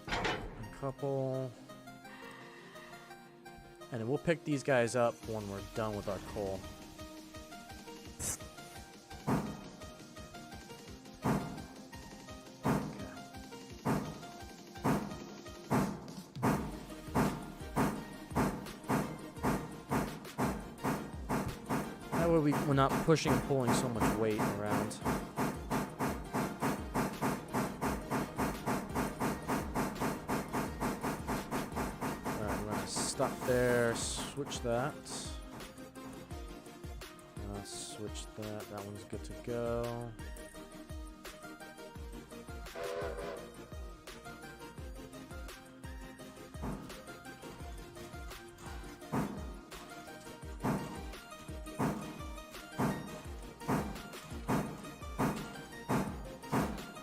A couple. And then we'll pick these guys up when we're done with our coal. That way we're not pushing and pulling so much weight around. Alright, we're gonna stop there, switch that. Switch that, that one's good to go.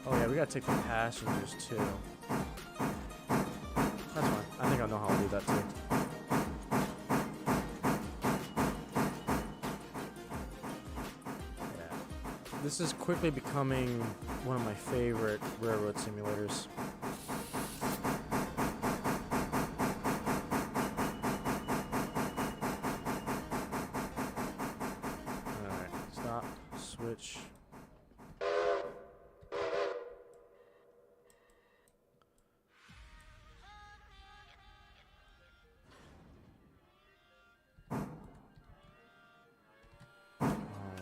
Oh yeah, we gotta take the passengers too. That's fine. I think I know how to do that too. Yeah. This is quickly becoming one of my favorite railroad simulators. Alright, stop, switch.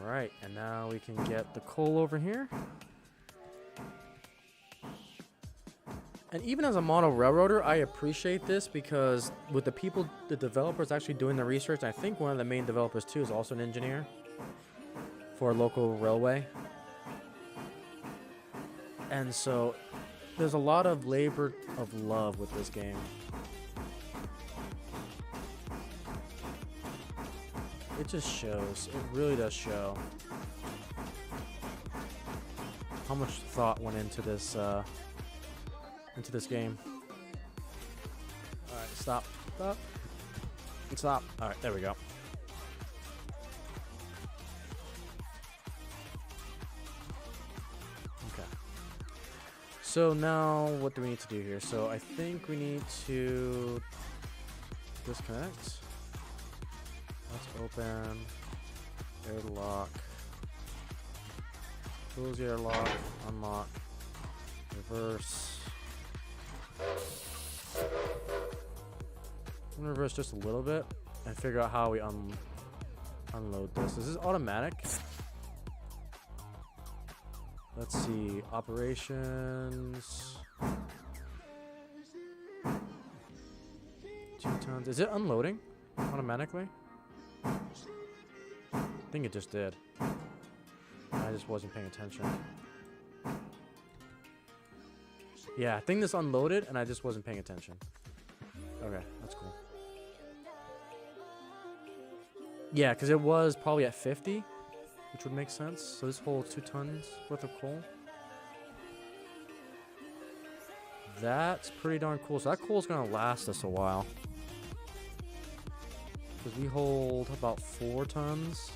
Alright, and now we can get the coal over here. And even as a model railroader, I appreciate this because with the people, the developers actually doing the research, I think one of the main developers too is also an engineer for a local railway. And so there's a lot of labor of love with this game. It just shows. It really does show how much thought went into this game. All right, stop. Stop. Stop. All right, there we go. Okay. So now, what do we need to do here? So I think we need to disconnect. Let's open airlock. Close the airlock. Unlock. Reverse. I'm gonna reverse just a little bit and figure out how we unload this. Is this automatic? Let's see. Operations. 2 tons. Is it unloading automatically? I think it just did. I just wasn't paying attention. Yeah, I think this unloaded and I just wasn't paying attention. Okay, that's cool. Yeah, because it was probably at 50, which would make sense. So this holds 2 tons worth of coal. That's pretty darn cool. So that coal is going to last us a while. Because we hold about 4 tons.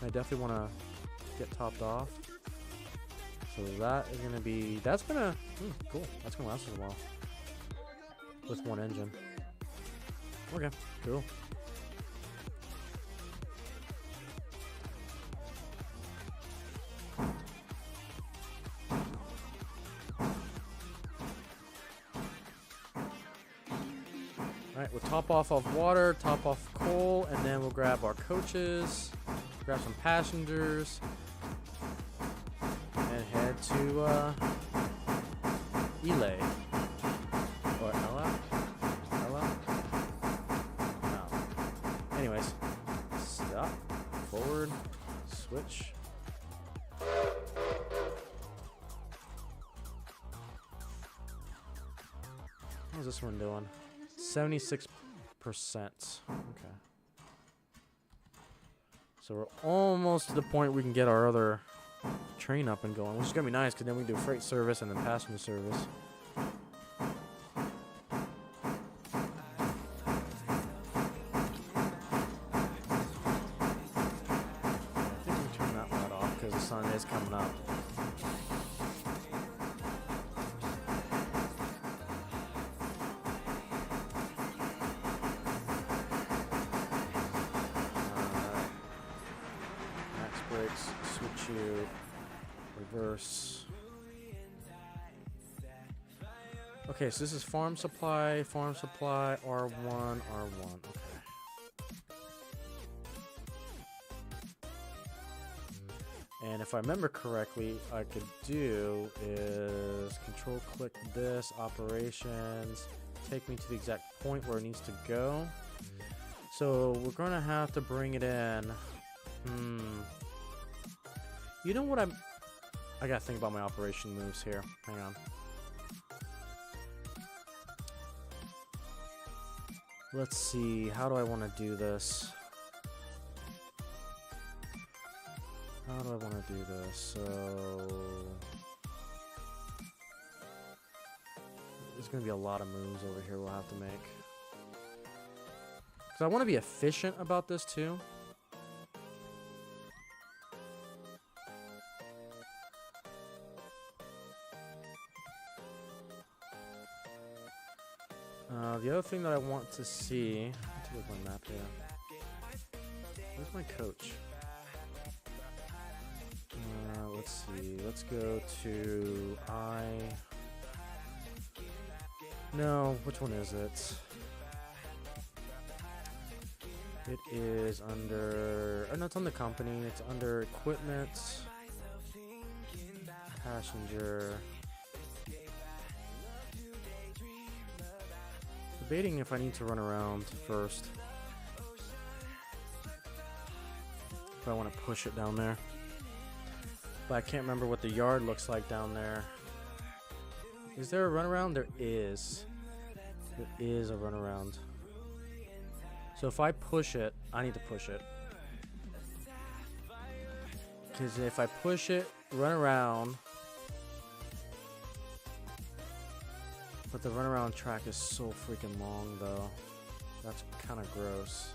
I definitely want to get topped off. So that is going to be... That's going to... cool. That's going to last us a while. With 1 engine. Okay, cool. Alright, we'll top off of water, top off coal, and then we'll grab our coaches, grab some passengers, and head to Elay. Or Ella? Ella? No. Anyways, stop, forward, switch. How's this one doing? 76%. Okay. So we're almost to the point we can get our other train up and going, which is going to be nice because then we can do freight service and then passenger service. I think we can turn that light off because the sun is coming up. Switch you, reverse. Okay, so this is farm supply, R1, R1. Okay. And if I remember correctly, I could do is control click this, operations, take me to the exact point where it needs to go. So we're gonna have to bring it in. You know what I gotta think about my operation moves here. Hang on. Let's see, how do I want to do this? How do I want to do this? So... there's gonna be a lot of moves over here we'll have to make. Because I want to be efficient about this too. The other thing that I want to see... let's look at my map here. Where's my coach? Let's see. Let's go to No, which one is it? It is under... oh, no, it's on the company. It's under equipment. Passenger... debating if I need to run around first. If I want to push it down there. But I can't remember what the yard looks like down there. Is there a runaround? There is. There is a runaround. So if I push it, I need to push it. Because if I push it, run around. But the runaround track is so freaking long, though. That's kind of gross.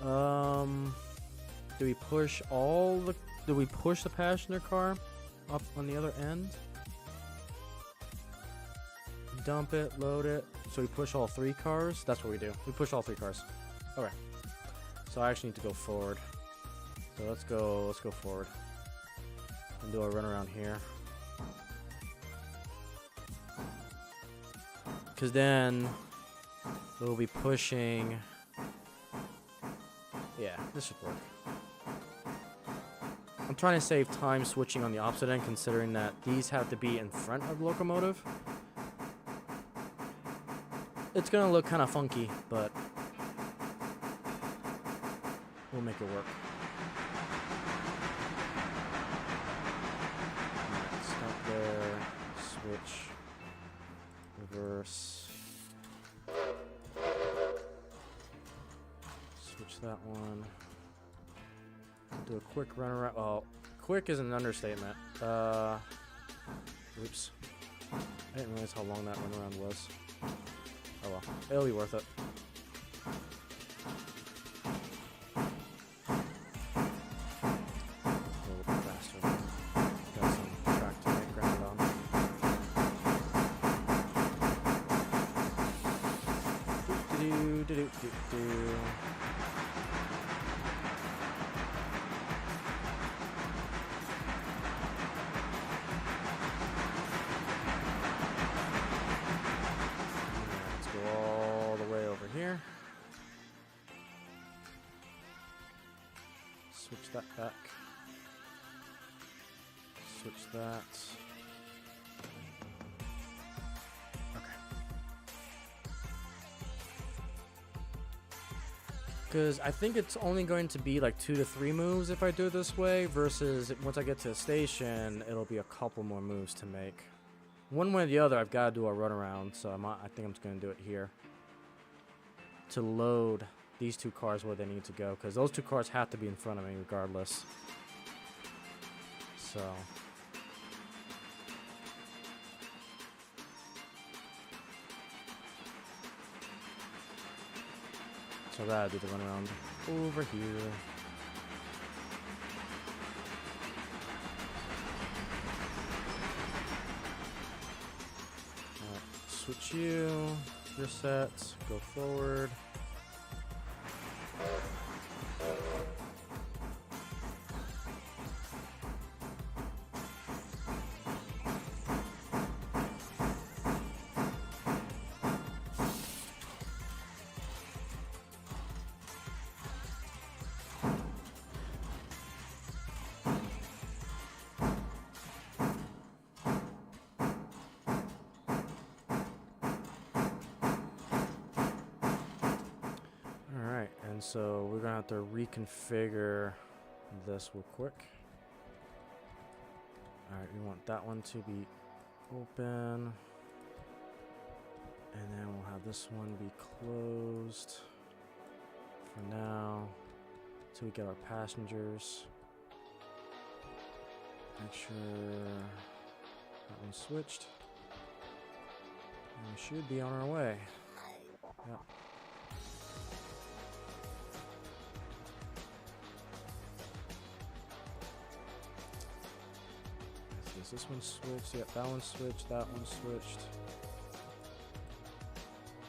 Do we push all the... Do we push the passenger car up on the other end? Dump it, load it. So we push all 3 cars? That's what we do. We push all 3 cars. Okay. So I actually need to go forward. So let's go forward. And do a run around here. Because then we'll be pushing... Yeah, this should work. I'm trying to save time switching on the opposite end, considering that these have to be in front of the locomotive. It's gonna look kind of funky, but we'll make it work. Right, stop there, switch, reverse, switch that one. Do a quick run around. Oh, quick is an understatement. Oops. I didn't realize how long that run around was. Oh well, it'll be worth it. A little bit faster. Got some track to make ground on. Do-do-do-do-do-do. Here. Switch that back. Switch that. Okay. Because I think it's only going to be like 2 to 3 moves if I do it this way, versus once I get to the station, it'll be a couple more moves to make. One way or the other, I've got to do a runaround, so I think I'm just going to do it here. To load these 2 cars where they need to go, because those 2 cars have to be in front of me regardless. So I gotta do the run around over here. Alright, switch you. Reset, go forward. And so we're gonna have to reconfigure this real quick. Alright, we want that one to be open. And then we'll have this one be closed for now until we get our passengers. Make sure that one's switched. And we should be on our way. Yep. Is this one switched? Yep, that one switched, that one switched.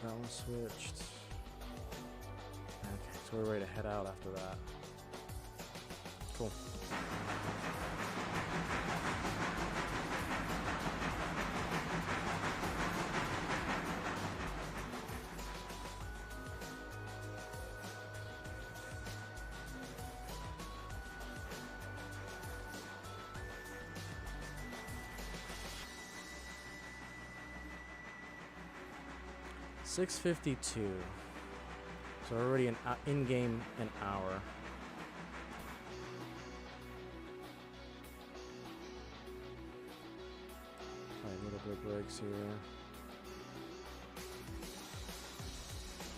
That one switched. Okay, so we're ready to head out after that. Cool. $6:52. So we're already in game an hour. Alright, little bit of brakes here.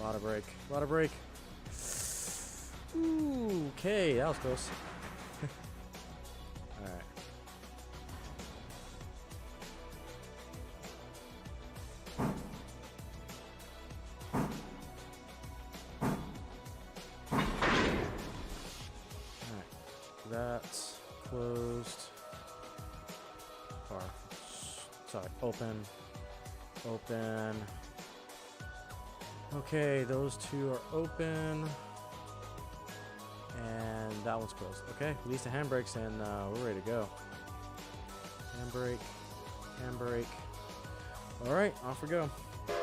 A lot of brake. A lot of brake. Ooh, okay, that was close. Alright. Alright. That's closed. Or, sorry, open. Open. Okay, those two are open. And that one's closed. Okay, release the handbrakes and we're ready to go. Handbrake. Handbrake. Alright, off we go. Let's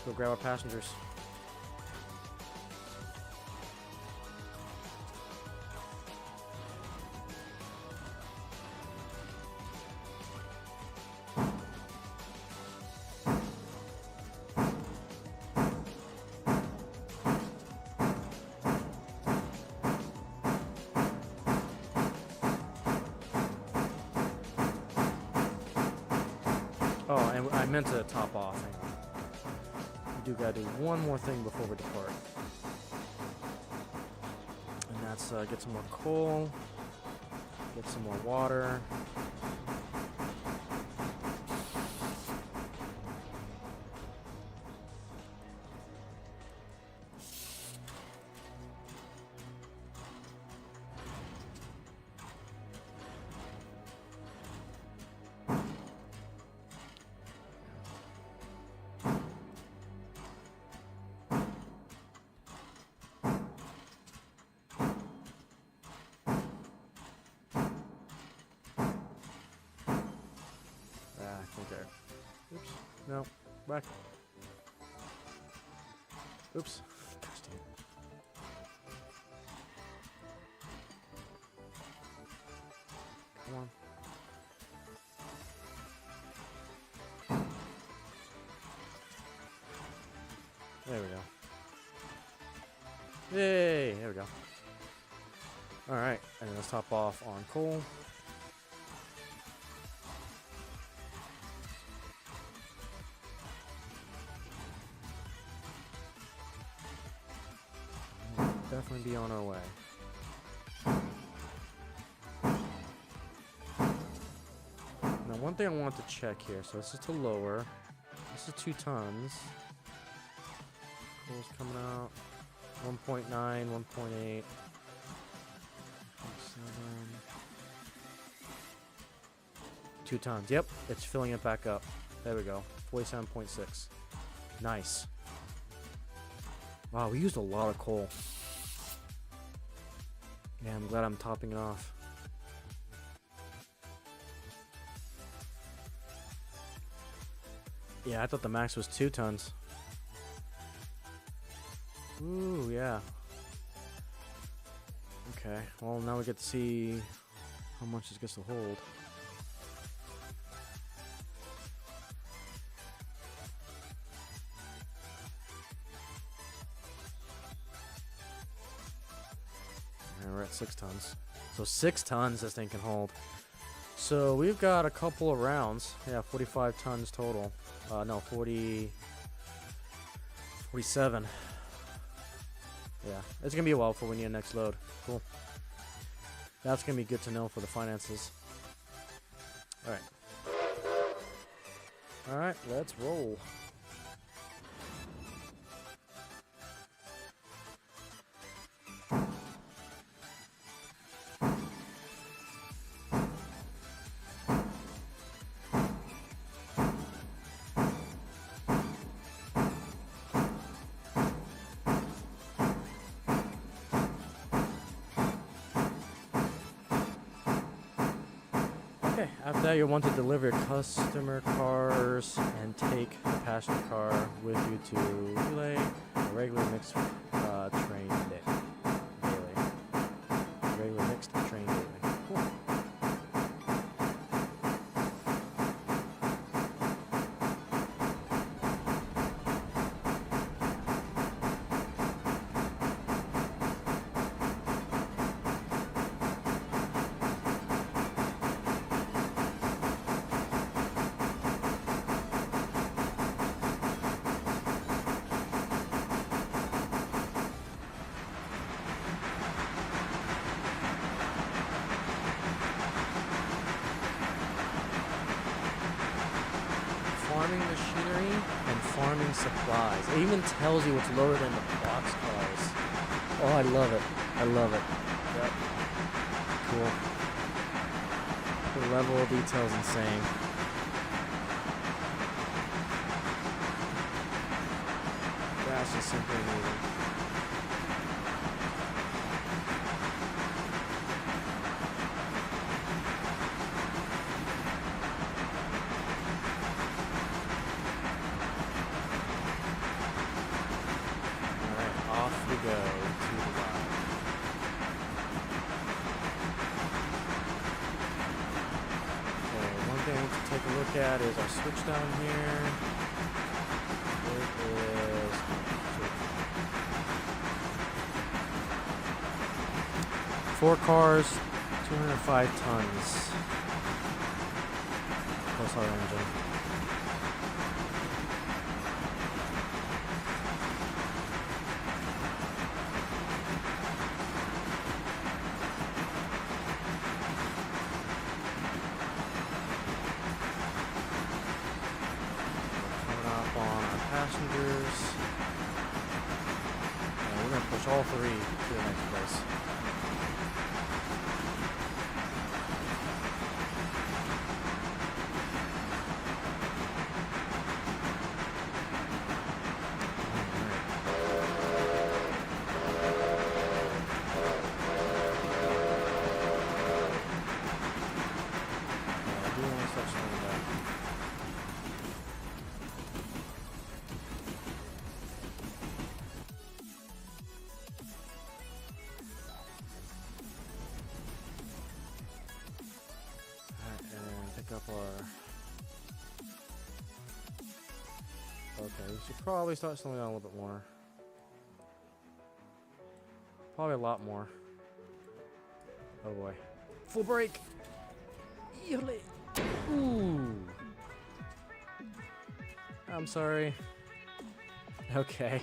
go grab our passengers. Oh, and I meant to top off. Hang on. We do gotta do one more thing before we depart. And that's get some more coal, get some more water. Okay. Oops. No. Back. Oops. Gosh dang it. Come on. There we go. Yay! There we go. Alright, and then let's top off on coal. Definitely be on our way. Now, one thing I want to check here. So this is to lower. This is 2 tons. Coal's coming out. 1.9, 1.8. 2 tons. Yep, it's filling it back up. There we go. 47.6. Nice. Wow, we used a lot of coal. Yeah, I'm glad I'm topping it off. Yeah, I thought the max was 2 tons. Ooh, yeah. Okay, well now we get to see how much this gets to hold. And we're at 6 tons. So 6 tons this thing can hold. So we've got a couple of rounds. Yeah, 45 tons total. No, 47. Yeah, it's gonna be a while before we need a next load. Cool. That's gonna be good to know for the finances. Alright. Alright, let's roll. After that, you'll want to deliver your customer cars and take the passenger car with you to relay a regular mixed train daily. Regular mixed train daily. Cool. farming supplies. It even tells you what's lower than the box cars. Oh, I love it. I love it. Yep. Cool. The level of detail is insane. That's just simply amazing. Off we go to the ride. Okay, one thing to take a look at is our switch down here. It is 4 cars, 205 tons. Horsepower engine. Passengers. We're going to push all 3 to the next place. I do want to start slowing down. Up our... Okay, we should probably start slowing down a little bit more. Probably a lot more. Oh boy. Full brake! Ooh! I'm sorry. Okay.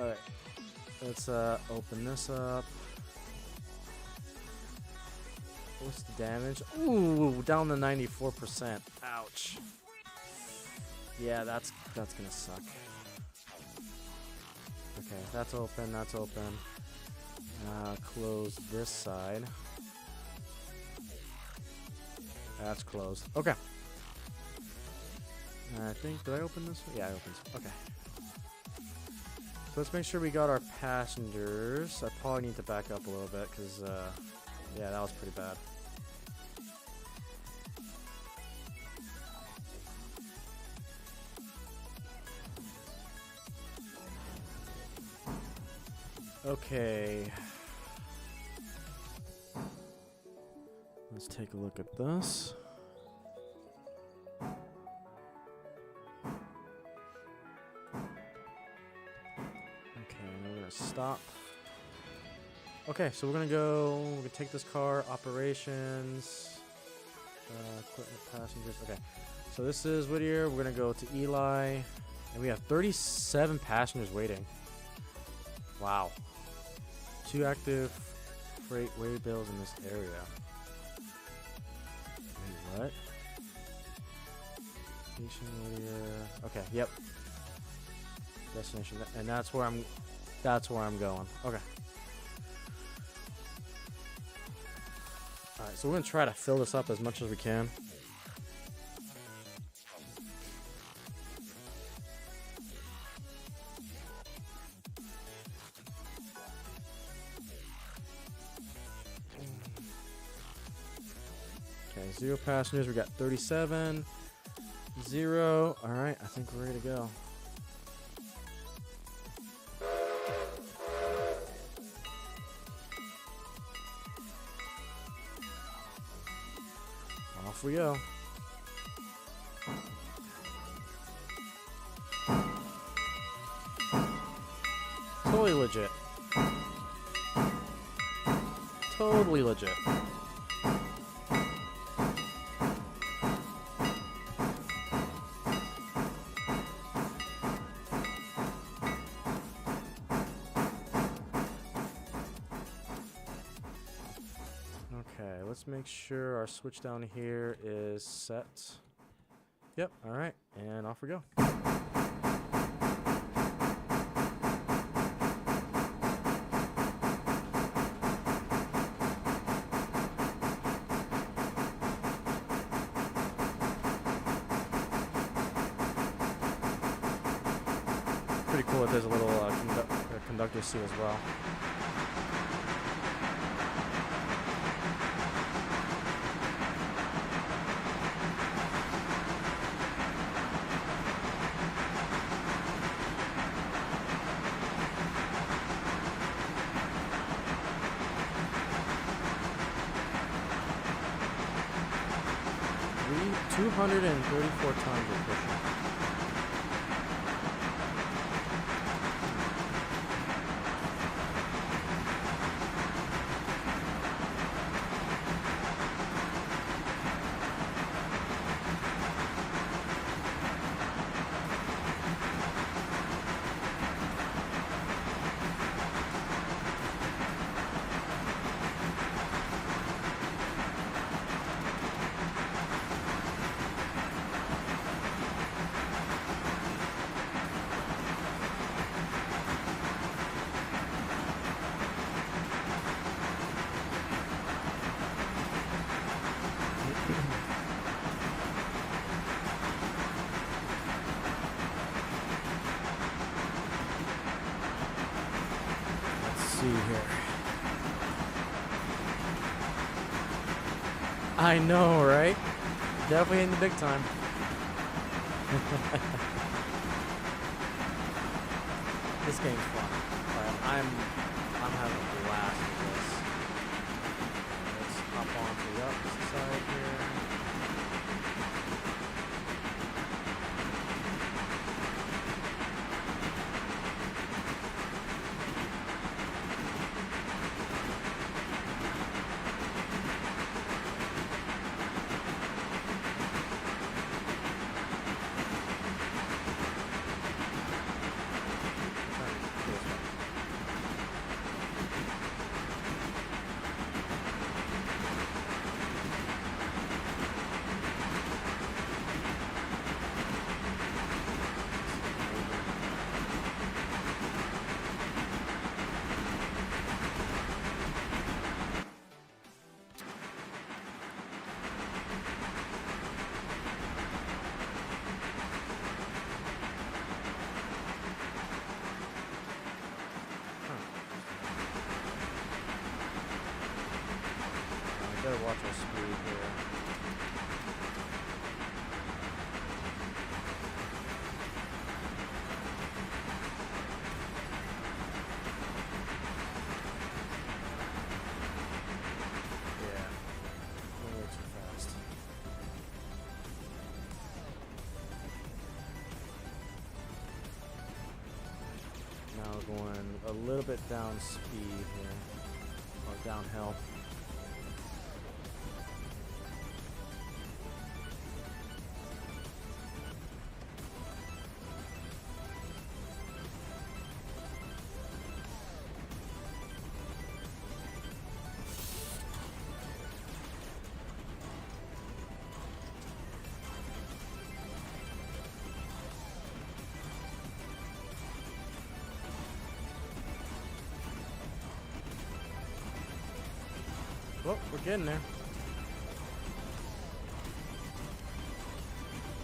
Alright. Let's open this up. What's the damage? Ooh, down to 94%. Ouch. Yeah, that's gonna suck. Okay, that's open, that's open. Close this side. That's closed. Okay. I think, did I open this one? Yeah, I opened it. Okay. So let's make sure we got our passengers. I probably need to back up a little bit because, yeah, that was pretty bad. Okay. Let's take a look at this. Okay, we're gonna stop. Okay, so we're gonna take this car, operations, equipment, passengers. Okay, so this is Whittier. We're gonna go to Eli, and we have 37 passengers waiting. Wow. 2 active freight way bills in this area. Wait, what? Station Whittier. Okay, yep. Destination, and that's where I'm going. Okay. Alright, so we're gonna try to fill this up as much as we can. Okay, 0 passengers. We got 37. 0. Alright, I think we're ready to go. Off we go. Totally legit. Totally legit. Okay, let's make sure our switch down here is set. Yep. All right. And off we go. Pretty cool that there's a little conductor seat as well. We 234 times we're pushing. See here. I know, right? Definitely in the big time. This game's fun. I'm having a blast with this. Let's hop on to the opposite side here. Better watch our speed here. Yeah, a little too fast. Now we're going a little bit down speed here, or downhill. Well, we're getting there.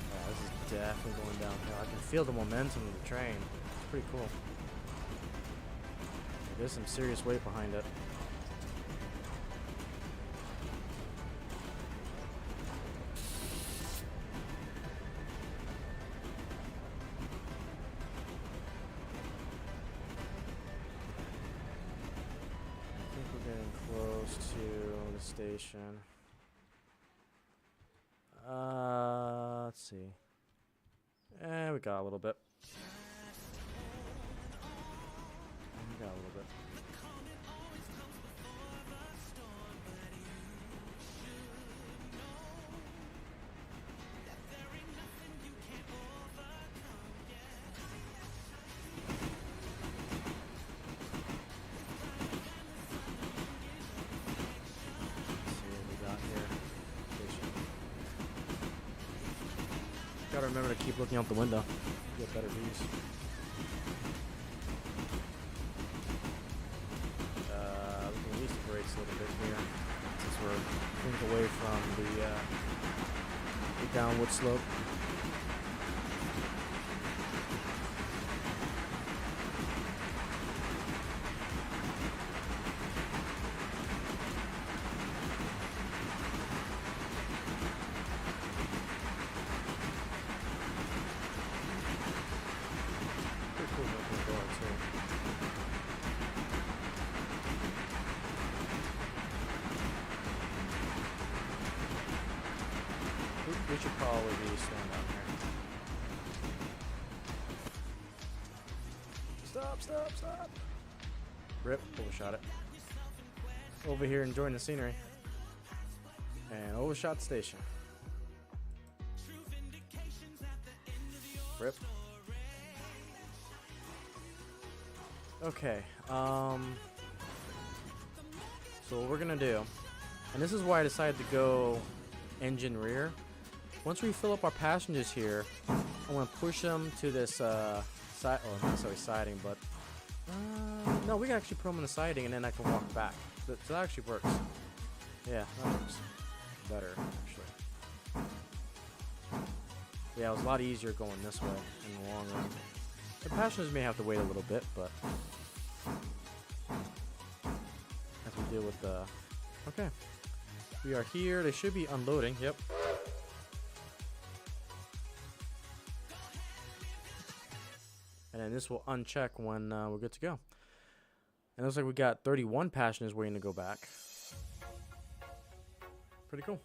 Yeah, this is definitely going downhill. I can feel the momentum of the train. It's pretty cool. There's some serious weight behind it. Close to the station. Let's see. We got a little bit. We got a little bit. Gotta remember to keep looking out the window. Get better views. We can release the brakes a little bit here since we're moving away from the downward slope. We should probably be slowing down here. Stop. Rip, overshot it. Over here enjoying the scenery. And overshot the station. Rip. Okay, so what we're gonna do, and this is why I decided to go engine rear. Once we fill up our passengers here, I want to push them to this side, or not necessarily siding, but no, we can actually put them on the siding and then I can walk back. So that actually works. Yeah, that works better actually. Yeah, it was a lot easier going this way in the long run. The passengers may have to wait a little bit, but as we deal with the... Okay. We are here. They should be unloading. Yep. And then this will uncheck when we're good to go. And it looks like we got 31 passengers waiting to go back. Pretty cool.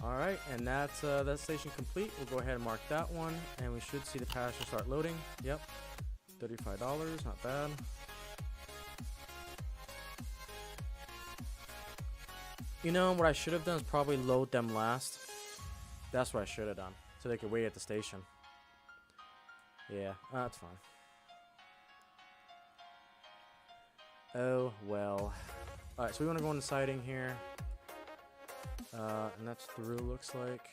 Alright, and that's that station complete. We'll go ahead and mark that one, and we should see the passenger start loading. Yep, $35, not bad. You know, what I should have done is probably load them last. That's what I should have done, so they could wait at the station. Yeah, that's fine. Oh, well. Alright, so we want to go on the siding here. And that's through, looks like.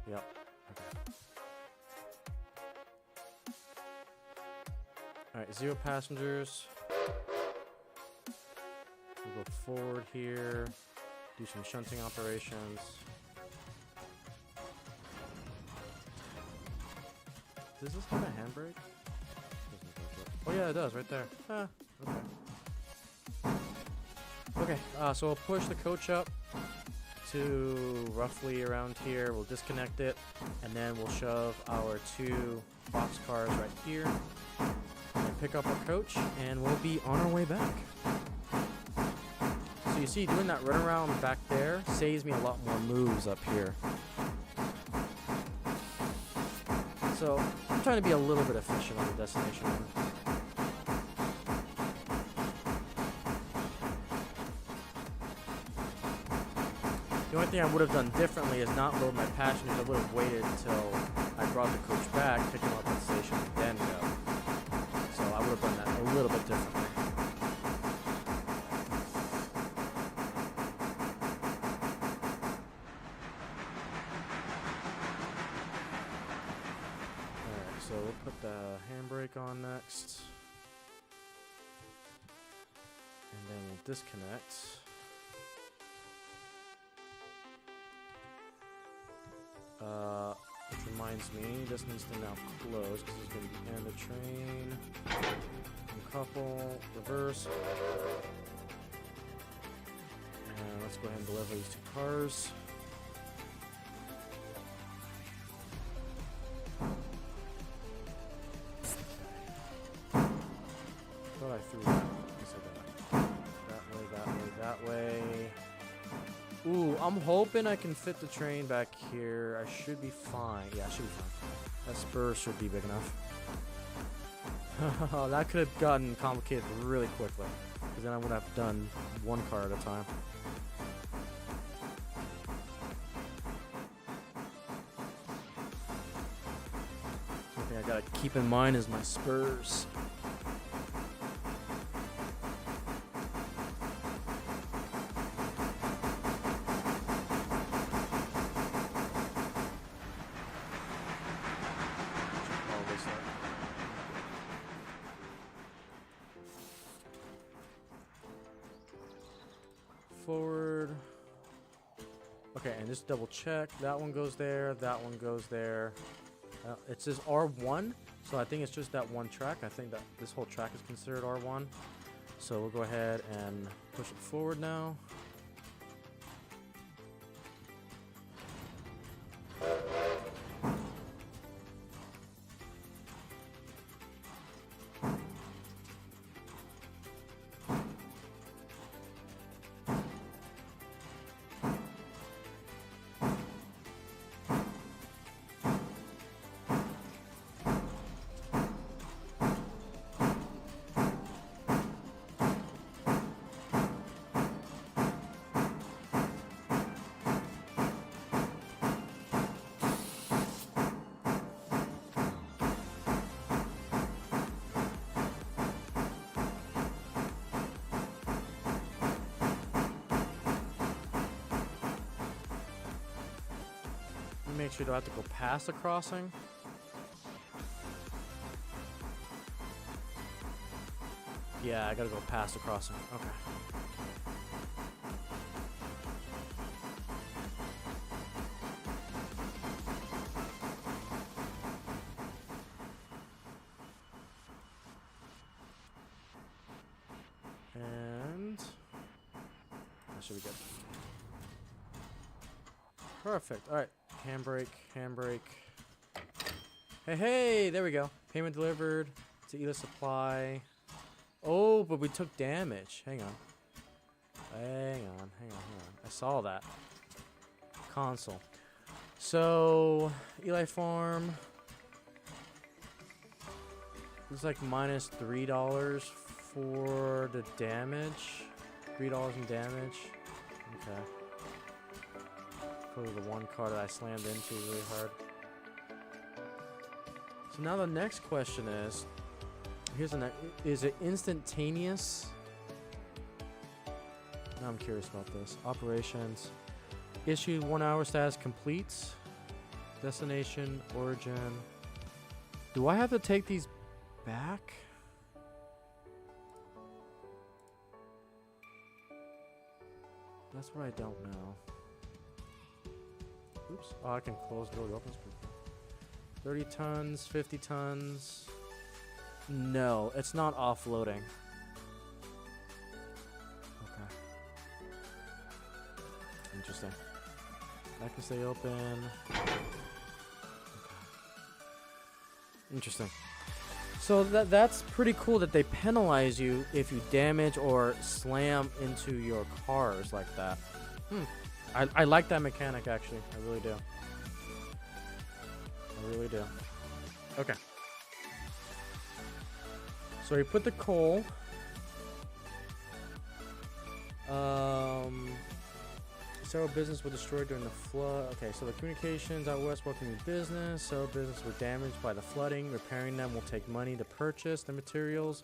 Yep. Okay. Alright, 0 passengers. We'll go forward here. Do some shunting operations. Does this have a handbrake? Oh yeah, it does, right there. Ah, okay. Okay, so we'll push the coach up to roughly around here. We'll disconnect it, and then we'll shove our 2 box cars right here and pick up our coach, and we'll be on our way back. So you see, doing that runaround back there saves me a lot more moves up here. So I'm trying to be a little bit efficient on the destination. The only thing I would have done differently is not load my passengers. I would have waited until I brought the coach back, pick them up at the station, and then go. So I would have done that a little bit differently. Alright, so we'll put the handbrake on next. And then we'll disconnect. Which reminds me, this needs to now close because it's going to be end the train. Uncouple, reverse. And let's go ahead and deliver these 2 cars. I'm hoping I can fit the train back here. I should be fine. Yeah, I should be fine. That spur should be big enough. That could have gotten complicated really quickly, because then I would have done one car at a time. Something I gotta keep in mind is my spurs. Forward. Okay, and just double check. That one goes there. That one goes there. It says R1, so I think it's just that one track. I think that this whole track is considered R1. So we'll go ahead and push it forward now. Make sure you don't have to go past the crossing. Yeah, I gotta go past the crossing. Okay. And that should be good. Perfect. All right. Handbrake, handbrake. Hey, hey, there we go. Payment delivered to Ela Supply. Oh, but we took damage. Hang on. Hang on. I saw that. Console. So, Eli Farm. Looks like minus $3 for the damage. $3 in damage. Okay. Probably the one car that I slammed into really hard. So now the next question is, is it instantaneous? Now I'm curious about this. Operations. Issue 1 hour status complete. Destination, origin. Do I have to take these back? That's what I don't know. Oops. Oh, I can close the door. It opens. 30 tons, 50 tons. No, it's not offloading. Okay. Interesting. That can stay open. Okay. Interesting. So that's pretty cool that they penalize you if you damage or slam into your cars like that. I like that mechanic, actually. I really do. I really do. Okay. So we put the coal. Several businesses were destroyed during the flood. Okay, so the communications out west welcoming business. Several businesses were damaged by the flooding. Repairing them will take money to purchase the materials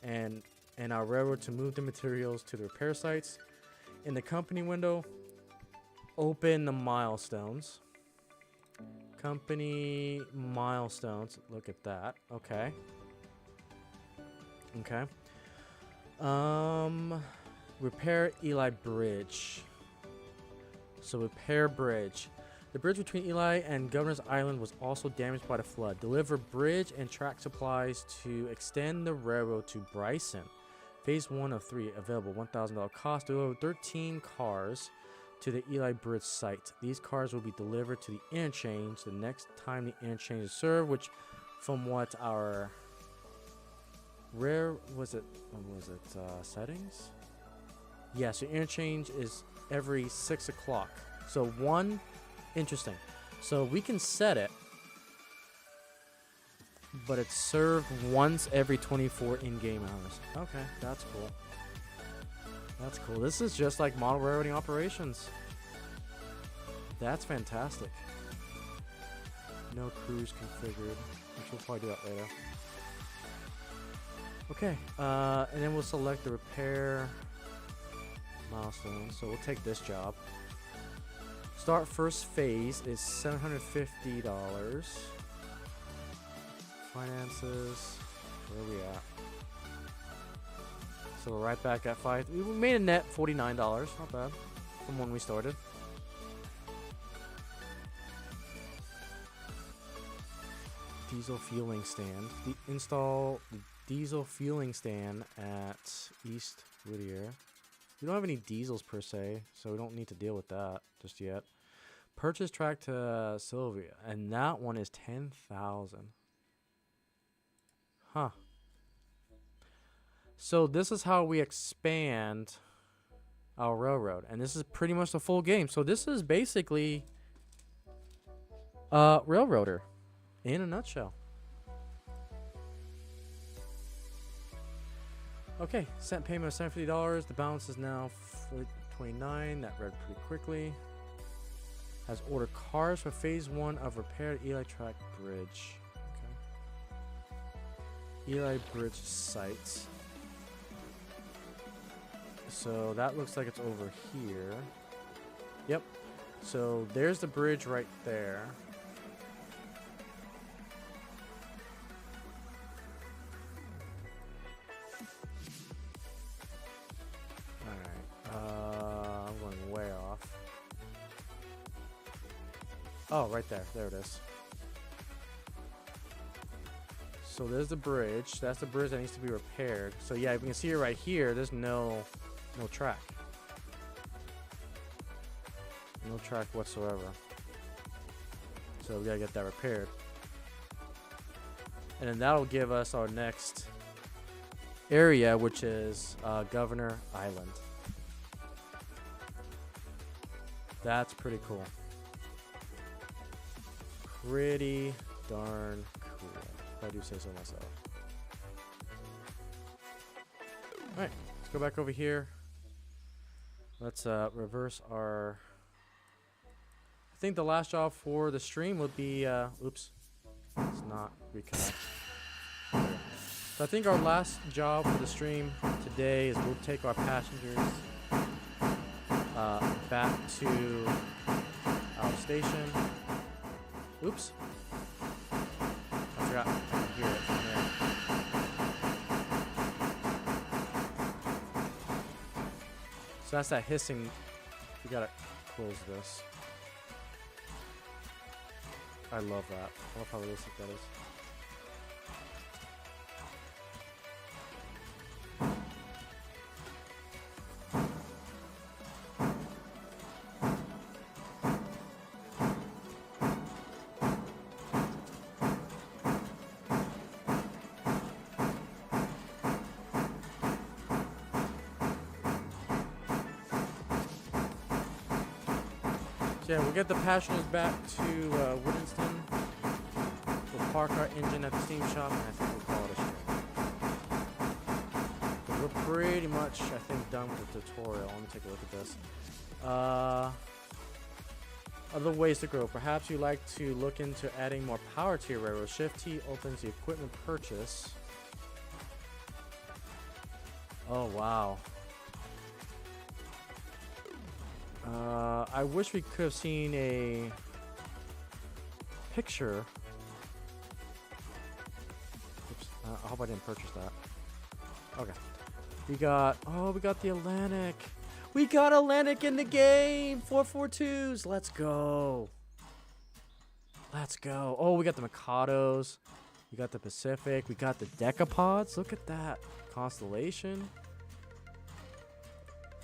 and our railroad to move the materials to the repair sites. In the company window, open the milestones. Company milestones. Look at that. Okay. Okay. Repair Eli Bridge. So repair bridge. The bridge between Eli and Governor's Island was also damaged by the flood. Deliver bridge and track supplies to extend the railroad to Bryson. Phase 1 of 3 available. $1,000 cost. Deliver 13 cars to the Eli Bridge site. These cars will be delivered to the interchange the next time the interchange is served, which from what our settings? Yeah, so interchange is every 6 o'clock. So one, interesting. So we can set it, but it's served once every 24 in-game hours. Okay, that's cool. That's cool. This is just like model railroading operations. That's fantastic. No cruise configured, which we'll probably do that later. Okay, and then we'll select the repair milestone. So we'll take this job. Start first phase is $750. Finances, where are we at? So we're right back at 5. We made a net $49, not bad, from when we started. Diesel fueling stand. Install the diesel fueling stand at East Whittier. We don't have any diesels per se, so we don't need to deal with that just yet. Purchase track to Sylvia, and that one is 10,000. Huh. So this is how we expand our railroad, and this is pretty much the full game. So this is basically Railroader in a nutshell. Okay, sent payment of $750. The balance is now $29. That read pretty quickly. Has ordered cars for phase 1 of repaired Eli Track Bridge. Okay. Eli Bridge sites. So that looks like it's over here. Yep. So there's the bridge right there. Alright. I'm going way off. Oh, right there. There it is. So there's the bridge. That's the bridge that needs to be repaired. So yeah, you can see it right here. There's no track. No track whatsoever. So we gotta get that repaired. And then that'll give us our next area, which is Governor Island. That's pretty cool. Pretty darn cool, if I do say so myself. Alright, let's go back over here. Let's reverse our... I think the last job for the stream would be... oops. Let's not reconnect. So I think our last job for the stream today is we'll take our passengers back to our station. Oops. I forgot. I can hear it from there. So that's that hissing. We gotta close this. I love that. I love how realistic that is. So yeah, we'll get the passengers back to Woodenston. We'll park our engine at the steam shop, and I think we'll call it a stream. But we're pretty much, I think, done with the tutorial. Let me take a look at this. Other ways to grow. Perhaps you'd like to look into adding more power to your railroad. Shift T opens the equipment purchase. Oh, wow. I wish we could have seen a picture. Oops, I hope I didn't purchase that. Okay. We got the Atlantic. We got Atlantic in the game. 442s. Let's go. Let's go. Oh, we got the Mikados. We got the Pacific. We got the Decapods. Look at that. Constellation.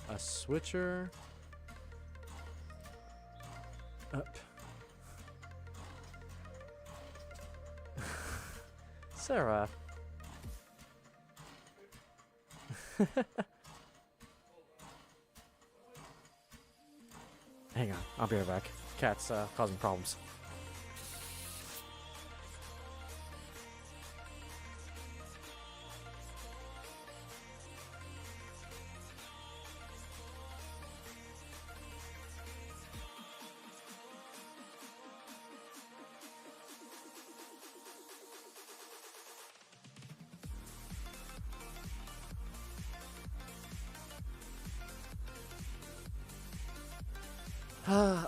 A switcher. Up. Sarah. Hang on, I'll be right back. Cat's causing problems.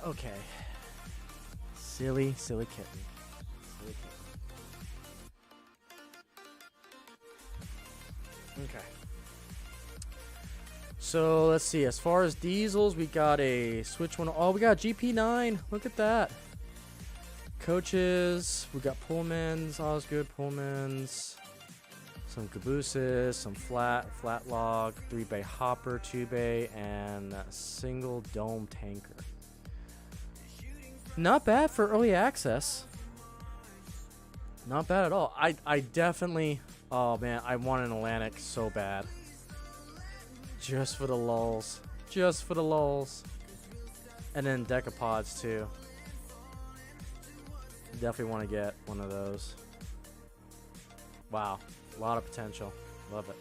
Okay. Silly kitten. Silly kitten. Okay. So let's see. As far as diesels, we got a Switch one. Oh, we got GP9. Look at that. Coaches. We got Pullmans. Osgood Pullmans. Some cabooses. Some flat log. 3-bay hopper, 2-bay, and a single dome tanker. Not bad for early access. Not bad at all. I definitely... Oh, man. I want an Atlantic so bad. Just for the lulz. Just for the lulz. And then decapods, too. Definitely want to get one of those. Wow. A lot of potential. Love it.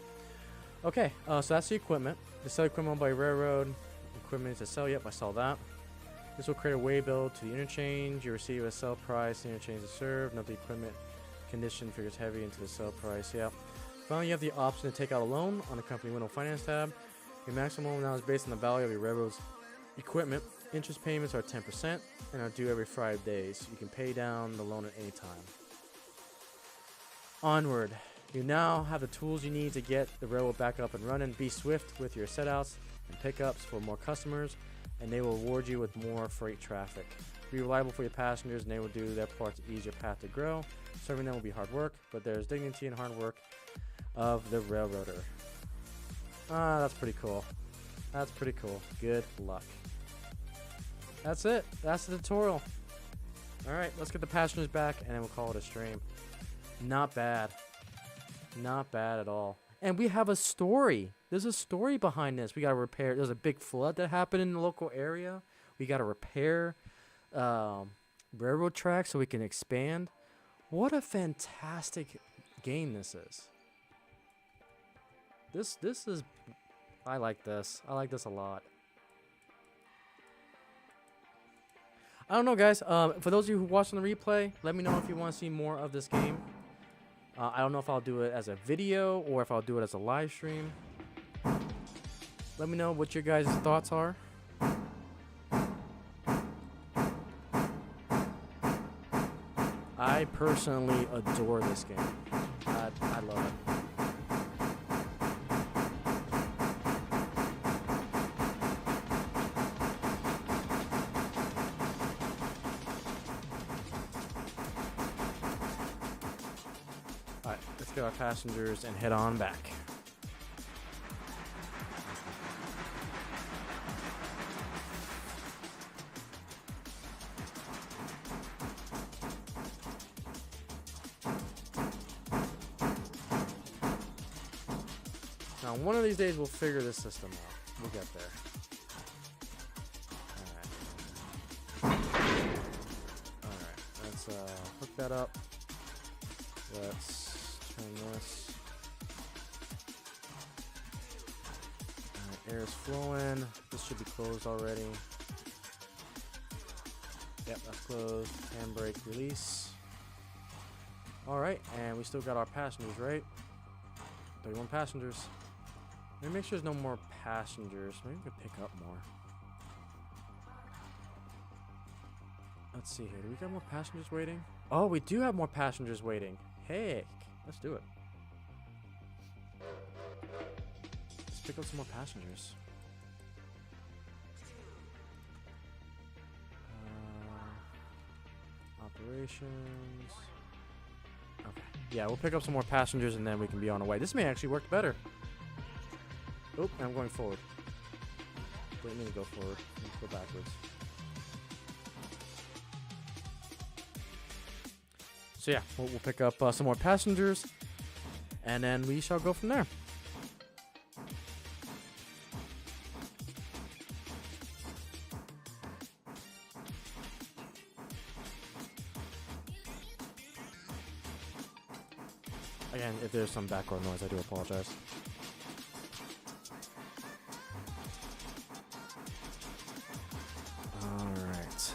Okay. So that's the equipment. The sell equipment by railroad. Equipment to sell. Yep, I saw that. This will create a waybill to the interchange. You receive a sell price. The interchange is served. Note the equipment condition figures heavy into the sell price. Yep. Finally, you have the option to take out a loan on the company window finance tab. Your maximum loan now is based on the value of your railroad's equipment. Interest payments are 10% and are due every 5 days. You can pay down the loan at any time. Onward. You now have the tools you need to get the railroad back up and running. Be swift with your setouts and pickups for more customers, and they will reward you with more freight traffic. Be reliable for your passengers, and they will do their part to ease your path to grow. Serving them will be hard work, but there's dignity in hard work of the railroader. Ah, that's pretty cool. That's pretty cool. Good luck. That's it. That's the tutorial. Alright, let's get the passengers back, and then we'll call it a stream. Not bad. Not bad at all. And we have a story. There's a story behind this. We got to repair. There's a big flood that happened in the local area. We got to repair railroad tracks so we can expand. What a fantastic game this is. This is... I like this. I like this a lot. I don't know, guys. For those of you who watch on the replay, let me know if you want to see more of this game. I don't know if I'll do it as a video or if I'll do it as a live stream. Let me know what your guys' thoughts are. I personally adore this game. I love it. Alright, let's get our passengers and head on back. Now, one of these days we'll figure this system out. We'll get there. Alright, let's hook that up. Let's turn this. Alright, air is flowing. This should be closed already. Yep, that's closed. Handbrake release. Alright, and we still got our passengers, right? 31 passengers. Let me make sure there's no more passengers. Maybe we can pick up more. Let's see here. Do we got more passengers waiting? Oh, we do have more passengers waiting. Heck, let's do it. Let's pick up some more passengers. Operations. Okay. Yeah, we'll pick up some more passengers and then we can be on our way. This may actually work better. Oh, I'm going forward. Didn't mean to go forward. Let's go backwards. So yeah, we'll pick up some more passengers, and then we shall go from there. Again, if there's some background noise, I do apologize. Alright.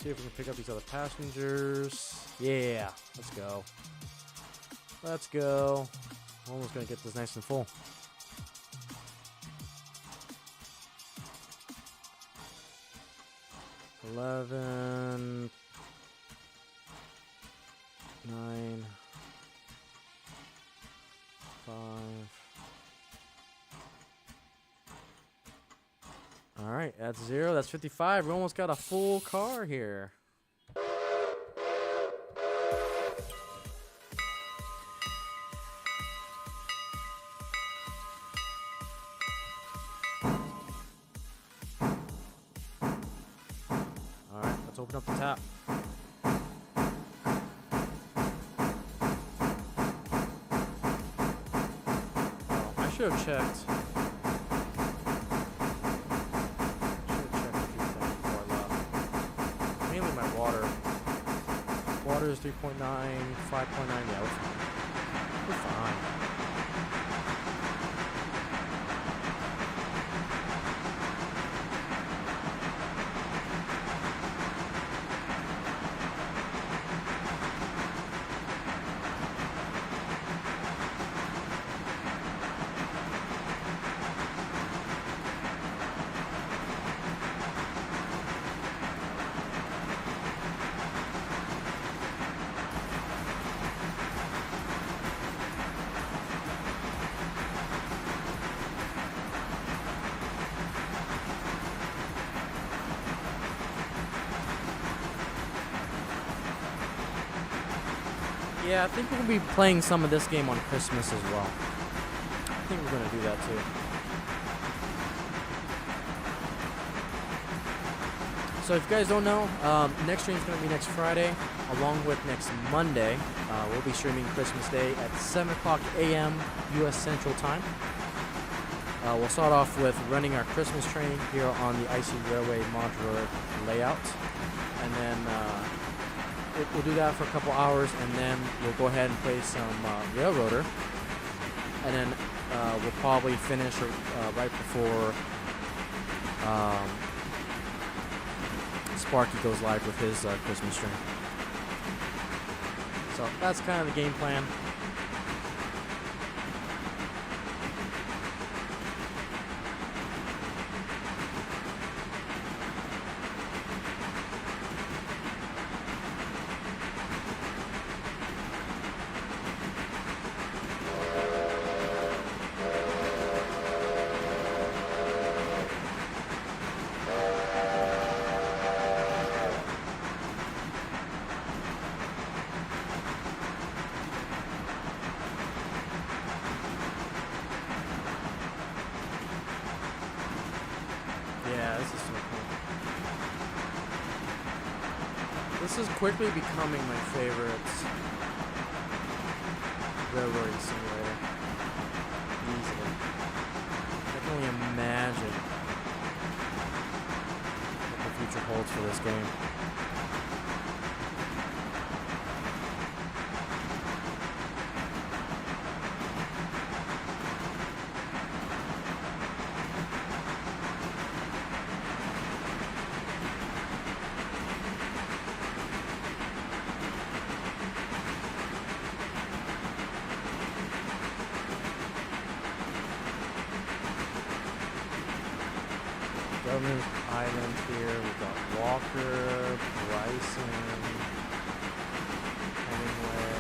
See if we can pick up these other passengers. Yeah, let's go. Let's go. We're almost gonna get this nice and full. $11, $9, $5. All right, that's 0. That's 55. We almost got a full car here. All right, let's open up the tap. Oh, I should have checked. Mainly my water. Water is 3.9, 5.9. Yeah, we're fine. We're fine. Yeah, I think we'll be playing some of this game on Christmas as well. I think we're going to do that too. So if you guys don't know, next stream is going to be next Friday, along with next Monday. We'll be streaming Christmas Day at 7 o'clock a.m. U.S. Central Time. We'll start off with running our Christmas train here on the Icey Railway modular layout. And then we'll do that for a couple hours, and then we'll go ahead and play some Railroader. And then we'll probably finish right before Sparky goes live with his Christmas stream. So that's kind of the game plan. Yeah, this is so cool. This is quickly becoming my favorite railroading simulator. Easily. I can only imagine what the future holds for this game. Government Island here. We've got Walker, Bryson, Hemingway.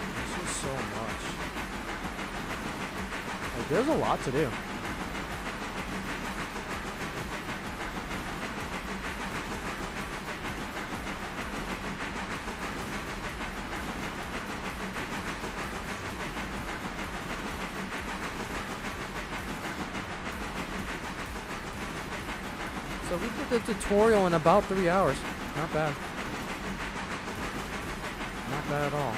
There's just so much. Like, there's a lot to do. So we did the tutorial in about 3 hours. Not bad. Not bad at all.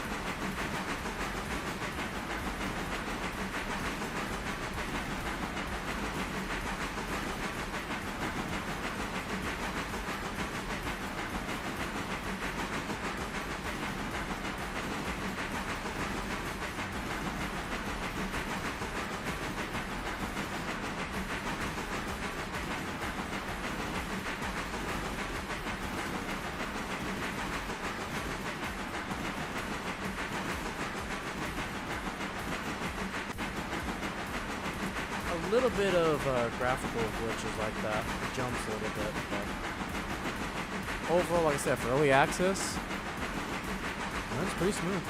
A little bit of graphical glitches like that. It jumps a little bit, but overall, like I said, for early access, that's pretty smooth.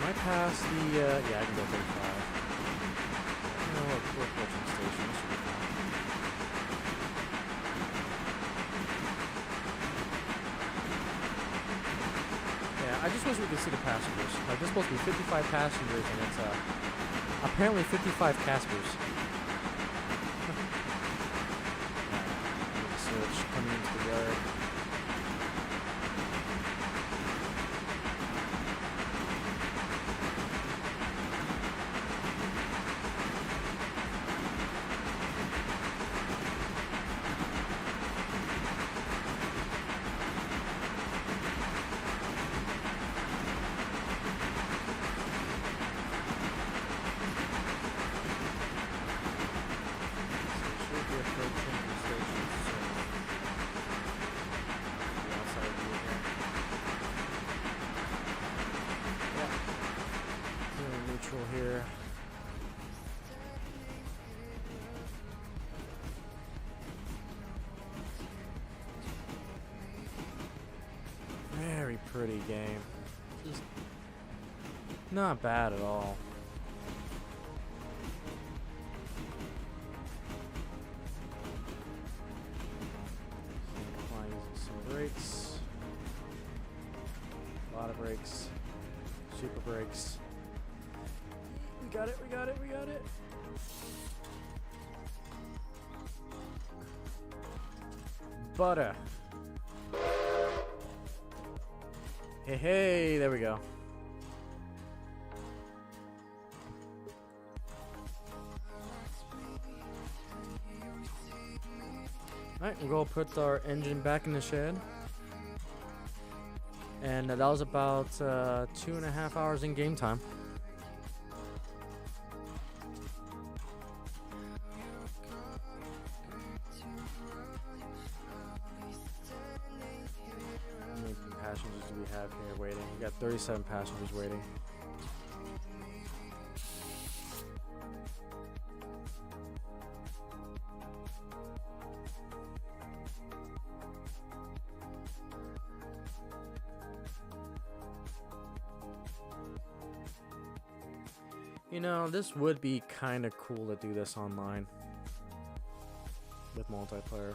Might pass the, yeah, I can go 35. You know what, we're approaching the station, this should be fine. I just wish we could see the passengers. Like, there's supposed to be 55 passengers, and it's apparently 55 Caspers. Switch coming into the yard. Here. Very pretty game. Just not bad at all. Applying some brakes. A lot of brakes. Super brakes. We got it, we got it, we got it. Butter. Hey, hey, there we go. Alright, we'll go put our engine back in the shed. And that was about 2.5 hours in game time. Passengers do we have here waiting? We got 37 passengers waiting. You know, this would be kind of cool to do this online with multiplayer.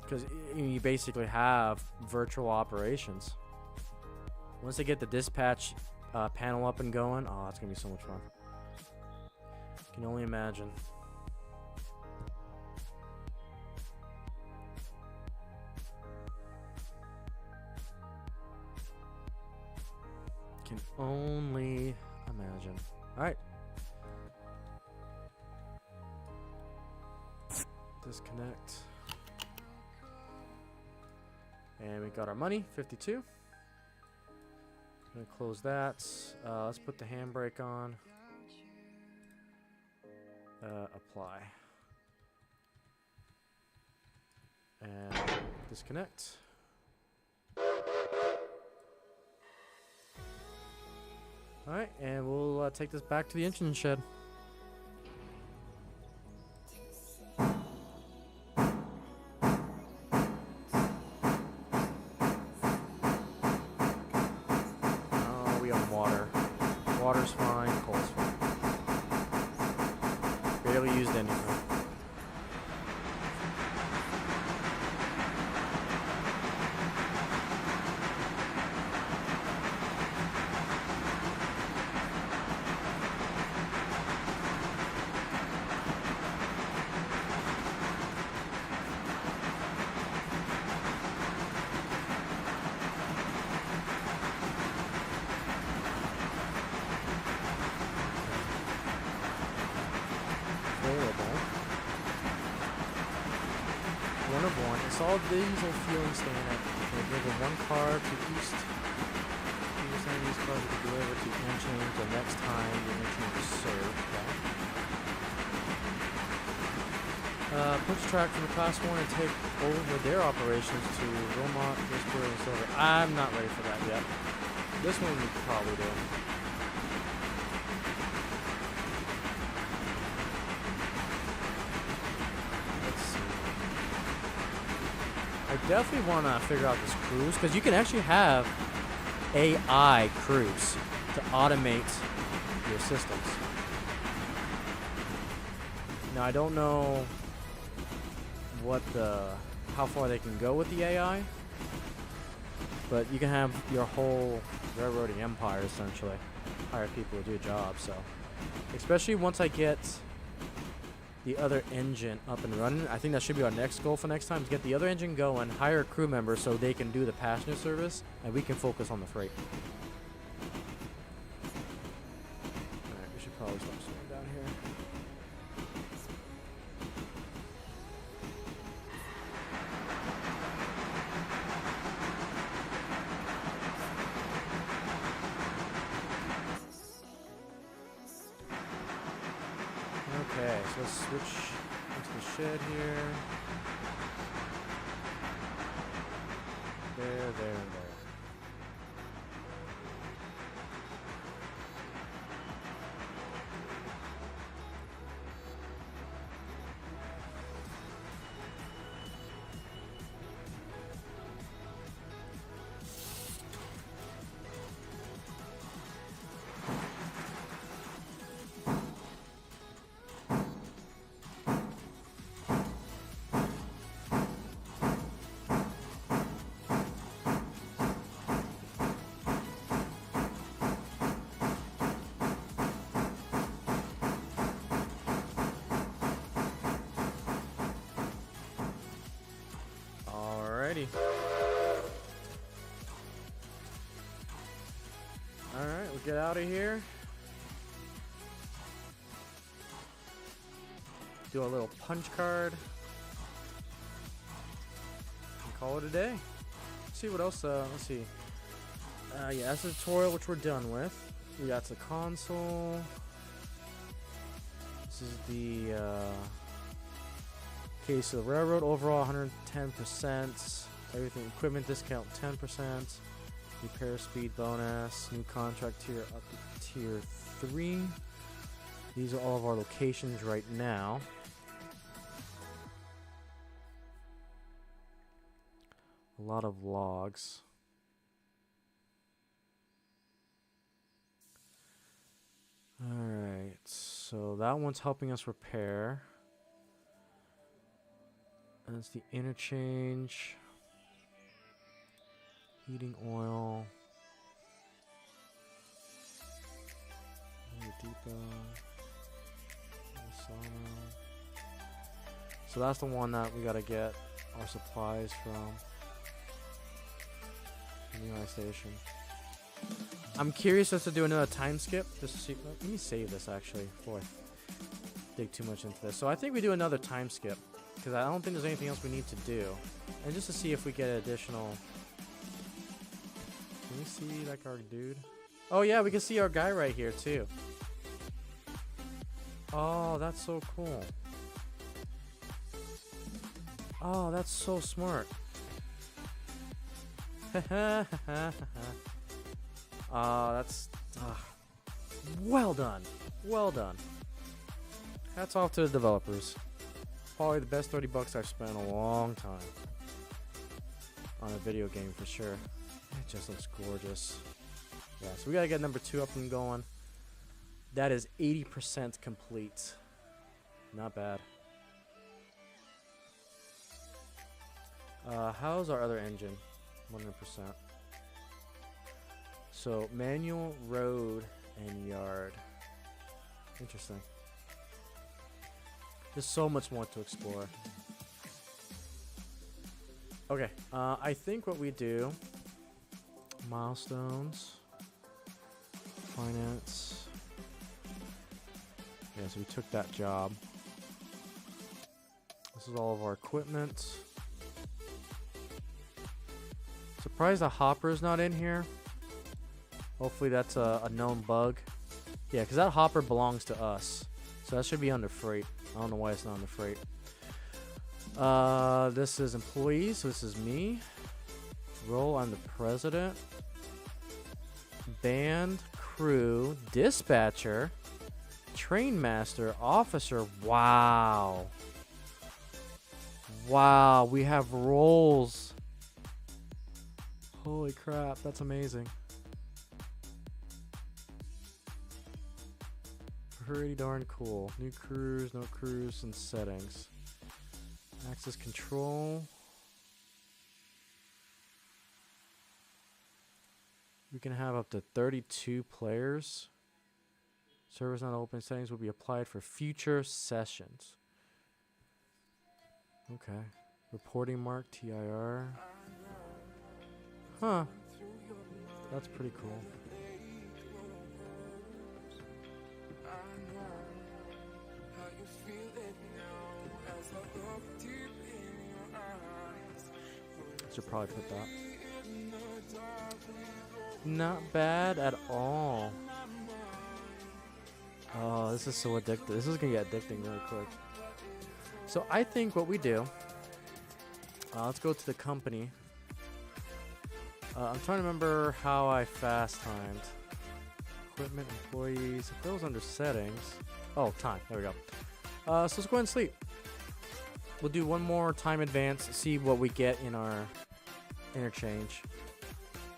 Because you basically have virtual operations. Once they get the dispatch panel up and going, oh, that's going to be so much fun. Can only imagine. Can only imagine. Alright. Disconnect. And we got our money, 52. Gonna close that. Let's put the handbrake on. Apply. And disconnect. Alright, and we'll take this back to the engine shed. Water's fine, coal's fine. Barely used anything. one. Install diesel fueling standard. Okay, deliver one car to east. These cars will be delivered to engine the next time the engine is served. Okay. Push track from the class 1 and take over their operations to Romont, Whisper, and Silver. I'm not ready for that yet. This one we could probably do. Let's see. I definitely want to figure out this cruise, because you can actually have AI cruise to automate your systems. Now I don't know how far they can go with the AI, but you can have your whole railroading empire essentially. Hire people to do a job. So especially once I get the other engine up and running, I think that should be our next goal for next time, is get the other engine going, hire a crew member so they can do the passenger service and we can focus on the freight. Alright, we should probably stop slowing down here. Okay, so let's switch into the shed here. There, and there. Alrighty. Alright, we'll get out of here. Do a little punch card. And call it a day. Let's see what else, let's see. Yeah, that's the tutorial which we're done with. We got the console. This is the, case of the railroad. Overall 110%. Everything, equipment discount 10%. Repair speed bonus. New contract tier up to tier 3. These are all of our locations right now. A lot of logs. Alright, so that one's helping us repair. That's the interchange. Heating oil. Depot. So that's the one that we gotta get our supplies from. New station. I'm curious as to do another time skip. Just to see. Let me save this actually before I dig too much into this. So I think we do another time skip, because I don't think there's anything else we need to do. And just to see if we get additional... Can we see, like, our dude? Oh, yeah, we can see our guy right here, too. Oh, that's so cool. Oh, that's so smart. That's... well done. Well done. Hats off to the developers. Probably the best $30 I've spent in a long time on a video game for sure. It just looks gorgeous. Yeah, so we gotta get number 2 up and going. That is 80% complete. Not bad. How's our other engine? 100%. So manual, road, and yard. Interesting. There's so much more to explore. Okay, I think what we do, milestones, finance. Yeah, so we took that job. This is all of our equipment. Surprised the hopper's not in here. Hopefully that's a known bug. Yeah, because that hopper belongs to us. So that should be under freight. I don't know why it's not under freight. This is employees. So this is me. Role, I'm the president. Band, crew, dispatcher, train master, officer. Wow. Wow, we have roles. Holy crap, that's amazing. Pretty darn cool. New crews, no crews, and settings. Access control. We can have up to 32 players. Servers not open. Settings will be applied for future sessions. Okay. Reporting mark, TIR. Huh. That's pretty cool. Should probably put that. Not bad at all. Oh, this is so addictive. This is gonna get addicting really quick. So I think what we do, let's go to the company. I'm trying to remember how I fast timed. Equipment, employees. If that was under settings. Oh, time. There we go. So let's go ahead and sleep. We'll do one more time advance, see what we get in our interchange.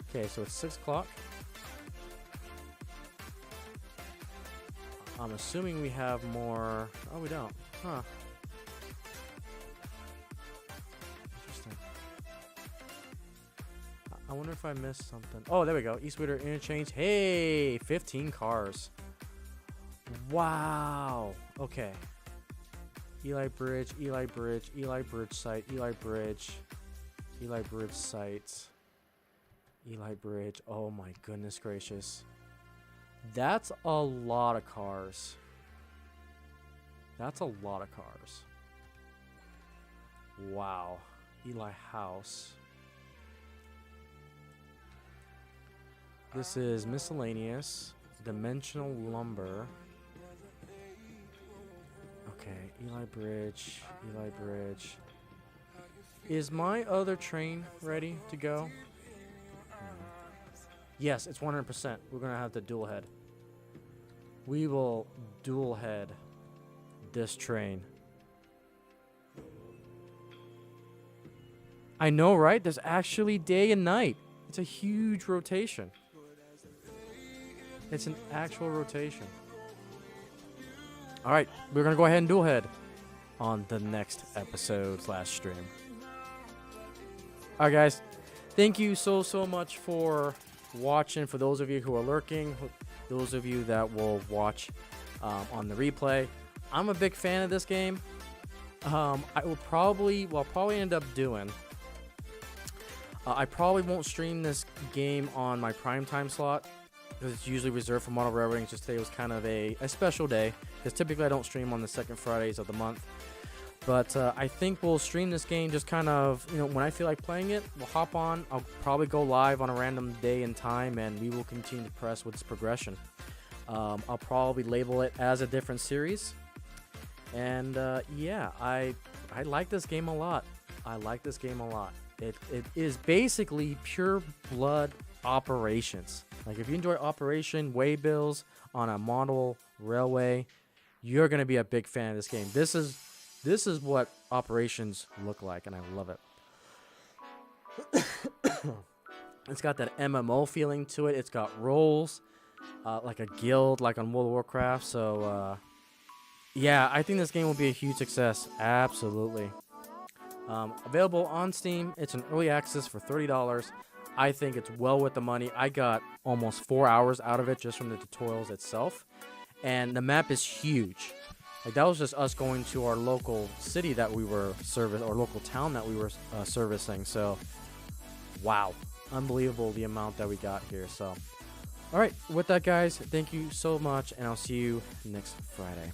Okay, so it's 6 o'clock. I'm assuming we have more. Oh, we don't. Huh. Interesting. I wonder if I missed something. Oh, there we go. Eastwater interchange. Hey, 15 cars. Wow. Okay. Eli Bridge, Eli Bridge, Eli Bridge site, Eli Bridge, Eli Bridge site, Eli Bridge. Oh my goodness gracious. That's a lot of cars. That's a lot of cars. Wow. Eli House. This is miscellaneous, dimensional lumber. Okay, Eli Bridge, Eli Bridge. Is my other train ready to go? Yes, it's 100%. We're going to have to dual head. We will dual head this train. I know, right? There's actually day and night. It's a huge rotation. It's an actual rotation. All right, we're going to go ahead and dual head on the next episode / stream. All right, guys. Thank you so much for watching. For those of you who are lurking, those of you that will watch on the replay, I'm a big fan of this game. I will probably, what I'll probably end up doing, I probably won't stream this game on my primetime slot, because it's usually reserved for model railroading. Just today was kind of a special day, because typically I don't stream on the second Fridays of the month. But I think we'll stream this game just kind of, when I feel like playing it, we'll hop on. I'll probably go live on a random day and time, and we will continue to press with its progression. I'll probably label it as a different series. And yeah, I like this game a lot. I like this game a lot. It is basically pure blood operations. Like, if you enjoy Operation Waybills on a model railway, you're going to be a big fan of this game. This is what operations look like, and I love it. It's got that MMO feeling to it. It's got roles, like a guild, like on World of Warcraft. So, yeah, I think this game will be a huge success. Absolutely. Available on Steam. It's an early access for $30. I think it's well worth the money. I got almost 4 hours out of it just from the tutorials itself. And the map is huge. Like, that was just us going to our local city that we were or local town that we were servicing. So, wow. Unbelievable the amount that we got here. So, all right. With that, guys, thank you so much, and I'll see you next Friday.